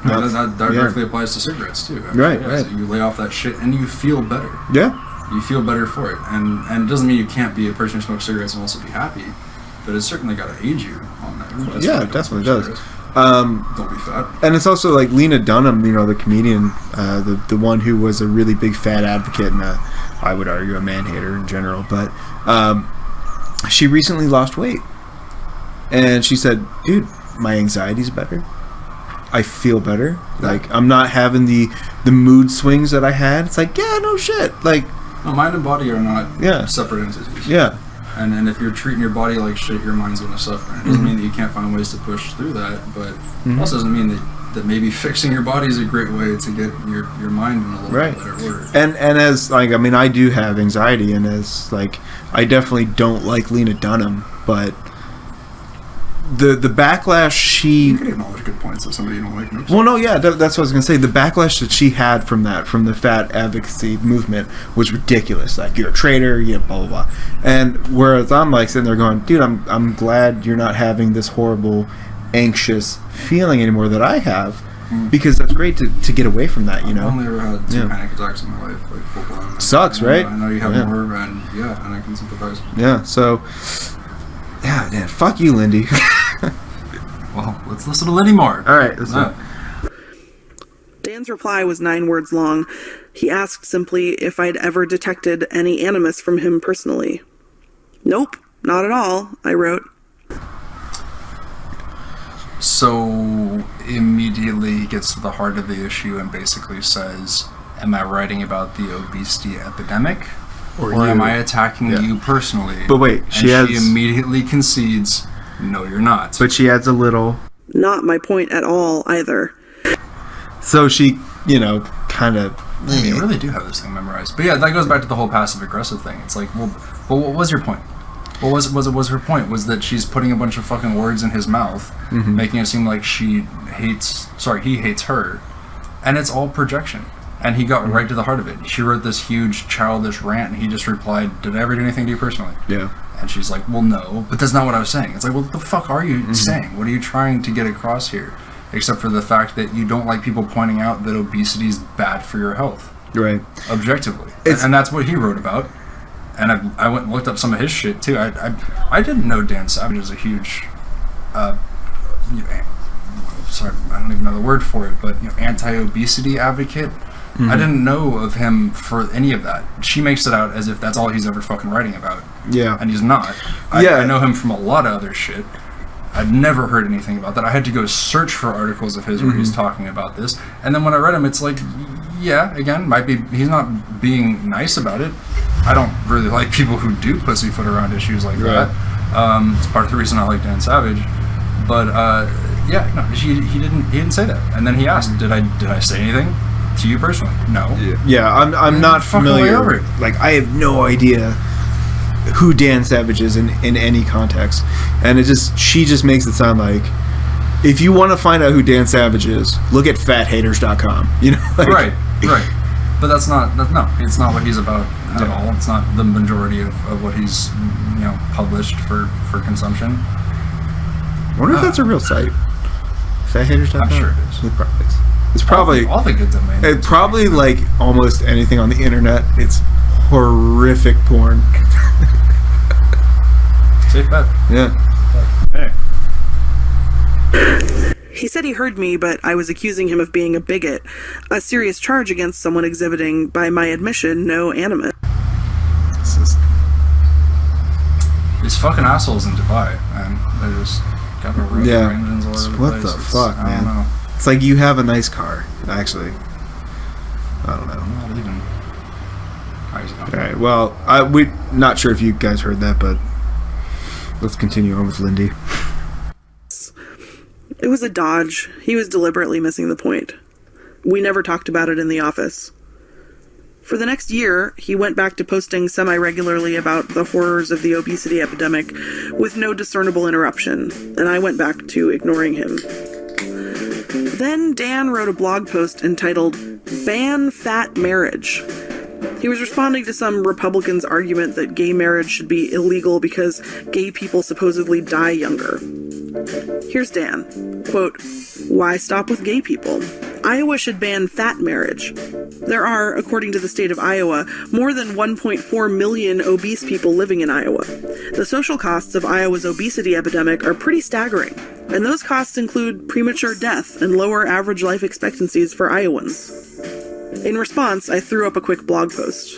That directly applies to cigarettes too. Actually. Right. So you lay off that shit and you feel better. Yeah. You feel better for it, and it doesn't mean you can't be a person who smokes cigarettes and also be happy. But it's certainly got to aid you on that. It definitely does. Don't be fat. And it's also like Lena Dunham, the comedian, the one who was a really big fat advocate and I would argue a man-hater in general, but she recently lost weight. And she said, dude, my anxiety's better. I feel better. Like, I'm not having the mood swings that I had. It's like, yeah, no shit. Like, no, mind and body are not separate entities. Yeah. And if you're treating your body like shit, your mind's going to suffer. And it doesn't mean that you can't find ways to push through that, but it also doesn't mean that maybe fixing your body is a great way to get your mind in a little bit better order. And as, like, I mean, I do have anxiety, and as, like, I definitely don't like Lena Dunham, but the backlash You can acknowledge good points of somebody you don't like. Well, no, yeah, that's what I was going to say. The backlash that she had from the fat advocacy movement was ridiculous. Like, you're a traitor, blah, blah, blah. And whereas I'm, like, sitting there going, dude, I'm glad you're not having this horrible, anxious feeling anymore that I have, because that's great to get away from that, I've only ever had 2 panic attacks in my life, like, full blown. Sucks, right? I know you have more, and and I can sympathize. Yeah, so... Yeah, man, fuck you, Lindy. Well, let's listen to Lindy more. All right, listen. Dan's reply was 9 words long. He asked simply if I'd ever detected any animus from him personally. Nope, not at all, I wrote. So, immediately gets to the heart of the issue and basically says, am I writing about the obesity epidemic? Or am I attacking you personally? But wait, she immediately concedes, no, you're not. But she adds a little... not my point at all either. So she, kind of... Man, you really do have this thing memorized. But yeah, that goes back to the whole passive-aggressive thing. It's like, well, what was your point? What was her point? Was that she's putting a bunch of fucking words in his mouth, making it seem like he hates her, and it's all projection. And he got right to the heart of it. She wrote this huge childish rant, and he just replied, "Did I ever do anything to you personally?" Yeah. And she's like, "Well, no, but that's not what I was saying." It's like, well, what the fuck are you saying? What are you trying to get across here? Except for the fact that you don't like people pointing out that obesity is bad for your health. Right. Objectively. And that's what he wrote about. And I went and looked up some of his shit, too. I didn't know Dan Savage is a huge... sorry, I don't even know the word for it, but anti-obesity advocate. I didn't know of him for any of that. She makes it out as if that's all he's ever fucking writing about. Yeah. And he's not. I know him from a lot of other shit. I'd never heard anything about that. I had to go search for articles of his where he's talking about this. And then when I read him, it's like, yeah, again, he's not being nice about it. I don't really like people who do pussyfoot around issues like that. It's part of the reason I like Dan Savage. But yeah, no, he didn't say that. And then he asked, did I say anything to you personally? No. Yeah, I'm not familiar. Like, I have no idea who Dan Savage is in any context, and she just makes it sound like, if you want to find out who Dan Savage is, look at fathaters.com. Right. But it's not what he's about at all. It's not the majority of what he's published for consumption. I wonder if that's a real site. Fathaters.com. I'm sure it is. It probably is. It's probably all the good domain. It's probably like almost anything on the internet. It's horrific porn. Safe bet. Yeah. Hey. He said he heard me, but I was accusing him of being a bigot, a serious charge against someone exhibiting, by my admission, no animus. These fucking assholes in Dubai, man. They just got their road engines all over the what place. The fuck, I man? don't know. It's like you have a nice car, actually. I don't know. Not even. Alright, well, we're not sure if you guys heard that, but let's continue on with Lindy. It was a dodge. He was deliberately missing the point. We never talked about it in the office. For the next year, he went back to posting semi-regularly about the horrors of the obesity epidemic with no discernible interruption, and I went back to ignoring him. Then Dan wrote a blog post entitled, "Ban Fat Marriage." He was responding to some Republicans' argument that gay marriage should be illegal because gay people supposedly die younger. Here's Dan. Quote, "Why stop with gay people? Iowa should ban fat marriage. There are, according to the state of Iowa, more than 1.4 million obese people living in Iowa. The social costs of Iowa's obesity epidemic are pretty staggering, and those costs include premature death and lower average life expectancies for Iowans." In response, I threw up a quick blog post.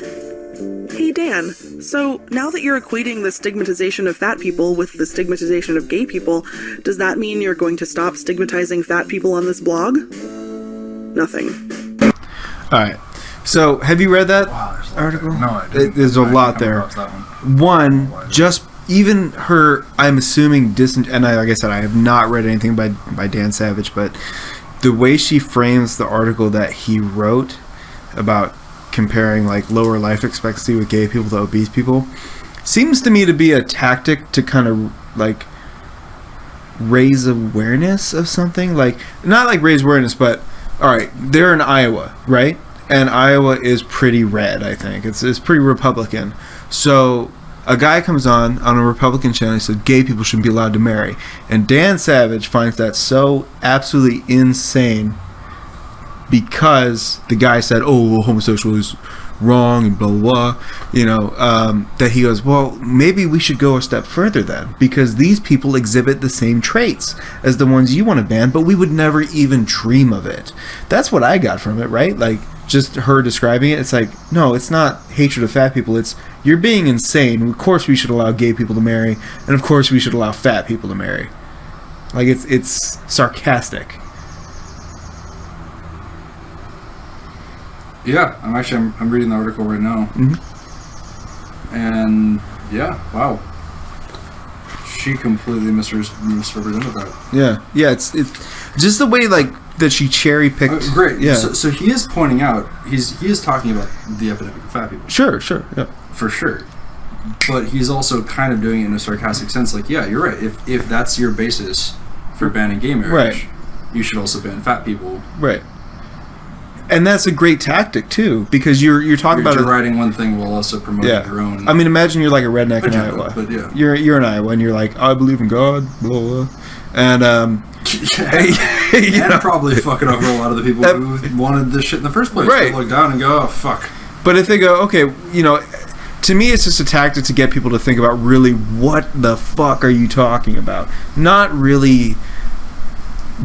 "Hey Dan, so now that you're equating the stigmatization of fat people with the stigmatization of gay people, does that mean you're going to stop stigmatizing fat people on this blog?" Nothing. Alright, so have you read that article? No, I didn't. There's a lot there. One, just even her, I'm assuming, and like I said, I have not read anything by Dan Savage, but the way she frames the article that he wrote about comparing like lower life expectancy with gay people to obese people seems to me to be a tactic to kind of like raise awareness of something. Like, not like raise awareness, but alright, they're in Iowa, right? And Iowa is pretty red, I think. It's pretty Republican. So a guy comes on a Republican channel and says gay people shouldn't be allowed to marry. And Dan Savage finds that so absolutely insane because the guy said, oh, well, homosexual is wrong and blah, blah, blah. That he goes, well, maybe we should go a step further then, because these people exhibit the same traits as the ones you want to ban, but we would never even dream of it. That's what I got from it, right? Like, just her describing it, it's like, no, it's not hatred of fat people, it's you're being insane. Of course we should allow gay people to marry, and of course we should allow fat people to marry. Like, it's sarcastic. Yeah, I'm reading the article right now. Mm-hmm. And yeah, wow. she completely misrepresented that. Yeah. It's just the way like that she cherry picked. Great. Yeah. So he is pointing out. He is talking about the epidemic of fat people. Sure. Yeah. For sure. But he's also kind of doing it in a sarcastic sense. Like, yeah, you're right. If that's your basis for banning gay marriage, you should also ban fat people. Right. And that's a great tactic too, because you're talking about deriding one thing while also promoting your own. I mean, imagine you're like a redneck in Iowa. But yeah, you're in Iowa, and you're like, I believe in God, blah blah, and and probably fucking over a lot of the people who wanted this shit in the first place. Right. They look down and go, oh fuck. But if they go, okay, to me, it's just a tactic to get people to think about really what the fuck are you talking about, not really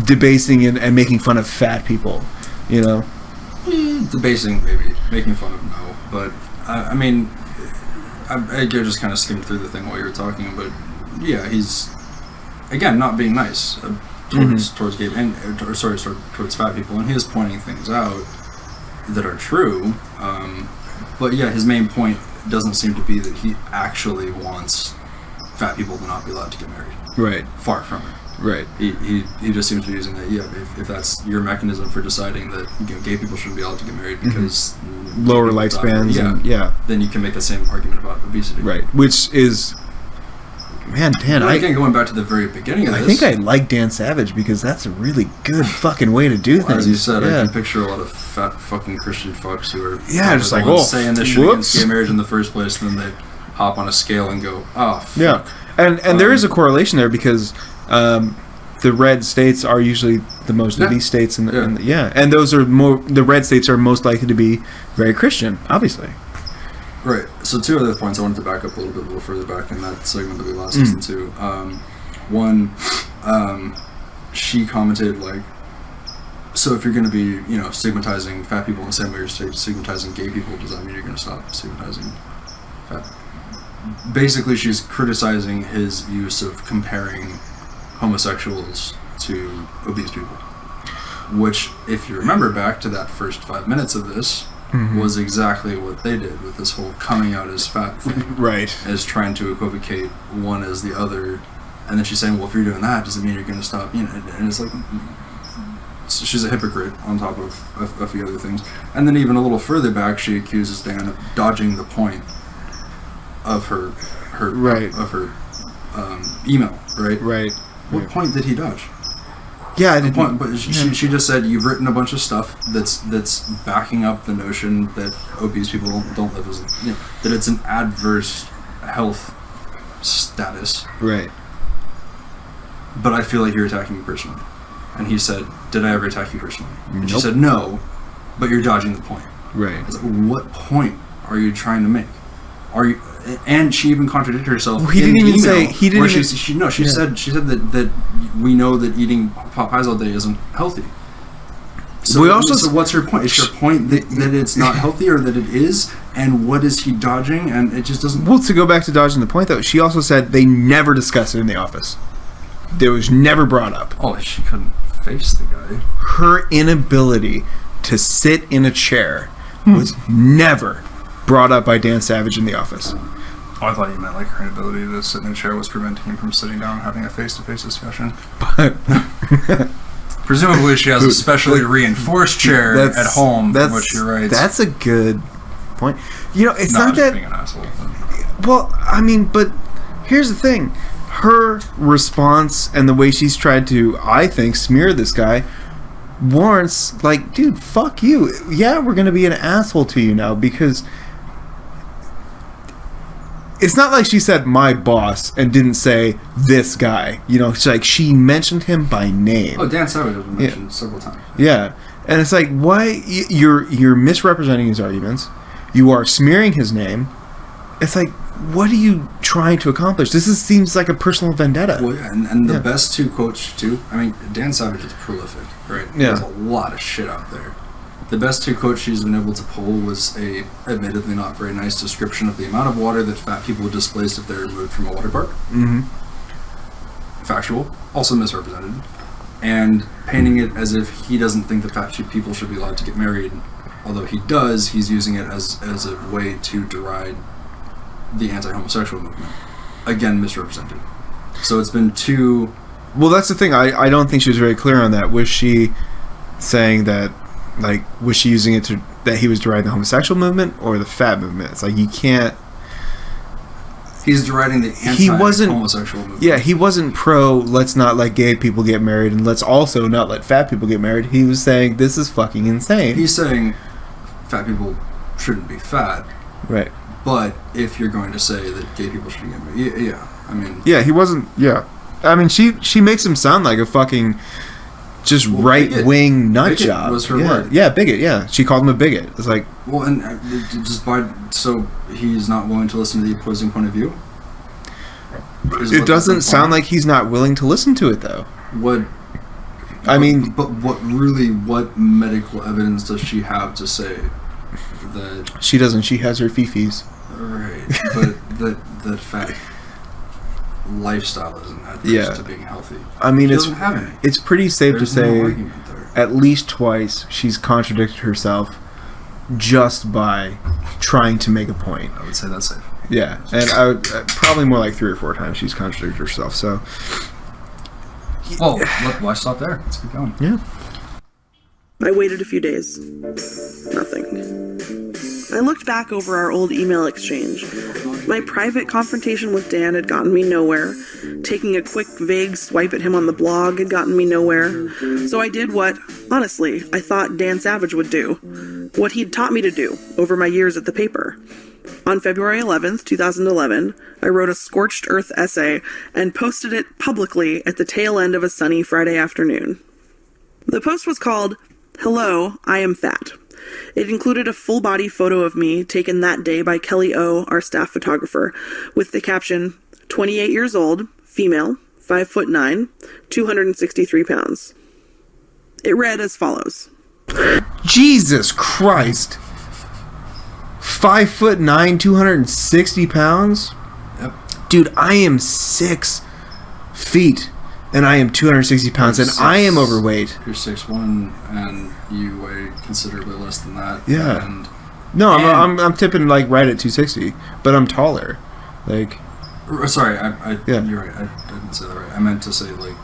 debasing and making fun of fat people, Debasing, maybe. Making fun of, no. But, I mean, I just kind of skimmed through the thing while you were talking, but yeah, he's, again, not being nice towards gay, towards fat people, and he is pointing things out that are true, but yeah, his main point doesn't seem to be that he actually wants fat people to not be allowed to get married. Right. Far from it. Right. He just seems to be using that. Yeah, if that's your mechanism for deciding that gay people shouldn't be allowed to get married because lower lifespans. Then you can make the same argument about obesity. Right. Which is, man, Dan. Again, going back to the very beginning of this, I think I like Dan Savage because that's a really good fucking way to do things. As you said, I can picture a lot of fat fucking Christian fucks who are just like saying this shit against gay marriage in the first place, and then they hop on a scale and go, oh fuck. Yeah, and there is a correlation there because. The red states are usually the most obese states, and those are more. The red states are most likely to be very Christian, obviously. Right. So 2 other points I wanted to back up a little further back in that segment that we last listened to. One, she commented like, so if you're going to be, stigmatizing fat people in the same way you're stigmatizing gay people, does that mean you're going to stop stigmatizing fat? Basically, she's criticizing his use of comparing homosexuals to obese people, which, if you remember back to that first 5 minutes of this, was exactly what they did with this whole coming out as fat thing. Right. As trying to equivocate one as the other, and then she's saying, well, if you're doing that, does it mean you're going to stop? And it's like, so she's a hypocrite on top of a few other things. And then even a little further back, she accuses Dan of dodging the point of her email, right? Right. What point did he dodge? Yeah, the point. But she just said you've written a bunch of stuff that's backing up the notion that obese people don't live as that it's an adverse health status. Right. But I feel like you're attacking me personally. And he said, "Did I ever attack you personally?" And Nope. she said, "No, but you're dodging the point." Right. I was like, what point are you trying to make? Are you? And she even contradicted herself. Well, he in didn't the even email say he didn't. She said that we know that eating pot pies all day isn't healthy. So, so what's her point? Is her point that it's not healthy, or that it is? And what is he dodging? And it just doesn't. Well, to go back to dodging the point, though, she also said they never discussed it in the office. It was never brought up. Oh, she couldn't face the guy. Her inability to sit in a chair was never brought up by Dan Savage in the office. Oh, I thought you meant like her inability to sit in a chair was preventing him from sitting down and having a face-to-face discussion. But presumably she has a specially reinforced chair at home from which she writes. That's a good point. It's not just that... being an asshole. Well, I mean, but here's the thing. Her response and the way she's tried to, I think, smear this guy warrants, like, dude, fuck you. Yeah, we're going to be an asshole to you now because... It's not like she said my boss and didn't say this guy. It's like she mentioned him by name. Oh, Dan Savage has been mentioned several times. Yeah. And it's like, why you're misrepresenting his arguments. You are smearing his name. It's like, what are you trying to accomplish? This seems like a personal vendetta. Well, yeah, and the best 2 quotes, too. I mean, Dan Savage is prolific, right? Yeah. There's a lot of shit out there. The best 2 quotes she's been able to pull was a admittedly not very nice description of the amount of water that fat people displace if they're removed from a water park. Mm-hmm. Factual, also misrepresented, and painting it as if he doesn't think that fat people should be allowed to get married, although he does. He's using it as a way to deride the anti-homosexual movement. Again, misrepresented. So it's been two. Well, that's the thing. I don't think she was very clear on that. Was she saying that, like, was she using it to that he was deriding the homosexual movement or the fat movement? It's like you can't. He's deriding the anti-homosexual movement. Yeah, he wasn't pro. Let's not let gay people get married, and let's also not let fat people get married. He was saying this is fucking insane. He's saying fat people shouldn't be fat. Right. But if you're going to say that gay people shouldn't get married, yeah, I mean, yeah, he wasn't. Yeah, I mean, she makes him sound like a fucking just right wing nut bigot job. Was her yeah, word. yeah, bigot. Yeah, she called him a bigot. It's like, well, and so he's not willing to listen to the opposing point of view. It doesn't sound like he's not willing to listen to it, though. What medical evidence does she have to say that she doesn't? She has her fifis. Right, but that fat lifestyle isn't adverse to being healthy. I mean, she doesn't have any. It's pretty safe There's to say no argument there. At least twice she's contradicted herself just by trying to make a point. I would say that's safe. Yeah, and I would probably more like 3 or 4 times she's contradicted herself. So, well, look, why stop there? Let's keep going. Yeah. I waited a few days. Nothing. I looked back over our old email exchange. My private confrontation with Dan had gotten me nowhere. Taking a quick, vague swipe at him on the blog had gotten me nowhere. So I did what, honestly, I thought Dan Savage would do. What he'd taught me to do over my years at the paper. On February 11th, 2011, I wrote a scorched earth essay and posted it publicly at the tail end of a sunny Friday afternoon. The post was called, "Hello, I am fat." It included a full-body photo of me taken that day by Kelly O., our staff photographer, with the caption, 28 years old, female, 5'9", 263 pounds. It read as follows. Jesus Christ. 5'9", 260 pounds? Yep. Dude, I am 6 feet and I am 260 pounds and I am overweight. You're 6'1" and you weigh considerably less than that. Yeah. And I'm tipping like right at 260, but I'm taller. Like, sorry, Yeah. You're right. I didn't say that right. I meant to say, like,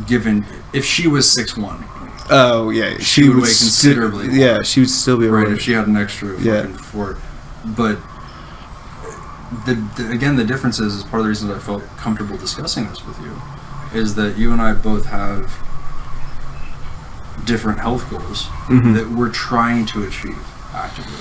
given if she was 6'1", oh yeah, she would weigh considerably more. Yeah, she would still be right overweight. if she had an extra fucking 4. But again, the difference is part of the reason that I felt comfortable discussing this with you is that you and I both have different health goals that we're trying to achieve actively.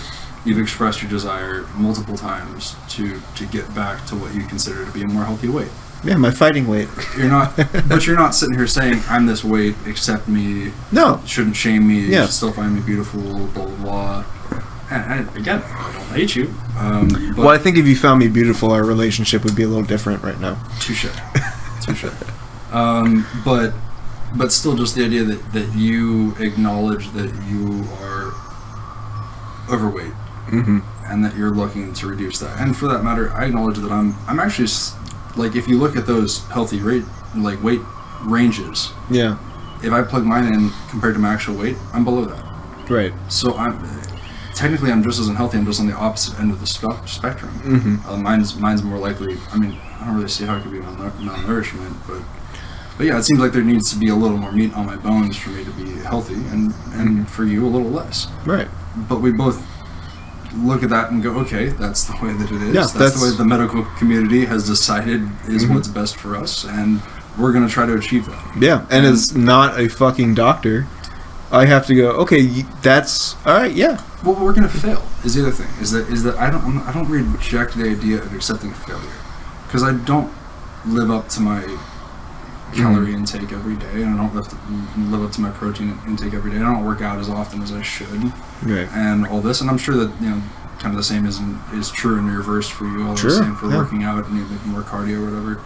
You've expressed your desire multiple times to get back to what you consider to be a more healthy weight. Yeah, my fighting weight. You're not, but you're not sitting here saying, I'm this weight, accept me, No. shouldn't shame me, you Yeah. should still find me beautiful, blah, blah, blah. And again, I don't hate you. But Well, I think if you found me beautiful, our relationship would be a little different right now. Touche. But still just the idea that you acknowledge that you are overweight and that you're looking to reduce that. And for that matter, I acknowledge that I'm actually, like, if you look at those healthy weight ranges, Yeah. if I plug mine in compared to my actual weight, I'm below that. Right. So I'm just as unhealthy. I'm just on the opposite end of the spectrum. Mine's more likely. I mean, I don't really see how it could be malnourishment, but yeah, it seems like there needs to be a little more meat on my bones for me to be healthy, and for you a little less. Right. But we both look at that and go, okay, that's the way that it is. Yeah, that's the way the medical community has decided is what's best for us, and we're going to try to achieve that. Yeah, and as not a fucking doctor, I have to go, okay, that's all right. Yeah. Well, we're going to fail. Is the other thing is that I don't reject the idea of accepting failure, because I don't live up to my calorie intake every day, and I don't live up to my protein intake every day. I don't work out as often as I should, Right. and all this. And I'm sure that kind of the same is true in reverse for you. All the same for working out and more cardio or whatever.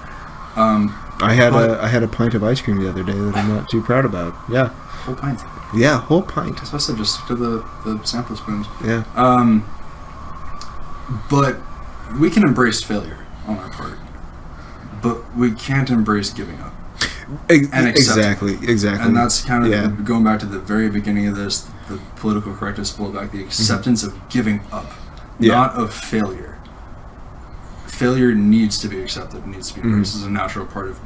I had a pint of ice cream the other day that I'm not too proud about. Yeah. Whole pint. Yeah, whole pint. That's what I said. Just stick to the sample spoons. Yeah. But we can embrace failure on our part, but we can't embrace giving up. And Exactly. And that's kind of Yeah. going back to the very beginning of this, the political correctness blowback, the acceptance of giving up, Yeah. not of failure. failure needs to be accepted, needs to be embraced. This is a natural part of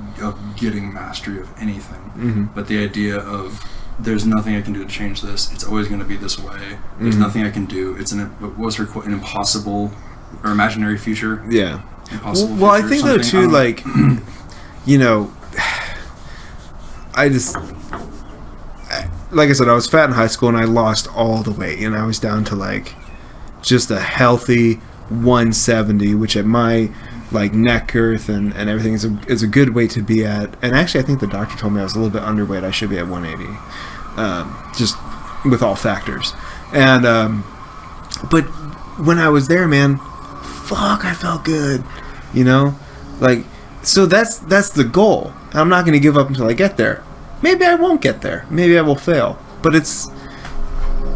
getting mastery of anything. But the idea of there's nothing I can do to change this, it's always going to be this way, there's nothing I can do, it's an impossible or imaginary future. Yeah. Impossible Well, I future or think though something. too, like, you know, like I said, I was fat in high school and I lost all the weight, and I was down to like just a healthy 170, which at my like neck girth and everything is a good weight to be at. And actually, I think the doctor told me I was a little bit underweight. I should be at 180, just with all factors. And but when I was there, man, fuck, I felt good, you know, like, so that's the goal. I'm not going to give up until I get there. Maybe I won't get there. Maybe I will fail. But it's,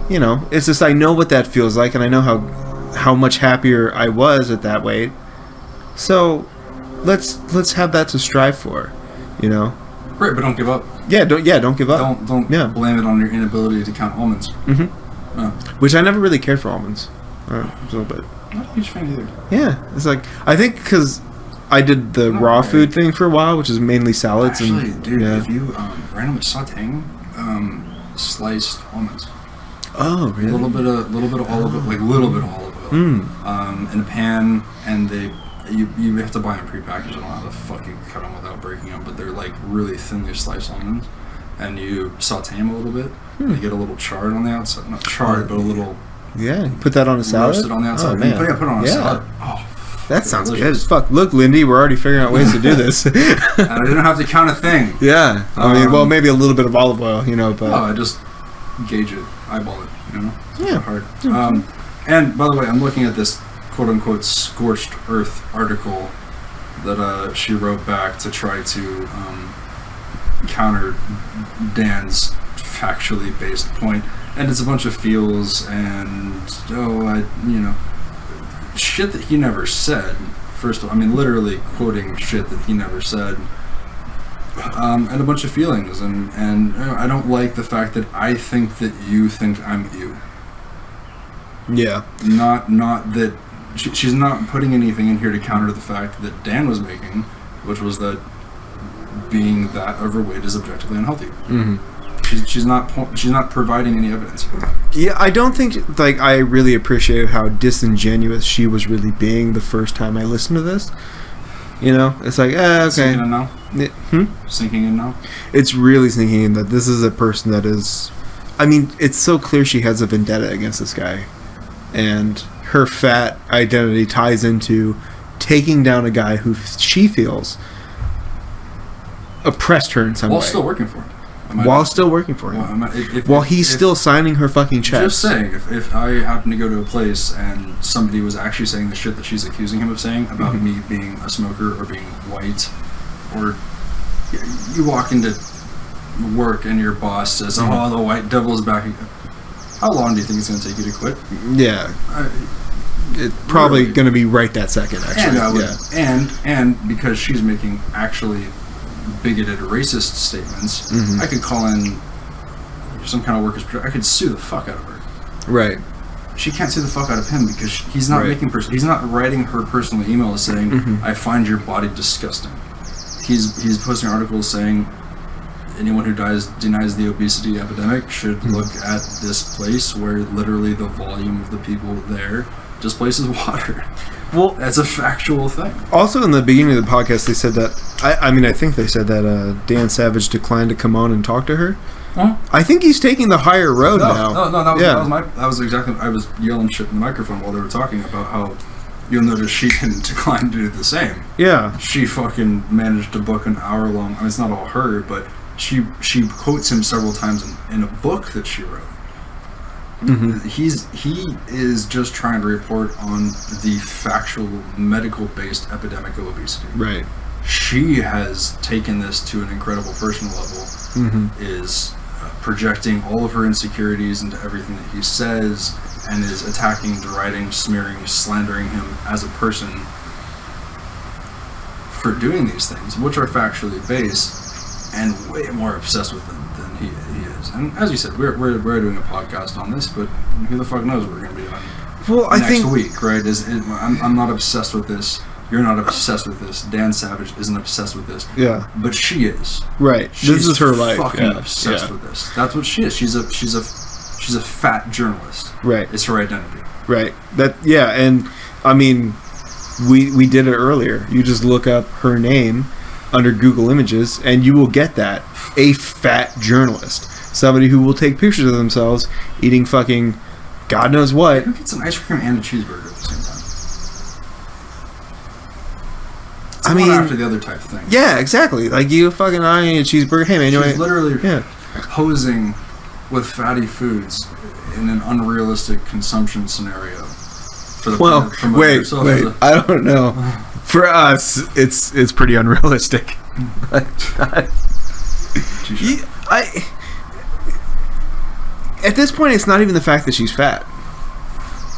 you know, it's just I know what that feels like, and I know how much happier I was at that weight. So let's have that to strive for, you know. Right, but don't give up. Yeah, don't give up. Don't blame it on your inability to count almonds. Which I never really cared for almonds. A little bit. Not a huge fan either. Yeah, it's like, I think because I did the raw food thing for a while, which is mainly salads. Actually, and dude, yeah. if you randomly sauteing sliced almonds, Oh, really? a little bit of olive oil, like little bit of olive oil, in a pan, and you have to buy them prepackaged. I don't know how the fuck you cut them without breaking them, but they're like really thinly sliced almonds, and you saute them a little bit. They get a little charred on the outside, not charred, but a a Yeah, you put that on a salad? roasted on the outside. Oh, man. Put it on a salad. Oh, That sounds delicious. good as fuck. Look, Lindy, we're already figuring out ways to do this. And I didn't have to count a thing. Yeah. I mean, well, maybe a little bit of olive oil, you know, but... Oh, I just gauge it, eyeball it, you know? It's Yeah. not hard. And by the way, I'm looking at this quote-unquote scorched earth article that she wrote back to try to counter Dan's factually based point. And it's a bunch of feels and, shit that he never said. First of all, I mean, literally quoting shit that he never said. And a bunch of feelings. And I don't like the fact that I think that you think I'm you. Yeah. Not that... She's not putting anything in here to counter the fact that Dan was making, which was that being that overweight is objectively unhealthy. She's not providing any evidence. Yeah, I don't think, like, I really appreciate how disingenuous she was really being the first time I listened to this. You know? It's like, okay. Sinking in now? Sinking in now? It's really sinking in that this is a person that is... I mean, it's so clear she has a vendetta against this guy. And her fat identity ties into taking down a guy who she feels oppressed her in some way. While still working for him. While still working for him. While he's still signing her fucking checks. Just saying, if I happen to go to a place and somebody was actually saying the shit that she's accusing him of saying about me being a smoker or being white, or you walk into work and your boss says, oh, the white devil's back. How long do you think it's going to take you to quit? Yeah. It's probably going to be right that second, actually. And I would, and because she's making actually bigoted racist statements, I could call in some kind of workers' protection. I could sue the fuck out of her. Right. She can't sue the fuck out of him because he's not he's not writing her personal email saying, I find your body disgusting. He's posting articles saying anyone who denies the obesity epidemic should look at this place where literally the volume of the people there displaces water. Well, that's a factual thing. Also, in the beginning of the podcast, they said that... I think they said that Dan Savage declined to come on and talk to her. Huh? I think he's taking the higher road now. No, that was exactly... I was yelling shit in the microphone while they were talking about how you'll notice she didn't decline to do the same. Yeah. She fucking managed to book an hour-long... I mean, it's not all her, but she quotes him several times in a book that she wrote. He is just trying to report on the factual medical-based epidemic of obesity. Right. She has taken this to an incredible personal level. Is projecting all of her insecurities into everything that he says, and is attacking, deriding, smearing, slandering him as a person for doing these things, which are factually based, and way more obsessed with them than he is. And as you said, we're doing a podcast on this, but who the fuck knows what we're going to be on next week, right? I'm not obsessed with this You're not obsessed with this. Dan Savage isn't obsessed with this. Yeah. But she is. Right. This is her life. Fucking obsessed with this. That's what she is. She's a fat journalist. Right. It's her identity. Right. And I mean, we did it earlier. You just look up her name under Google Images, and you will get that. A fat journalist. Somebody who will take pictures of themselves eating fucking God knows what. Who gets an ice cream and a cheeseburger at the same time? It's one after the other type thing. Yeah, exactly. Like, you fucking eyeing a cheeseburger. Hey, man, She's literally posing with fatty foods in an unrealistic consumption scenario. For the wait. I don't know. For us, it's pretty unrealistic. At this point, it's not even the fact that she's fat.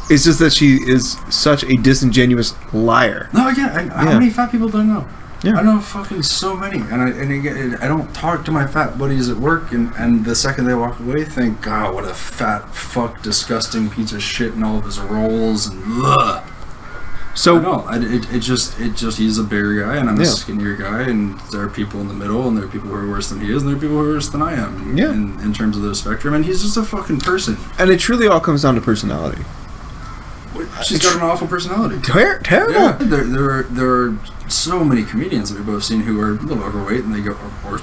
It's just that she is such a disingenuous liar. No, again, how many fat people do I know? Yeah. I know fucking so many, and I don't talk to my fat buddies at work, and the second they walk away, think, God, what a fat fuck, disgusting piece of shit in all of his rolls, and ugh. So no, it just he's a bigger guy, and I'm a skinnier guy, and there are people in the middle, and there are people who are worse than he is, and there are people who are worse than I am. Yeah. In terms of the spectrum, and he's just a fucking person. And it truly all comes down to personality. She's got an awful personality. Terrible. Yeah, there are so many comedians that we've both seen who are a little overweight, and they go, or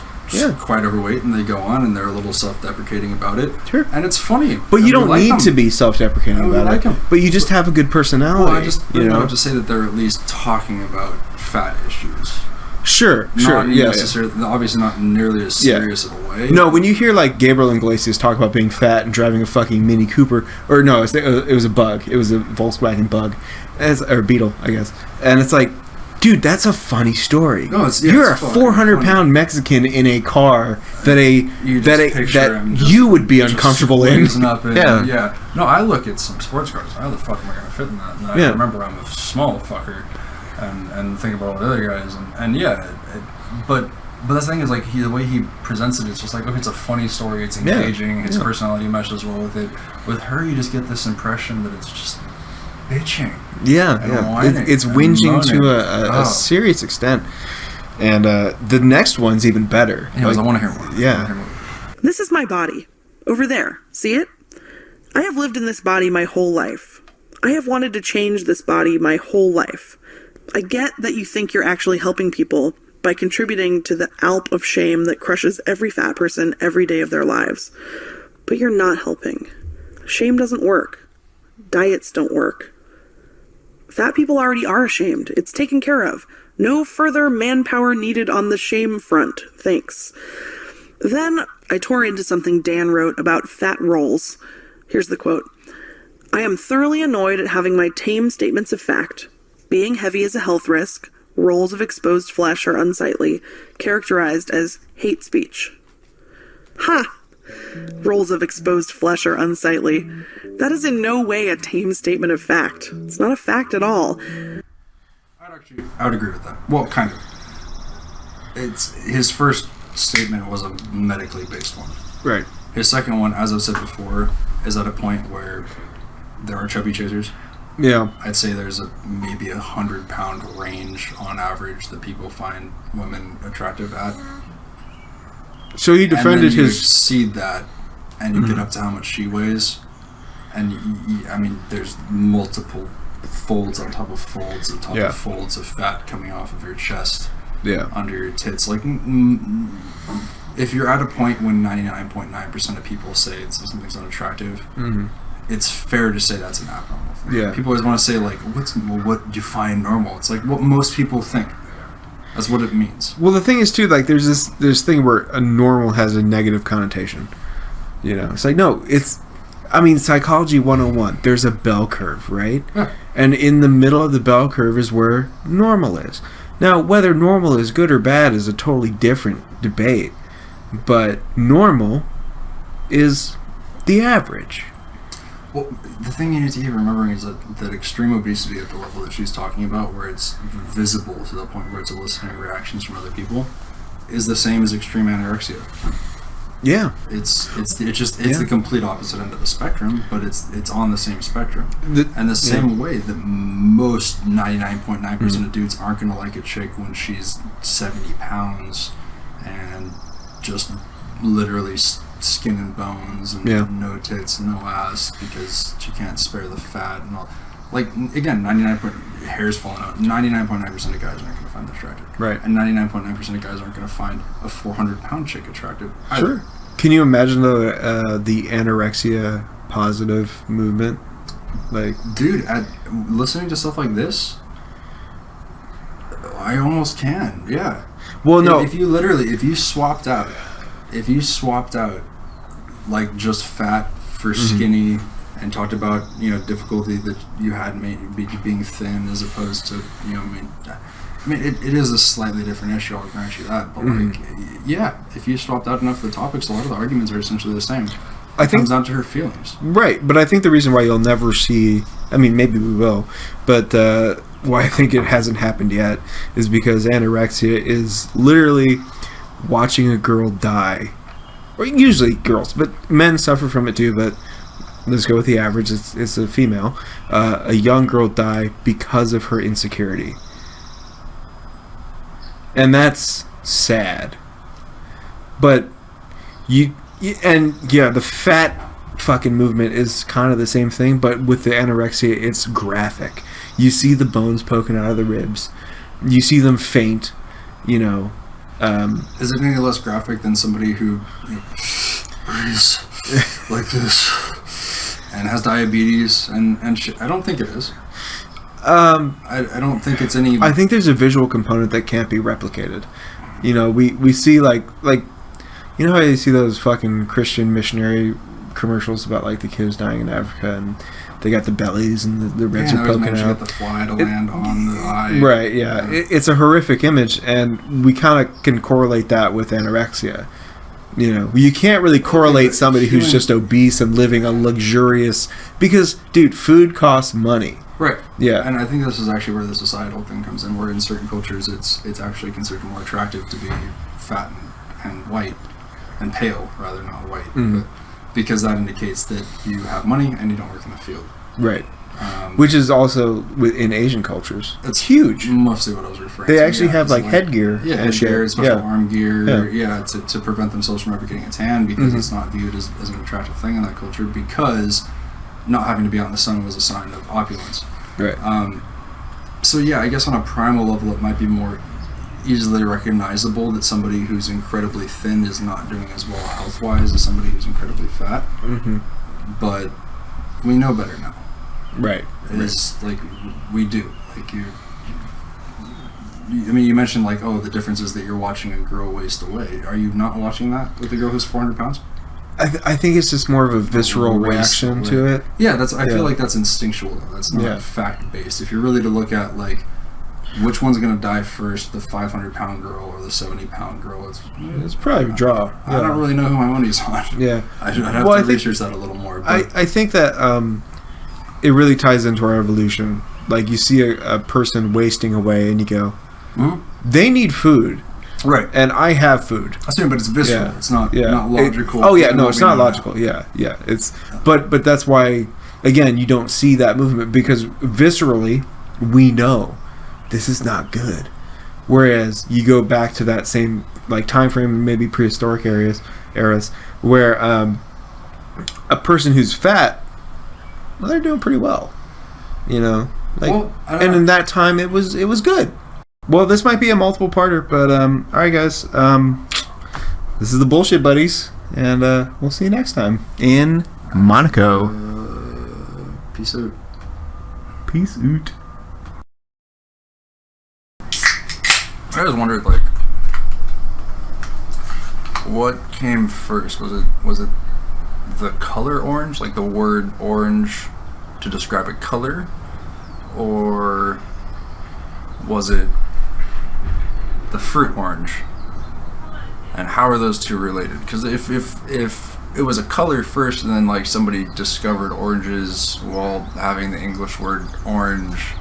quite overweight, and they go on, and they're a little self-deprecating about it. Sure. And it's funny. But you don't need to be self-deprecating about it. But you just have a good personality. Well, I just have to say that they're at least talking about fat issues. Sure. Obviously not nearly as serious of a way. No, when you hear like Gabriel Iglesias talk about being fat and driving a fucking Mini Cooper, or no, it was a Bug. It was a Volkswagen Bug, or Beetle, I guess. And it's like, dude, that's a funny story. No, you're a 400-pound Mexican in a car that you would be uncomfortable in. Yeah. No, I look at some sports cars. How the fuck am I gonna fit in that? And I remember I'm a small fucker. And think about all the other guys, but the thing is, like, the way he presents it's just like, look, it's a funny story, it's engaging, his personality meshes well with it. With her, you just get this impression that it's just bitching. It's whinging to a serious extent, and the next one's even better. Anyways, I want to hear more. Yeah. This is my body. Over there. See it? I have lived in this body my whole life. I have wanted to change this body my whole life. I get that you think you're actually helping people by contributing to the alp of shame that crushes every fat person every day of their lives. But you're not helping. Shame doesn't work. Diets don't work. Fat people already are ashamed. It's taken care of. No further manpower needed on the shame front. Thanks. Then I tore into something Dan wrote about fat rolls. Here's the quote. I am thoroughly annoyed at having my tame statements of fact, being heavy is a health risk, rolls of exposed flesh are unsightly, characterized as hate speech. Ha! Rolls of exposed flesh are unsightly. That is in no way a tame statement of fact. It's not a fact at all. I would agree with that. Well, kind of. It's his first statement was a medically based one. Right. His second one, as I've said before, is at a point where there are chubby chasers. Yeah. I'd say there's maybe 100-pound range on average that people find women attractive at. So he defended and then you his... exceed that, and you get up to how much she weighs, and I mean, there's multiple folds on top of folds on top of folds of fat coming off of your chest, under your tits. Like, if you're at a point when 99.9% of people say something's not attractive, it's fair to say that's an abnormal thing. Yeah. People always want to say, like, what do you find normal? It's like what most people think. That's what it means. Well, the thing is, too, like, there's this thing where a normal has a negative connotation. You know? It's like, no, it's... I mean, psychology 101. There's a bell curve, right? Yeah. And in the middle of the bell curve is where normal is. Now, whether normal is good or bad is a totally different debate. But normal is the average. Well, the thing you need to keep remembering is that extreme obesity at the level that she's talking about, where it's visible to the point where it's eliciting reactions from other people, is the same as extreme anorexia. Yeah. It's the complete opposite end of the spectrum, but it's on the same spectrum. And the same way that most 99.9% of dudes aren't gonna like a chick when she's 70 pounds and just literally skin and bones and no tits, no ass, because she can't spare the fat and all. Like, again, hair's falling out. 99.9% of guys aren't going to find that attractive. Right. And 99.9% of guys aren't going to find a 400-pound chick attractive either. Sure. Can you imagine the anorexia positive movement? Like, dude, listening to stuff like this, I almost can. Yeah. Well, no. If you swapped out, like, just fat for skinny, and talked about, difficulty that you had being thin as opposed to, it is a slightly different issue, I'll grant you that, but if you swapped out enough of the topics, a lot of the arguments are essentially the same. It comes down to her feelings. Right, but I think the reason why you'll never see, maybe we will, but why I think it hasn't happened yet is because anorexia is literally watching a girl die. Or usually girls, but men suffer from it too, but let's go with the average. It's a female. A young girl die because of her insecurity. And that's sad. But the fat fucking movement is kind of the same thing, but with the anorexia, it's graphic. You see the bones poking out of the ribs. You see them faint, Is it any less graphic than somebody who breathes like this and has diabetes and shit? I don't think it is. I don't think it's any. I think there's a visual component that can't be replicated. We see like how you see those fucking Christian missionary commercials about like the kids dying in Africa and they got the bellies and the ribs are poking out. The fly to land on the eye. Right, yeah. It's a horrific image, and we kind of can correlate that with anorexia. You can't really correlate somebody who's just obese and living a luxurious... Because, dude, food costs money. Right. Yeah. And I think this is actually where the societal thing comes in, where in certain cultures it's actually considered more attractive to be fat and white, and pale, rather, not white. But because that indicates that you have money and you don't work in the field. Right. Which is also in Asian cultures. It's huge. Mostly what I was referring to. They actually have like headgear. Yeah, headgear, special arm gear. To prevent themselves from ever getting a tan, because it's not viewed as an attractive thing in that culture, because not having to be out in the sun was a sign of opulence. Right. So yeah, I guess on a primal level it might be more easily recognizable that somebody who's incredibly thin is not doing as well health-wise as somebody who's incredibly fat. But we know better now. Right. It's like we do. Like you mentioned like, the difference is that you're watching a girl waste away. Are you not watching that with a girl who's 400 pounds? I think it's just more of a visceral reaction to it. Yeah, I feel like that's instinctual though. That's not fact-based. If you're really to look at like which one's going to die first, the 500-pound girl or the 70-pound girl, it's probably a draw. I don't really know who my money's on. Yeah. I'd have to research that a little more. But I think that it really ties into our evolution. Like, you see a person wasting away and you go, they need food. Right. And I have food. I see, but it's visceral. Yeah. It's not logical. It's not logical. Yeah. It's but that's why, again, you don't see that movement, because viscerally we know this is not good. Whereas you go back to that same like time frame, maybe prehistoric eras where a person who's fat, well, they're doing pretty well, and in that time it was good. Well, this might be a multiple parter, but all right, guys, this is the Bullshit Buddies, and we'll see you next time in Monaco. Peace out. Peace out. I always wondered, like, what came first? Was it the color orange, like the word orange to describe a color, or was it the fruit orange? And how are those two related? Because if it was a color first, and then like somebody discovered oranges while having the English word orange,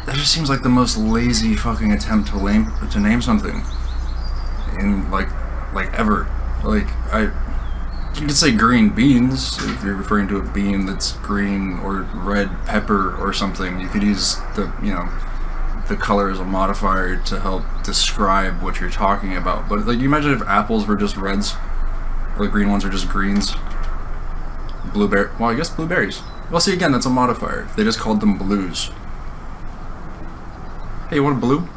that just seems like the most lazy fucking attempt to name something in like like ever. Like you could say green beans if you're referring to a bean that's green, or red pepper or something. You could use the color as a modifier to help describe what you're talking about. But like, you imagine if apples were just reds, or the green ones are just greens. Well, I guess blueberries. Well, see, again, that's a modifier. They just called them blues. Hey, you want a blue?